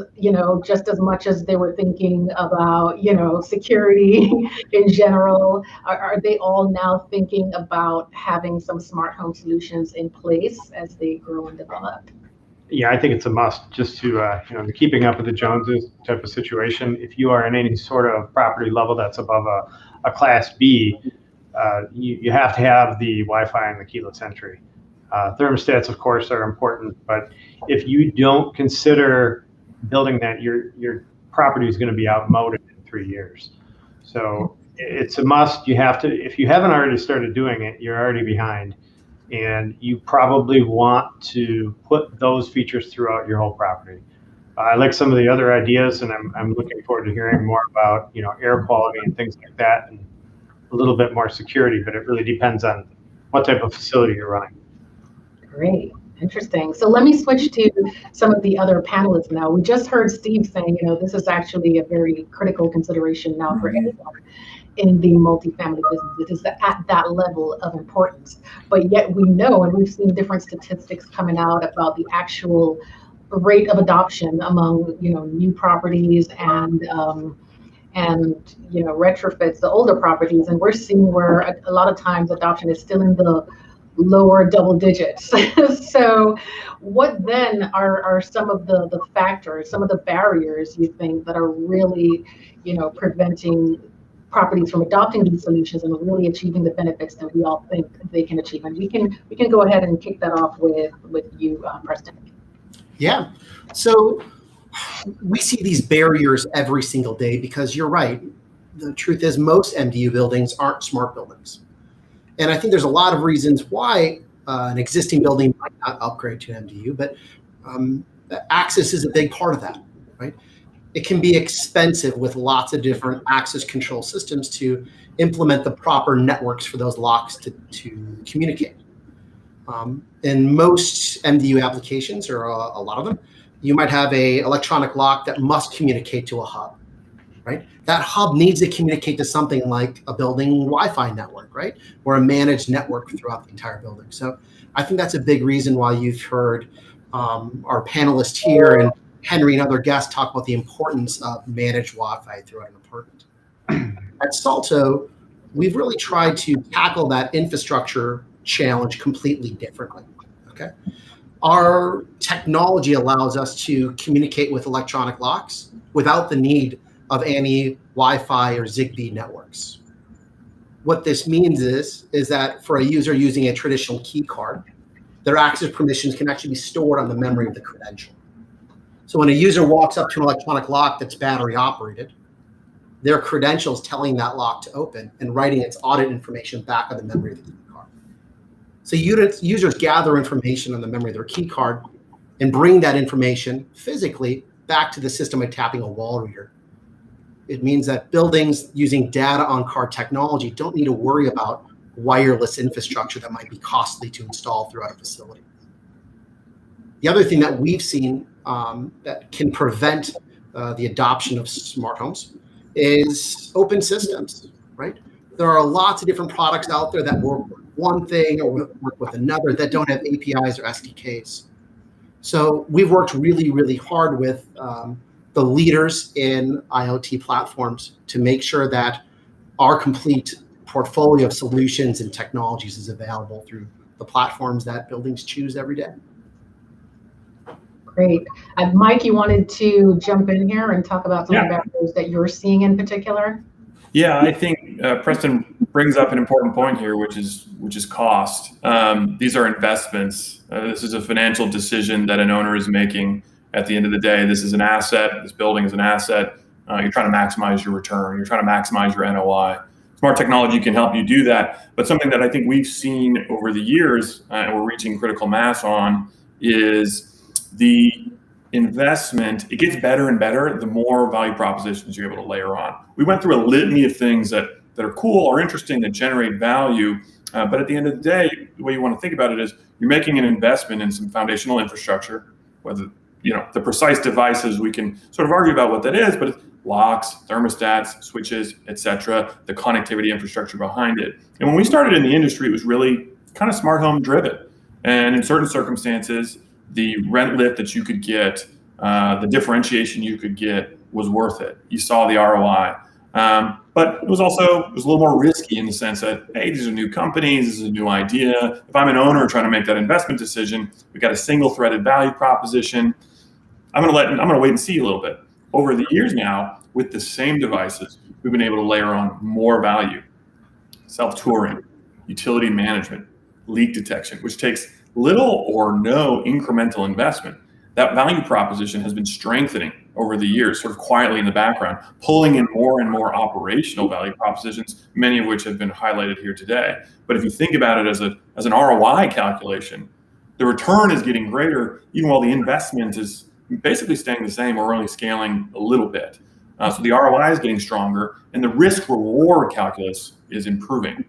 just as much as they were thinking about, security in general, are they all now thinking about having some smart home solutions in place as they grow and develop? yeah, I think it's a must just to, the keeping up with the Joneses type of situation. If you are in any sort of property level that's above a Class B, you have to have the Wi-Fi and the keyless entry. Thermostats, of course, are important, but if you don't consider building that, your property is going to be outmoded in 3 years. So it's a must. You have to, if you haven't already started doing it, you're already behind. And you probably want to put those features throughout your whole property. I like some of the other ideas, and I'm looking forward to hearing more about air quality and things like that, and a little bit more security. But it really depends on what type of facility you're running. Great. Interesting. So let me switch to some of the other panelists now. We just heard Steve saying, this is actually a very critical consideration now for anyone in the multifamily business. It is at that level of importance. But yet we know, and we've seen different statistics coming out about the actual rate of adoption among, new properties and retrofits, the older properties. And we're seeing where a lot of times adoption is still in the lower double digits. So what then are some of the factors, some of the barriers you think that are really, preventing properties from adopting these solutions and really achieving the benefits that we all think they can achieve? And we can go ahead and kick that off with you, Preston. Yeah. So we see these barriers every single day because you're right. The truth is most MDU buildings aren't smart buildings. And I think there's a lot of reasons why an existing building might not upgrade to an MDU, but access is a big part of that, right? It can be expensive with lots of different access control systems to implement the proper networks for those locks to communicate. In most MDU applications, or a lot of them, you might have an electronic lock that must communicate to a hub. Right? That hub needs to communicate to something like a building Wi-Fi network, right? Or a managed network throughout the entire building. So I think that's a big reason why you've heard our panelists here and Henry and other guests talk about the importance of managed Wi-Fi throughout an apartment. At Salto, we've really tried to tackle that infrastructure challenge completely differently, okay? Our technology allows us to communicate with electronic locks without the need of any Wi-Fi or Zigbee networks. What this means is that for a user using a traditional key card, their access permissions can actually be stored on the memory of the credential. So when a user walks up to an electronic lock that's battery operated, their credentials telling that lock to open and writing its audit information back on the memory of the key card. So users gather information on the memory of their key card and bring that information physically back to the system by tapping a wall reader. It means that buildings using data on card technology don't need to worry about wireless infrastructure that might be costly to install throughout a facility. The other thing that we've seen that can prevent the adoption of smart homes is open systems, right? There are lots of different products out there that work with one thing or work with another that don't have APIs or SDKs. So we've worked really, really hard with the leaders in IoT platforms to make sure that our complete portfolio of solutions and technologies is available through the platforms that buildings choose every day. Great. Mike, you wanted to jump in here and talk about some of the barriers that you're seeing in particular? Yeah, I think Preston brings up an important point here, which is cost. These are investments. This is a financial decision that an owner is making. At the end of the day, this is an asset. This building is an asset. You're trying to maximize your return. You're trying to maximize your NOI. Smart technology can help you do that. But something that I think we've seen over the years, and we're reaching critical mass on, is the investment. It gets better and better the more value propositions you're able to layer on. We went through a litany of things that are cool or interesting that generate value. But at the end of the day, the way you want to think about it is you're making an investment in some foundational infrastructure, whether the precise devices, we can sort of argue about what that is, but it's locks, thermostats, switches, etc., the connectivity infrastructure behind it. And when we started in the industry, it was really kind of smart home driven. And in certain circumstances, the rent lift that you could get, the differentiation you could get was worth it. You saw the ROI. But it was a little more risky in the sense that, hey, these are new companies, this is a new idea. If I'm an owner trying to make that investment decision, we've got a single-threaded value proposition. I'm gonna wait and see a little bit. Over the years now, with the same devices, we've been able to layer on more value. Self-touring, utility management, leak detection, which takes little or no incremental investment. That value proposition has been strengthening over the years, sort of quietly in the background, pulling in more and more operational value propositions, many of which have been highlighted here today. But if you think about it as an ROI calculation, the return is getting greater even while the investment is basically staying the same or only scaling a little bit. So the ROI is getting stronger and the risk reward calculus is improving.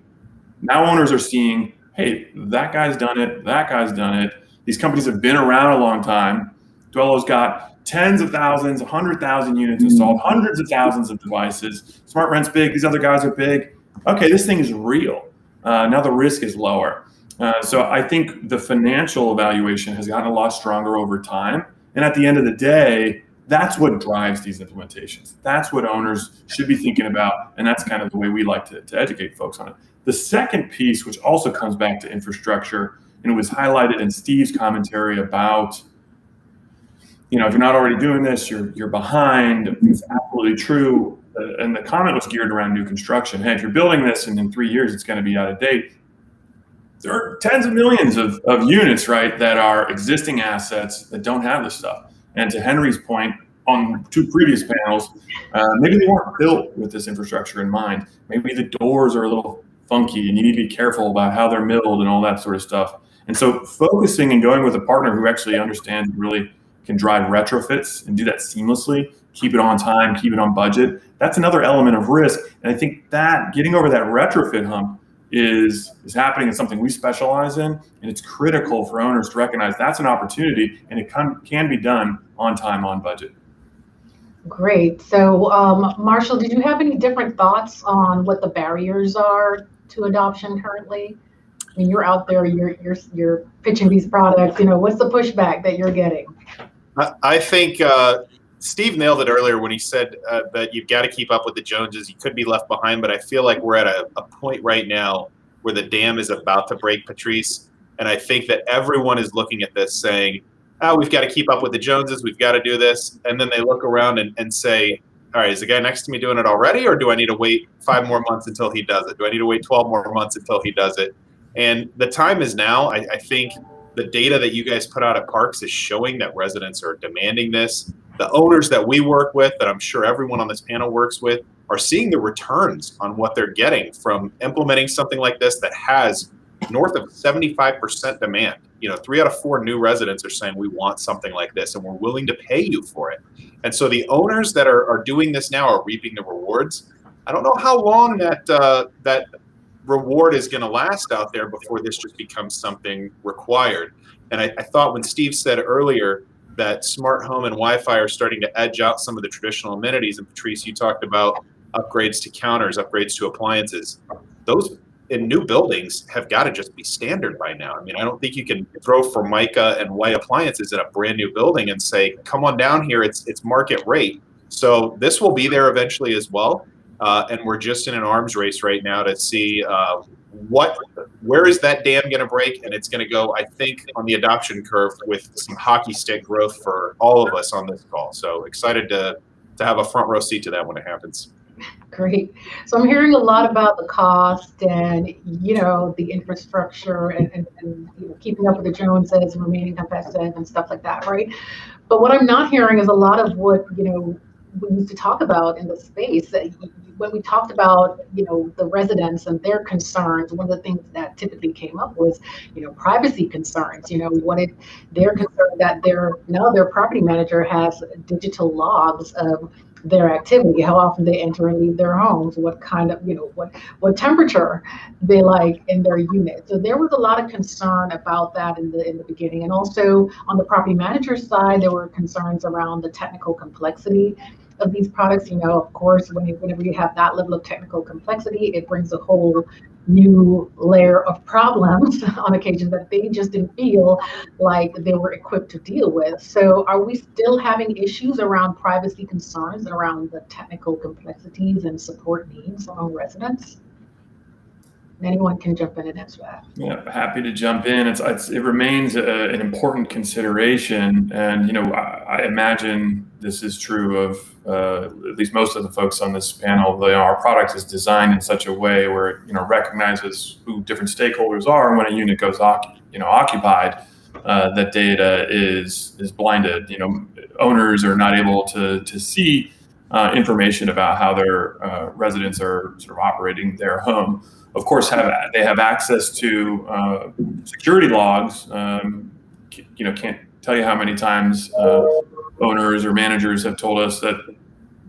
Now owners are seeing, hey, that guy's done it, that guy's done it. These companies have been around a long time. Dwello's got tens of thousands, 100,000 units installed, hundreds of thousands of devices. SmartRent's big, these other guys are big. Okay, this thing is real. Now the risk is lower. So I think the financial evaluation has gotten a lot stronger over time. And at the end of the day, that's what drives these implementations. That's what owners should be thinking about. And that's kind of the way we like to educate folks on it. The second piece, which also comes back to infrastructure, and it was highlighted in Steve's commentary about, if you're not already doing this, you're behind. It's absolutely true. And the comment was geared around new construction. Hey, if you're building this and in 3 years it's going to be out of date, there are tens of millions of units, right, that are existing assets that don't have this stuff. And to Henry's point on 2 previous panels, maybe they weren't built with this infrastructure in mind. Maybe the doors are a little funky and you need to be careful about how they're milled and all that sort of stuff. And so focusing and going with a partner who actually understands and really can drive retrofits and do that seamlessly, keep it on time, keep it on budget, that's another element of risk. And I think that getting over that retrofit hump is happening. It's something we specialize in, and it's critical for owners to recognize that's an opportunity, and it can be done on time, on budget. Great. So, Marshall, did you have any different thoughts on what the barriers are to adoption currently? I mean, you're out there, you're pitching these products. What's the pushback that you're getting? I think Steve nailed it earlier when he said that you've got to keep up with the Joneses. You could be left behind, but I feel like we're at a point right now where the dam is about to break, Patrice. And I think that everyone is looking at this saying, we've got to keep up with the Joneses. We've got to do this. And then they look around and say, all right, is the guy next to me doing it already? Or do I need to wait 5 more months until he does it? Do I need to wait 12 more months until he does it? And the time is now. I think the data that you guys put out at Parks is showing that residents are demanding this. The owners that we work with, that I'm sure everyone on this panel works with, are seeing the returns on what they're getting from implementing something like this that has north of 75% demand. 3 out of 4 new residents are saying we want something like this and we're willing to pay you for it. And so the owners that are doing this now are reaping the rewards. I don't know how long that reward is going to last out there before this just becomes something required. And I thought when Steve said earlier that smart home and Wi-Fi are starting to edge out some of the traditional amenities, and Patrice, you talked about upgrades to counters, upgrades to appliances. Those in new buildings have got to just be standard by now. I mean, I don't think you can throw Formica and white appliances in a brand new building and say, come on down here, it's market rate. So this will be there eventually as well. And we're just in an arms race right now to see where is that dam going to break, and it's going to go, I think, on the adoption curve with some hockey stick growth for all of us on this call. So excited to have a front row seat to that when it happens. Great. So I'm hearing a lot about the cost and the infrastructure and keeping up with the Joneses and remaining competitive and stuff like that, right? But what I'm not hearing is a lot of what we used to talk about in the space. When we talked about the residents and their concerns, one of the things that typically came up was privacy concerns. They're concerned that their property manager has digital logs of their activity, how often they enter and leave their homes, what kind of what temperature they like in their unit. So there was a lot of concern about that in the beginning. And also on the property manager side, there were concerns around the technical complexity of these products. Of course, whenever you have that level of technical complexity, it brings a whole new layer of problems on occasion that they just didn't feel like they were equipped to deal with. So are we still having issues around privacy concerns and around the technical complexities and support needs among residents? Anyone can jump in and answer that. Yeah, happy to jump in. It remains an important consideration, and I imagine this is true of at least most of the folks on this panel. Our product is designed in such a way where it recognizes who different stakeholders are, and when a unit goes occupied, that data is blinded. Owners are not able to see information about how their residents are sort of operating their home. Of course, they have access to security logs. Can't tell you how many times owners or managers have told us that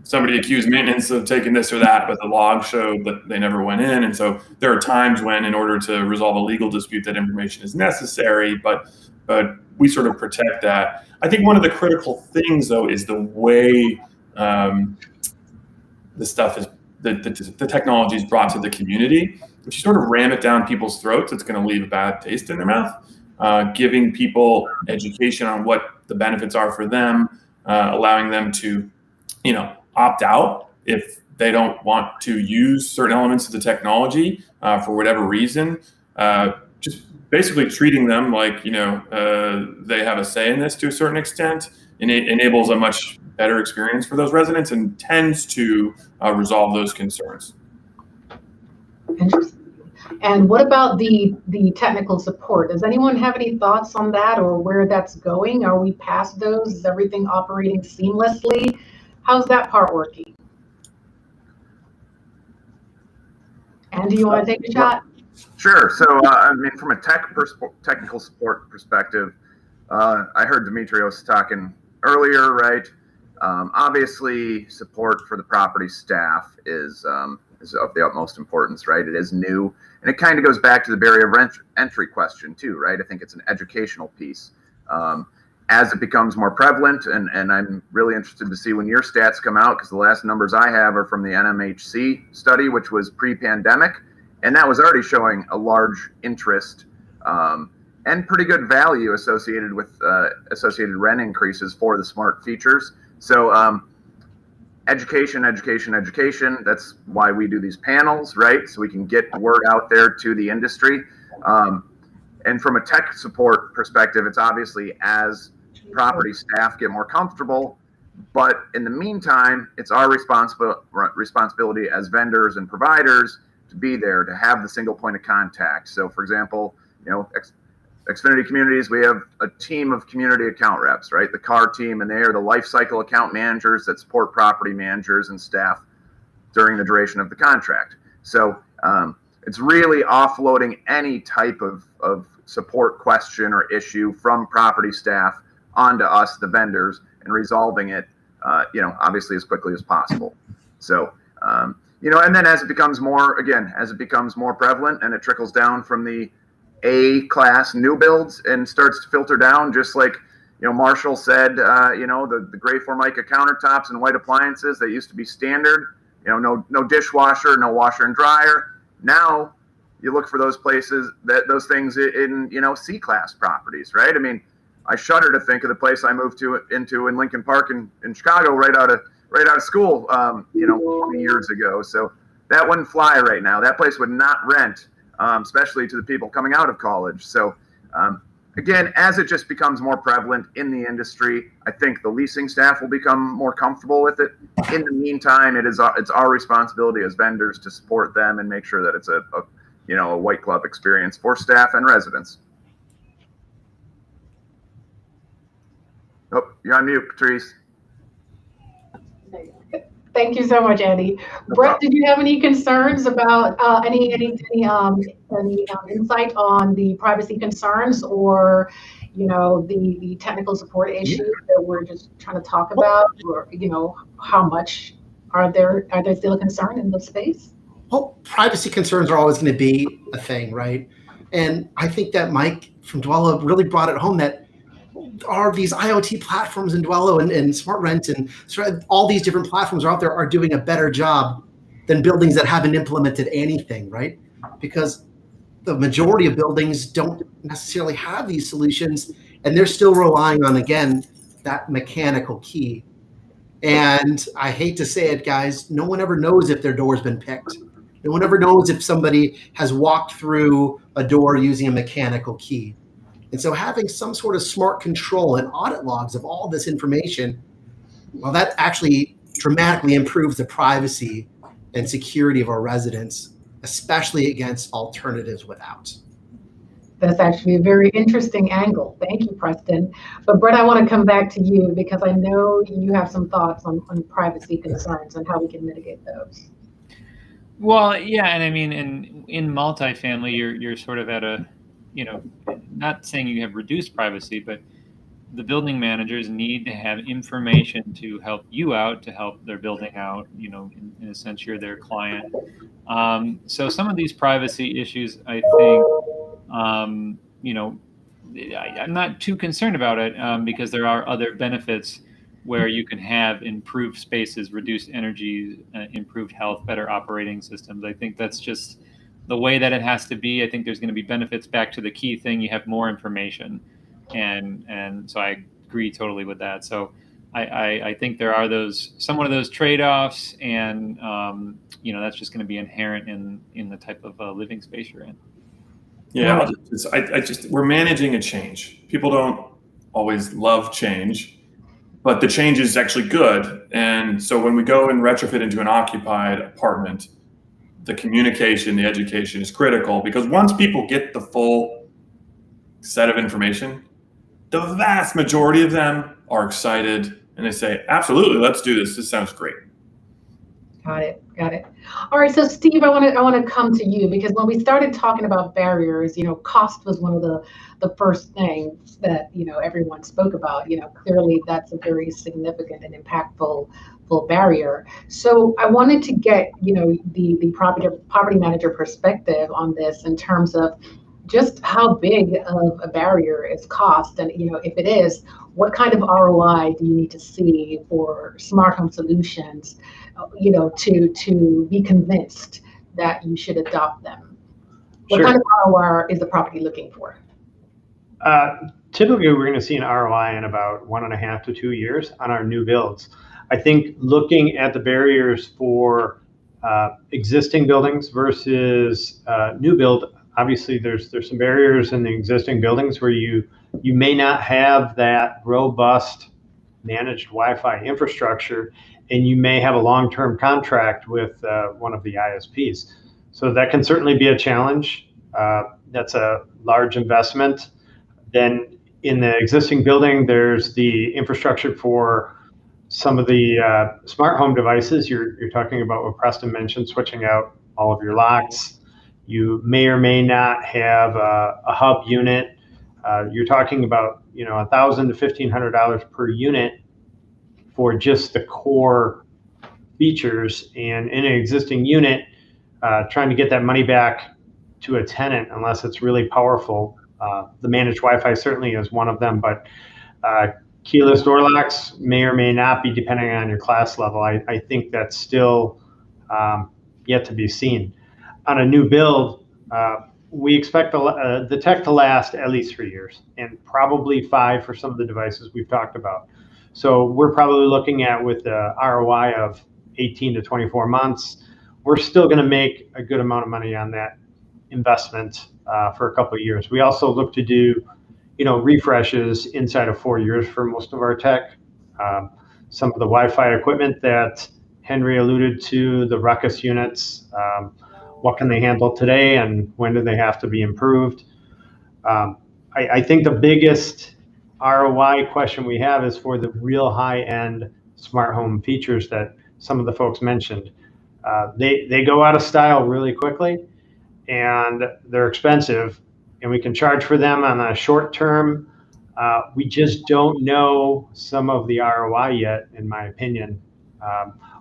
somebody accused maintenance of taking this or that, but the log showed that they never went in. And so there are times when, in order to resolve a legal dispute, that information is necessary, but we sort of protect that. I think one of the critical things, though, is the way the technology is brought to the community. If you sort of ram it down people's throats, it's going to leave a bad taste in their mouth. Giving people education on what the benefits are for them, allowing them to, opt out if they don't want to use certain elements of the technology for whatever reason. Just basically treating them like, they have a say in this to a certain extent, and it enables a much better experience for those residents and tends to resolve those concerns. Interesting. And what about the technical support? Does anyone have any thoughts on that, or where that's going? Are we past those? Is everything operating seamlessly? How's that part working? Andy, you want to take a shot? Sure. So, from a technical support perspective, I heard Demetrios talking earlier, right? Obviously, support for the property staff is of the utmost importance, right? It is new, and it kind of goes back to the barrier of entry question too, right? I think it's an educational piece. As it becomes more prevalent, and I'm really interested to see when your stats come out, because the last numbers I have are from the NMHC study, which was pre-pandemic, and that was already showing a large interest and pretty good value associated with associated rent increases for the smart features. So education. That's why we do these panels, right? So we can get the word out there to the industry. And from a tech support perspective, it's obviously as property staff get more comfortable, but in the meantime, it's our responsibility as vendors and providers to be there, to have the single point of contact. So for example, Xfinity Communities, we have a team of community account reps, right? The CAR team, and they are the life cycle account managers that support property managers and staff during the duration of the contract. So it's really offloading any type of support question or issue from property staff onto us, the vendors, and resolving it, obviously as quickly as possible. So, and then as it becomes more prevalent and it trickles down from the A-class new builds and starts to filter down, just like, Marshall said, the gray Formica countertops and white appliances that used to be standard, no dishwasher, no washer and dryer. Now you look for those things in C-class properties, right? I mean, I shudder to think of the place I moved into in Lincoln Park in Chicago right out of school, 20 years ago. So that wouldn't fly right now. That place would not rent, especially to the people coming out of college. So again, as it just becomes more prevalent in the industry, I think the leasing staff will become more comfortable with it. In the meantime, it's our responsibility as vendors to support them and make sure that it's a white glove experience for staff and residents. Oh, you're on mute, Patrice. Thank you so much, Andy. Brett, did you have any concerns about any insight on the privacy concerns or the technical support issues that we're just trying to talk about, or how much are there still a concern in the space? Well, privacy concerns are always going to be a thing, right? And I think that Mike from Dwello really brought it home that are these IoT platforms in Dwello and Smart Rent and all these different platforms are out there are doing a better job than buildings that haven't implemented anything, right? Because the majority of buildings don't necessarily have these solutions, and they're still relying on, again, that mechanical key. And I hate to say it, guys, no one ever knows if their door's been picked. No one ever knows if somebody has walked through a door using a mechanical key. And so having some sort of smart control and audit logs of all this information, well, that actually dramatically improves the privacy and security of our residents, especially against alternatives without. That's actually a very interesting angle. Thank you, Preston. But Brett, I want to come back to you because I know you have some thoughts on privacy concerns and how we can mitigate those. Well, yeah, and I mean, in multifamily, you're sort of at a, not saying you have reduced privacy, but the building managers need to have information to help you out, to help their building out. In a sense, you're their client. So some of these privacy issues, I think, I'm not too concerned about it because there are other benefits where you can have improved spaces, reduced energy, improved health, better operating systems. I think that's just the way that it has to be. I think there's going to be benefits. Back to the key thing, you have more information, and so I agree totally with that. So I think there are somewhat of those trade-offs, and that's just going to be inherent in the type of living space you're in. Yeah, we're managing a change. People don't always love change, but the change is actually good. And so when we go and retrofit into an occupied apartment, the communication, the education is critical, because once people get the full set of information, the vast majority of them are excited and they say, absolutely, let's do this. This sounds great. Got it. All right, so Steve, I want to come to you because when we started talking about barriers, cost was one of the first things that everyone spoke about. Clearly that's a very significant and impactful barrier. So I wanted to get the property manager perspective on this in terms of just how big of a barrier is cost, and if it is, what kind of ROI do you need to see for smart home solutions, to be convinced that you should adopt them? What Sure. kind of ROI is the property looking for? Typically, we're going to see an ROI in about 1.5 to 2 years on our new builds. I think looking at the barriers for existing buildings versus new build, obviously there's some barriers in the existing buildings where you may not have that robust managed Wi-Fi infrastructure, and you may have a long-term contract with one of the ISPs. So that can certainly be a challenge. That's a large investment. Then in the existing building, there's the infrastructure for some of the smart home devices. You're talking about what Preston mentioned, switching out all of your locks. You may or may not have a hub unit. You're talking about $1,000 to $1,500 per unit for just the core features. And in an existing unit, trying to get that money back to a tenant, unless it's really powerful. The managed Wi-Fi certainly is one of them, but keyless door locks may or may not be, depending on your class level. I think that's still yet to be seen. On a new build, we expect the tech to last at least 3 years, and probably 5 for some of the devices we've talked about. So we're probably looking at, with the ROI of 18 to 24 months, we're still going to make a good amount of money on that investment for a couple of years. We also look to do refreshes inside of 4 years for most of our tech. Some of the Wi-Fi equipment that Henry alluded to, the Ruckus units, what can they handle today and when do they have to be improved? I think the biggest ROI question we have is for the real high-end smart home features that some of the folks mentioned. They go out of style really quickly, and they're expensive, and we can charge for them on a short term. We just don't know some of the ROI yet, in my opinion.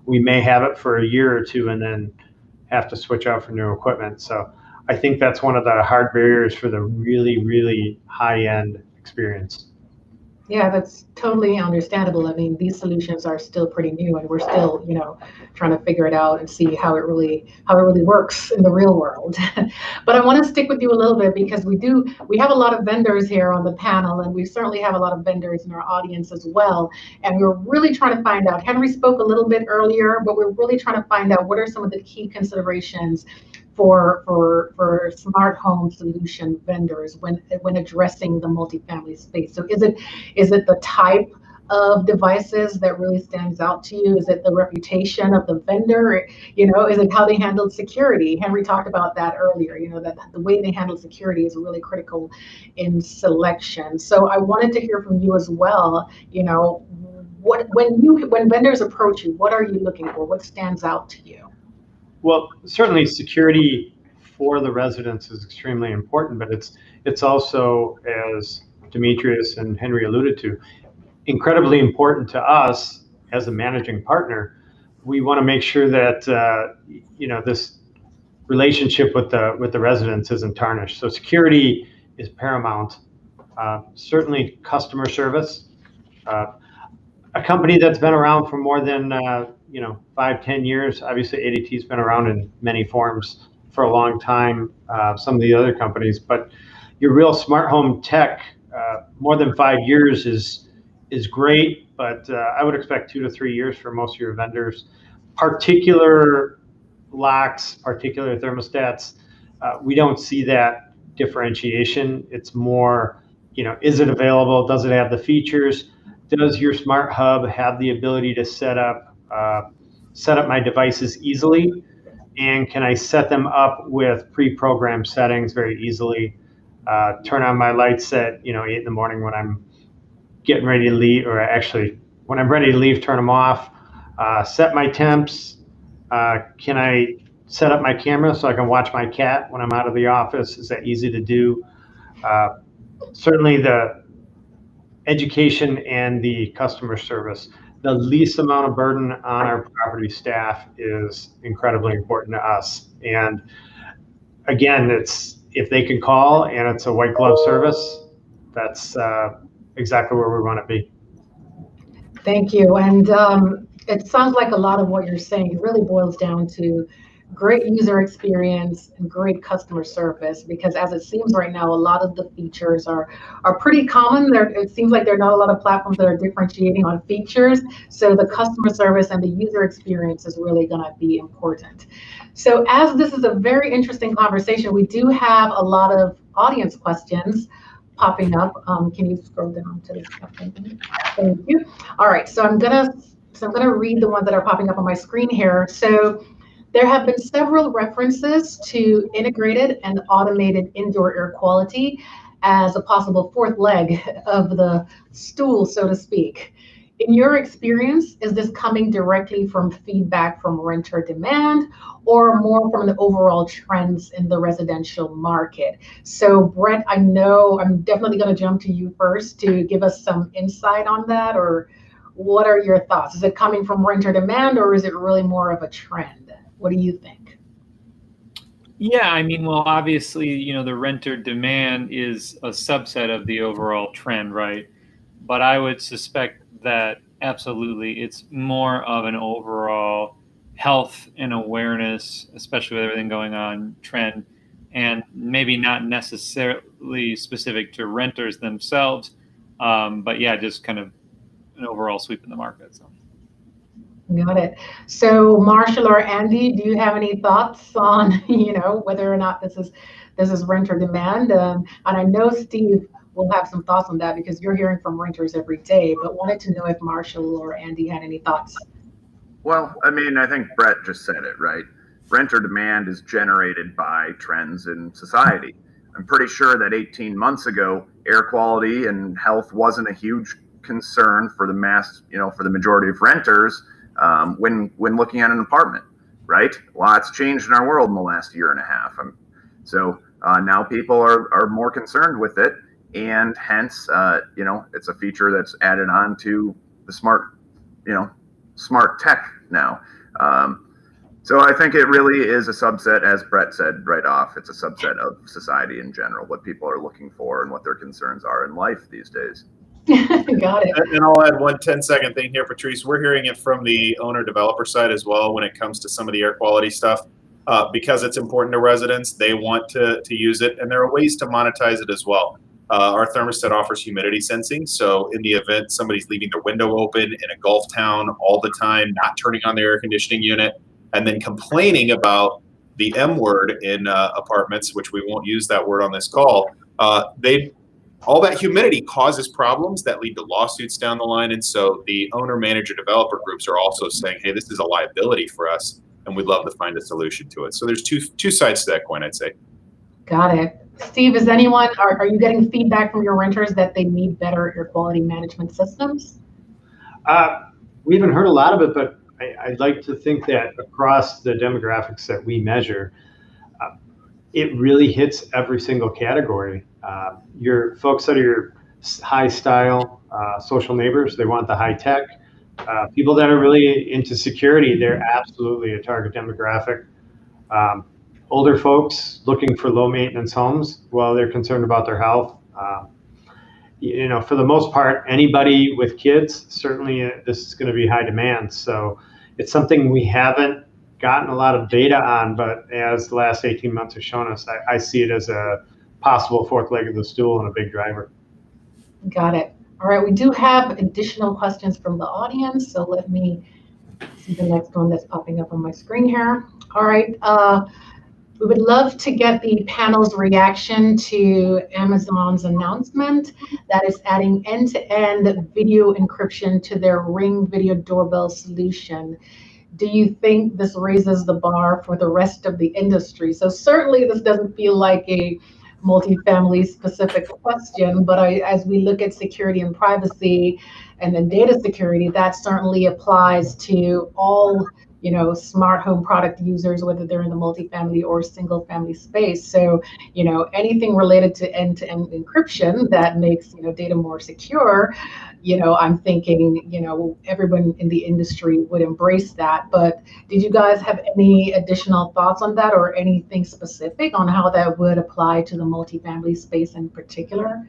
We may have it for a year or two and then have to switch out for new equipment. So I think that's one of the hard barriers for the really, really high-end experience. Yeah, that's totally understandable. I mean, these solutions are still pretty new, and we're still, trying to figure it out and see how it really works in the real world. But I want to stick with you a little bit because we have a lot of vendors here on the panel, and we certainly have a lot of vendors in our audience as well. And we're really trying to find out. Henry spoke a little bit earlier, but we're really trying to find out what are some of the key considerations for smart home solution vendors when addressing the multifamily space. So is it the type of devices that really stands out to you? Is it the reputation of the vendor? Is it how they handled security? Henry talked about that earlier, that the way they handle security is really critical in selection. So I wanted to hear from you as well, when vendors approach you, what are you looking for? What stands out to you? Well, certainly security for the residents is extremely important, but it's also, as Demetrius and Henry alluded to, incredibly important to us as a managing partner. We want to make sure that this relationship with the residents isn't tarnished. So security is paramount. Certainly customer service. A company that's been around for more than 5-10 years. Obviously, ADT's been around in many forms for a long time. Some of the other companies, but your real smart home tech, more than 5 years is great. But I would expect 2 to 3 years for most of your vendors. Particular locks, particular thermostats, we don't see that differentiation. It's more, is it available? Does it have the features? Does your smart hub have the ability to set up my devices easily? And can I set them up with pre-programmed settings very easily? Turn on my lights at 8 in the morning when I'm getting ready to leave, or actually when I'm ready to leave, turn them off. Set my temps. Can I set up my camera so I can watch my cat when I'm out of the office? Is that easy to do? Certainly the education and the customer service. The least amount of burden on our property staff is incredibly important to us. And again, it's if they can call and it's a white glove service, that's exactly where we want to be. Thank you. And it sounds like a lot of what you're saying really boils down to great user experience and great customer service, because as it seems right now, a lot of the features are pretty common. It seems like there are not a lot of platforms that are differentiating on features. So the customer service and the user experience is really going to be important. So as this is a very interesting conversation, we do have a lot of audience questions popping up. Can you scroll down to the second? Thank you. All right, so I'm gonna read the ones that are popping up on my screen here. So there have been several references to integrated and automated indoor air quality as a possible fourth leg of the stool, so to speak. In your experience, is this coming directly from feedback from renter demand or more from the overall trends in the residential market? So Brett, I know I'm definitely going to jump to you first to give us some insight on that, or what are your thoughts? Is it coming from renter demand or is it really more of a trend? What do you think? Yeah, I mean, well, obviously, the renter demand is a subset of the overall trend, right? But I would suspect that absolutely it's more of an overall health and awareness, especially with everything going on, trend, and maybe not necessarily specific to renters themselves, but yeah, just kind of an overall sweep in the market. So. Got it. So Marshall or Andy, do you have any thoughts on, whether or not this is renter demand? And I know Steve will have some thoughts on that because you're hearing from renters every day, but wanted to know if Marshall or Andy had any thoughts. Well, I mean, I think Brett just said it, right? Renter demand is generated by trends in society. I'm pretty sure that 18 months ago, air quality and health wasn't a huge concern for the majority of renters. When looking at an apartment, right? Lots changed in our world in the last year and a half. So now people are more concerned with it, and hence, it's a feature that's added on to the smart tech now. So I think it really is a subset, as Brett said right off. It's a subset of society in general, what people are looking for and what their concerns are in life these days. Got it. And I'll add one 10-second thing here, Patrice. We're hearing it from the owner-developer side as well when it comes to some of the air quality stuff. Because it's important to residents, they want to use it, and there are ways to monetize it as well. Our thermostat offers humidity sensing, so in the event somebody's leaving their window open in a Gulf town all the time, not turning on their air conditioning unit, and then complaining about the M word in apartments, which we won't use that word on this call, all that humidity causes problems that lead to lawsuits down the line. And so the owner, manager, developer groups are also saying, hey, this is a liability for us, and we'd love to find a solution to it. So there's two sides to that coin, I'd say. Got it. Steve, are you getting feedback from your renters that they need better air quality management systems? We haven't heard a lot of it, but I'd like to think that across the demographics that we measure, it really hits every single category. Your folks that are your high style social neighbors, they want the high tech. People that are really into security, they're absolutely a target demographic. Older folks looking for low maintenance homes, well, they're concerned about their health. For the most part, anybody with kids, certainly this is going to be high demand. So it's something we haven't gotten a lot of data on, but as the last 18 months have shown us, I see it as a possible fourth leg of the stool and a big driver. Got it. All right, we do have additional questions from the audience, so let me see the next one that's popping up on my screen here. All right, we would love to get the panel's reaction to Amazon's announcement that is adding end-to-end video encryption to their Ring video doorbell solution. Do you think this raises the bar for the rest of the industry? So certainly this doesn't feel like a multifamily specific question, but as we look at security and privacy and then data security, that certainly applies to all smart home product users, whether they're in the multifamily or single family space. So, anything related to end-to-end encryption that makes, data more secure, I'm thinking, everyone in the industry would embrace that. But did you guys have any additional thoughts on that or anything specific on how that would apply to the multifamily space in particular?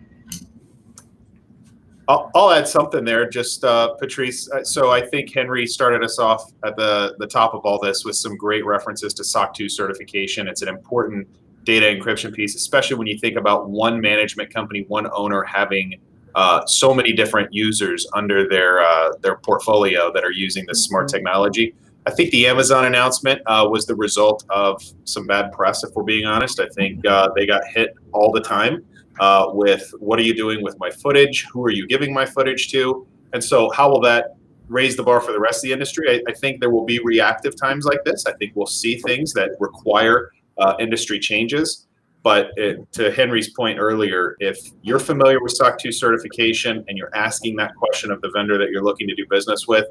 I'll add something there, just Patrice. So I think Henry started us off at the top of all this with some great references to SOC 2 certification. It's an important data encryption piece, especially when you think about one management company, one owner having so many different users under their portfolio that are using this smart technology. I think the Amazon announcement was the result of some bad press, if we're being honest. I think they got hit all the time with what are you doing with my footage? Who are you giving my footage to? And so how will that raise the bar for the rest of the industry? I think there will be reactive times like this. I think we'll see things that require industry changes. But to Henry's point earlier, if you're familiar with SOC 2 certification and you're asking that question of the vendor that you're looking to do business with,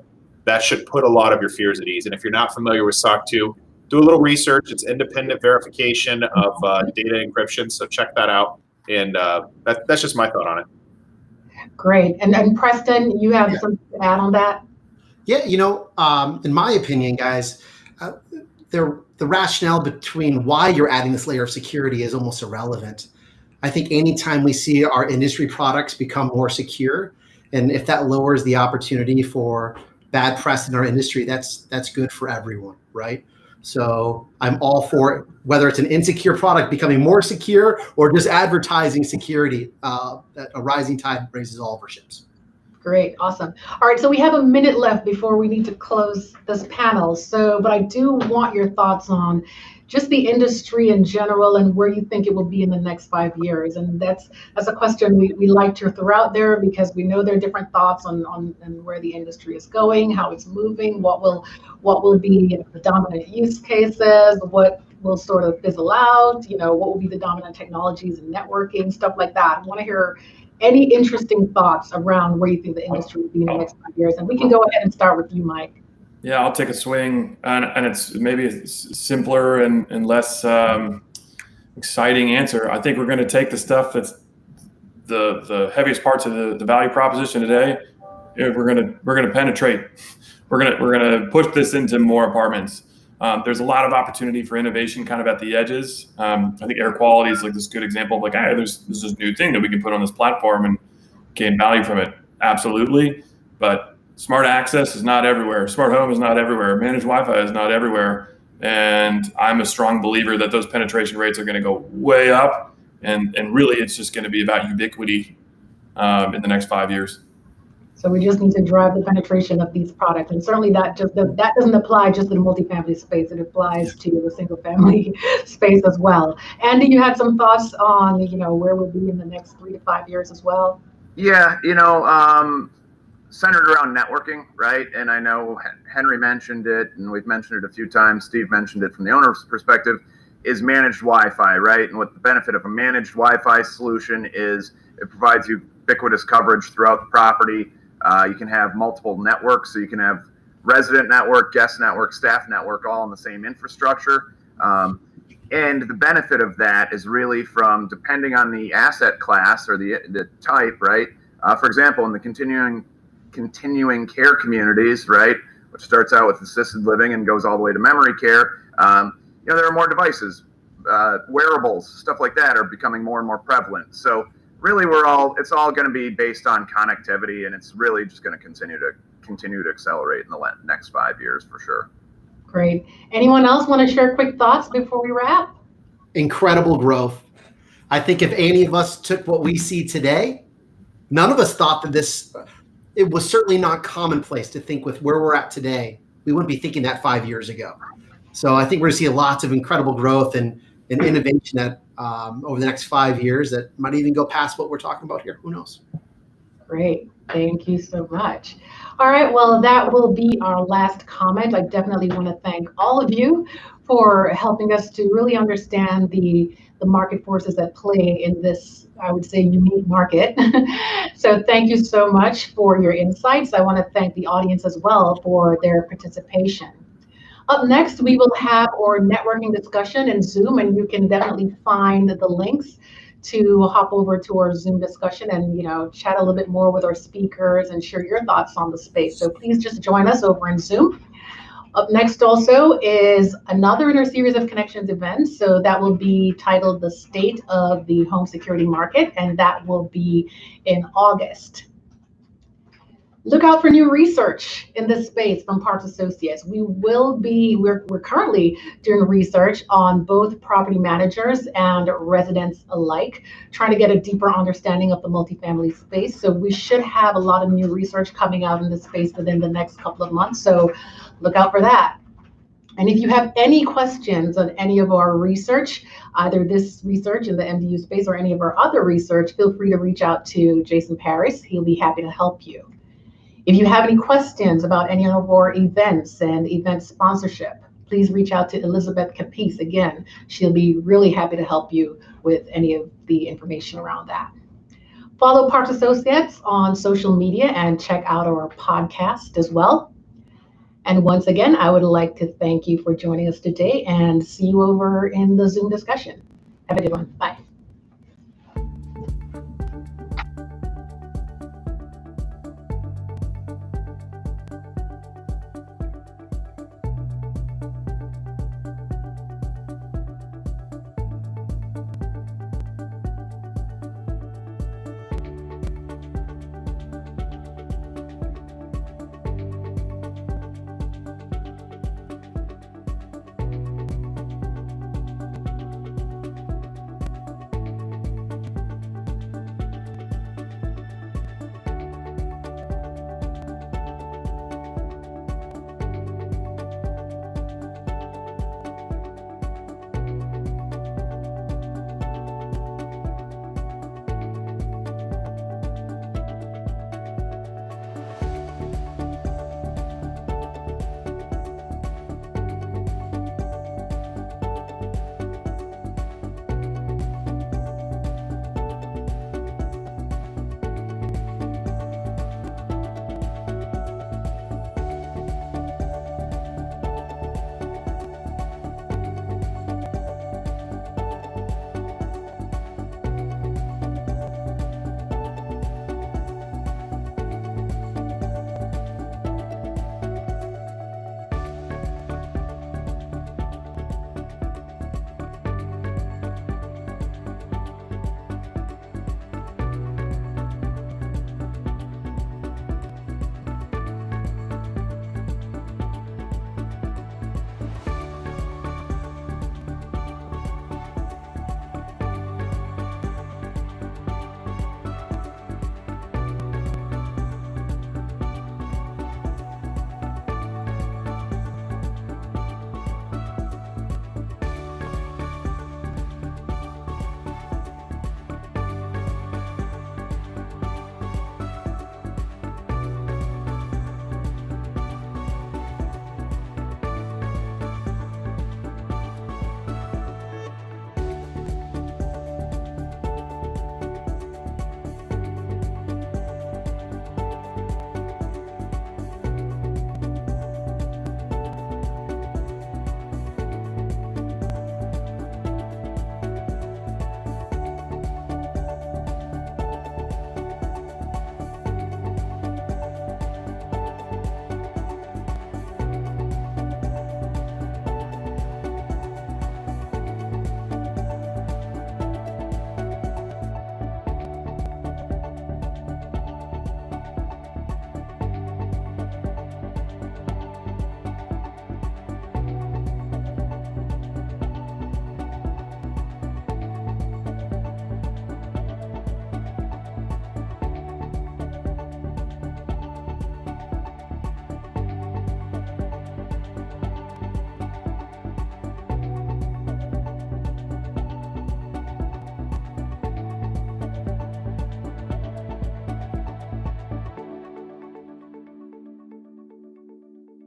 that should put a lot of your fears at ease. And if you're not familiar with SOC 2, do a little research. It's independent verification of data encryption, so check that out. And that's just my thought on it. Great. And Preston, you have something to add on that? Yeah, in my opinion, guys, the rationale between why you're adding this layer of security is almost irrelevant. I think anytime we see our industry products become more secure, and if that lowers the opportunity for bad press in our industry, that's good for everyone, right? So I'm all for it, whether it's an insecure product becoming more secure or just advertising security. That a rising tide raises all of our ships. Great, awesome. All right, so we have a minute left before we need to close this panel. But I do want your thoughts on just the industry in general and where you think it will be in the next 5 years. And that's a question we like to throw out there because we know there are different thoughts on where the industry is going, how it's moving, what will be the dominant use cases, what will sort of fizzle out, what will be the dominant technologies and networking, stuff like that. I want to hear any interesting thoughts around where you think the industry will be in the next 5 years. And we can go ahead and start with you, Mike. Yeah, I'll take a swing, and it's maybe a simpler and less exciting answer. I think we're going to take the stuff that's the heaviest parts of the value proposition today. We're going to penetrate. We're going to push this into more apartments. There's a lot of opportunity for innovation kind of at the edges. I think air quality is like this good example of like, hey, there's this new thing that we can put on this platform and gain value from it? Absolutely. But smart access is not everywhere. Smart home is not everywhere. Managed Wi-Fi is not everywhere. And I'm a strong believer that those penetration rates are going to go way up. And really, it's just going to be about ubiquity in the next 5 years. So we just need to drive the penetration of these products, and certainly that doesn't apply just to the multifamily space. It applies to the single family space as well. Andy, you had some thoughts on where we'll be in the next 3 to 5 years as well. Yeah, centered around networking, right? And I know Henry mentioned it, and we've mentioned it a few times. Steve mentioned it from the owner's perspective, is managed Wi-Fi, right? And what the benefit of a managed Wi-Fi solution is, it provides ubiquitous coverage throughout the property. You can have multiple networks, so you can have resident network, guest network, staff network, all in the same infrastructure. And the benefit of that is really from, depending on the asset class or the type, right? For example, in the continuing care communities, right, which starts out with assisted living and goes all the way to memory care, there are more devices, wearables, stuff like that are becoming more and more prevalent. So really, it's all going to be based on connectivity, and it's really just going to continue to accelerate in the next 5 years for sure. Great. Anyone else want to share quick thoughts before we wrap? Incredible growth. I think if any of us took what we see today, none of us thought that it was certainly not commonplace to think with where we're at today. We wouldn't be thinking that 5 years ago. So I think we're going to see lots of incredible growth and innovation that over the next 5 years that might even go past what we're talking about here. Who knows? Great. Thank you so much. All right. Well, that will be our last comment. I definitely want to thank all of you for helping us to really understand the market forces at play in this, I would say, unique market. So thank you so much for your insights. I want to thank the audience as well for their participation. Up next, we will have our networking discussion in Zoom, and you can definitely find the links to hop over to our Zoom discussion and chat a little bit more with our speakers and share your thoughts on the space. So please just join us over in Zoom. Up next also is another in our series of Connections events. So that will be titled The State of the Home Security Market, and that will be in August. Look out for new research in this space from Parks Associates. We're currently doing research on both property managers and residents alike, trying to get a deeper understanding of the multifamily space. So we should have a lot of new research coming out in this space within the next couple of months. So look out for that. And if you have any questions on any of our research, either this research in the MDU space or any of our other research, feel free to reach out to Jason Paris. He'll be happy to help you. If you have any questions about any of our events and event sponsorship, please reach out to Elizabeth Capice. Again, she'll be really happy to help you with any of the information around that. Follow Parks Associates on social media and check out our podcast as well. And once again, I would like to thank you for joining us today and see you over in the Zoom discussion. Have a good one. Bye.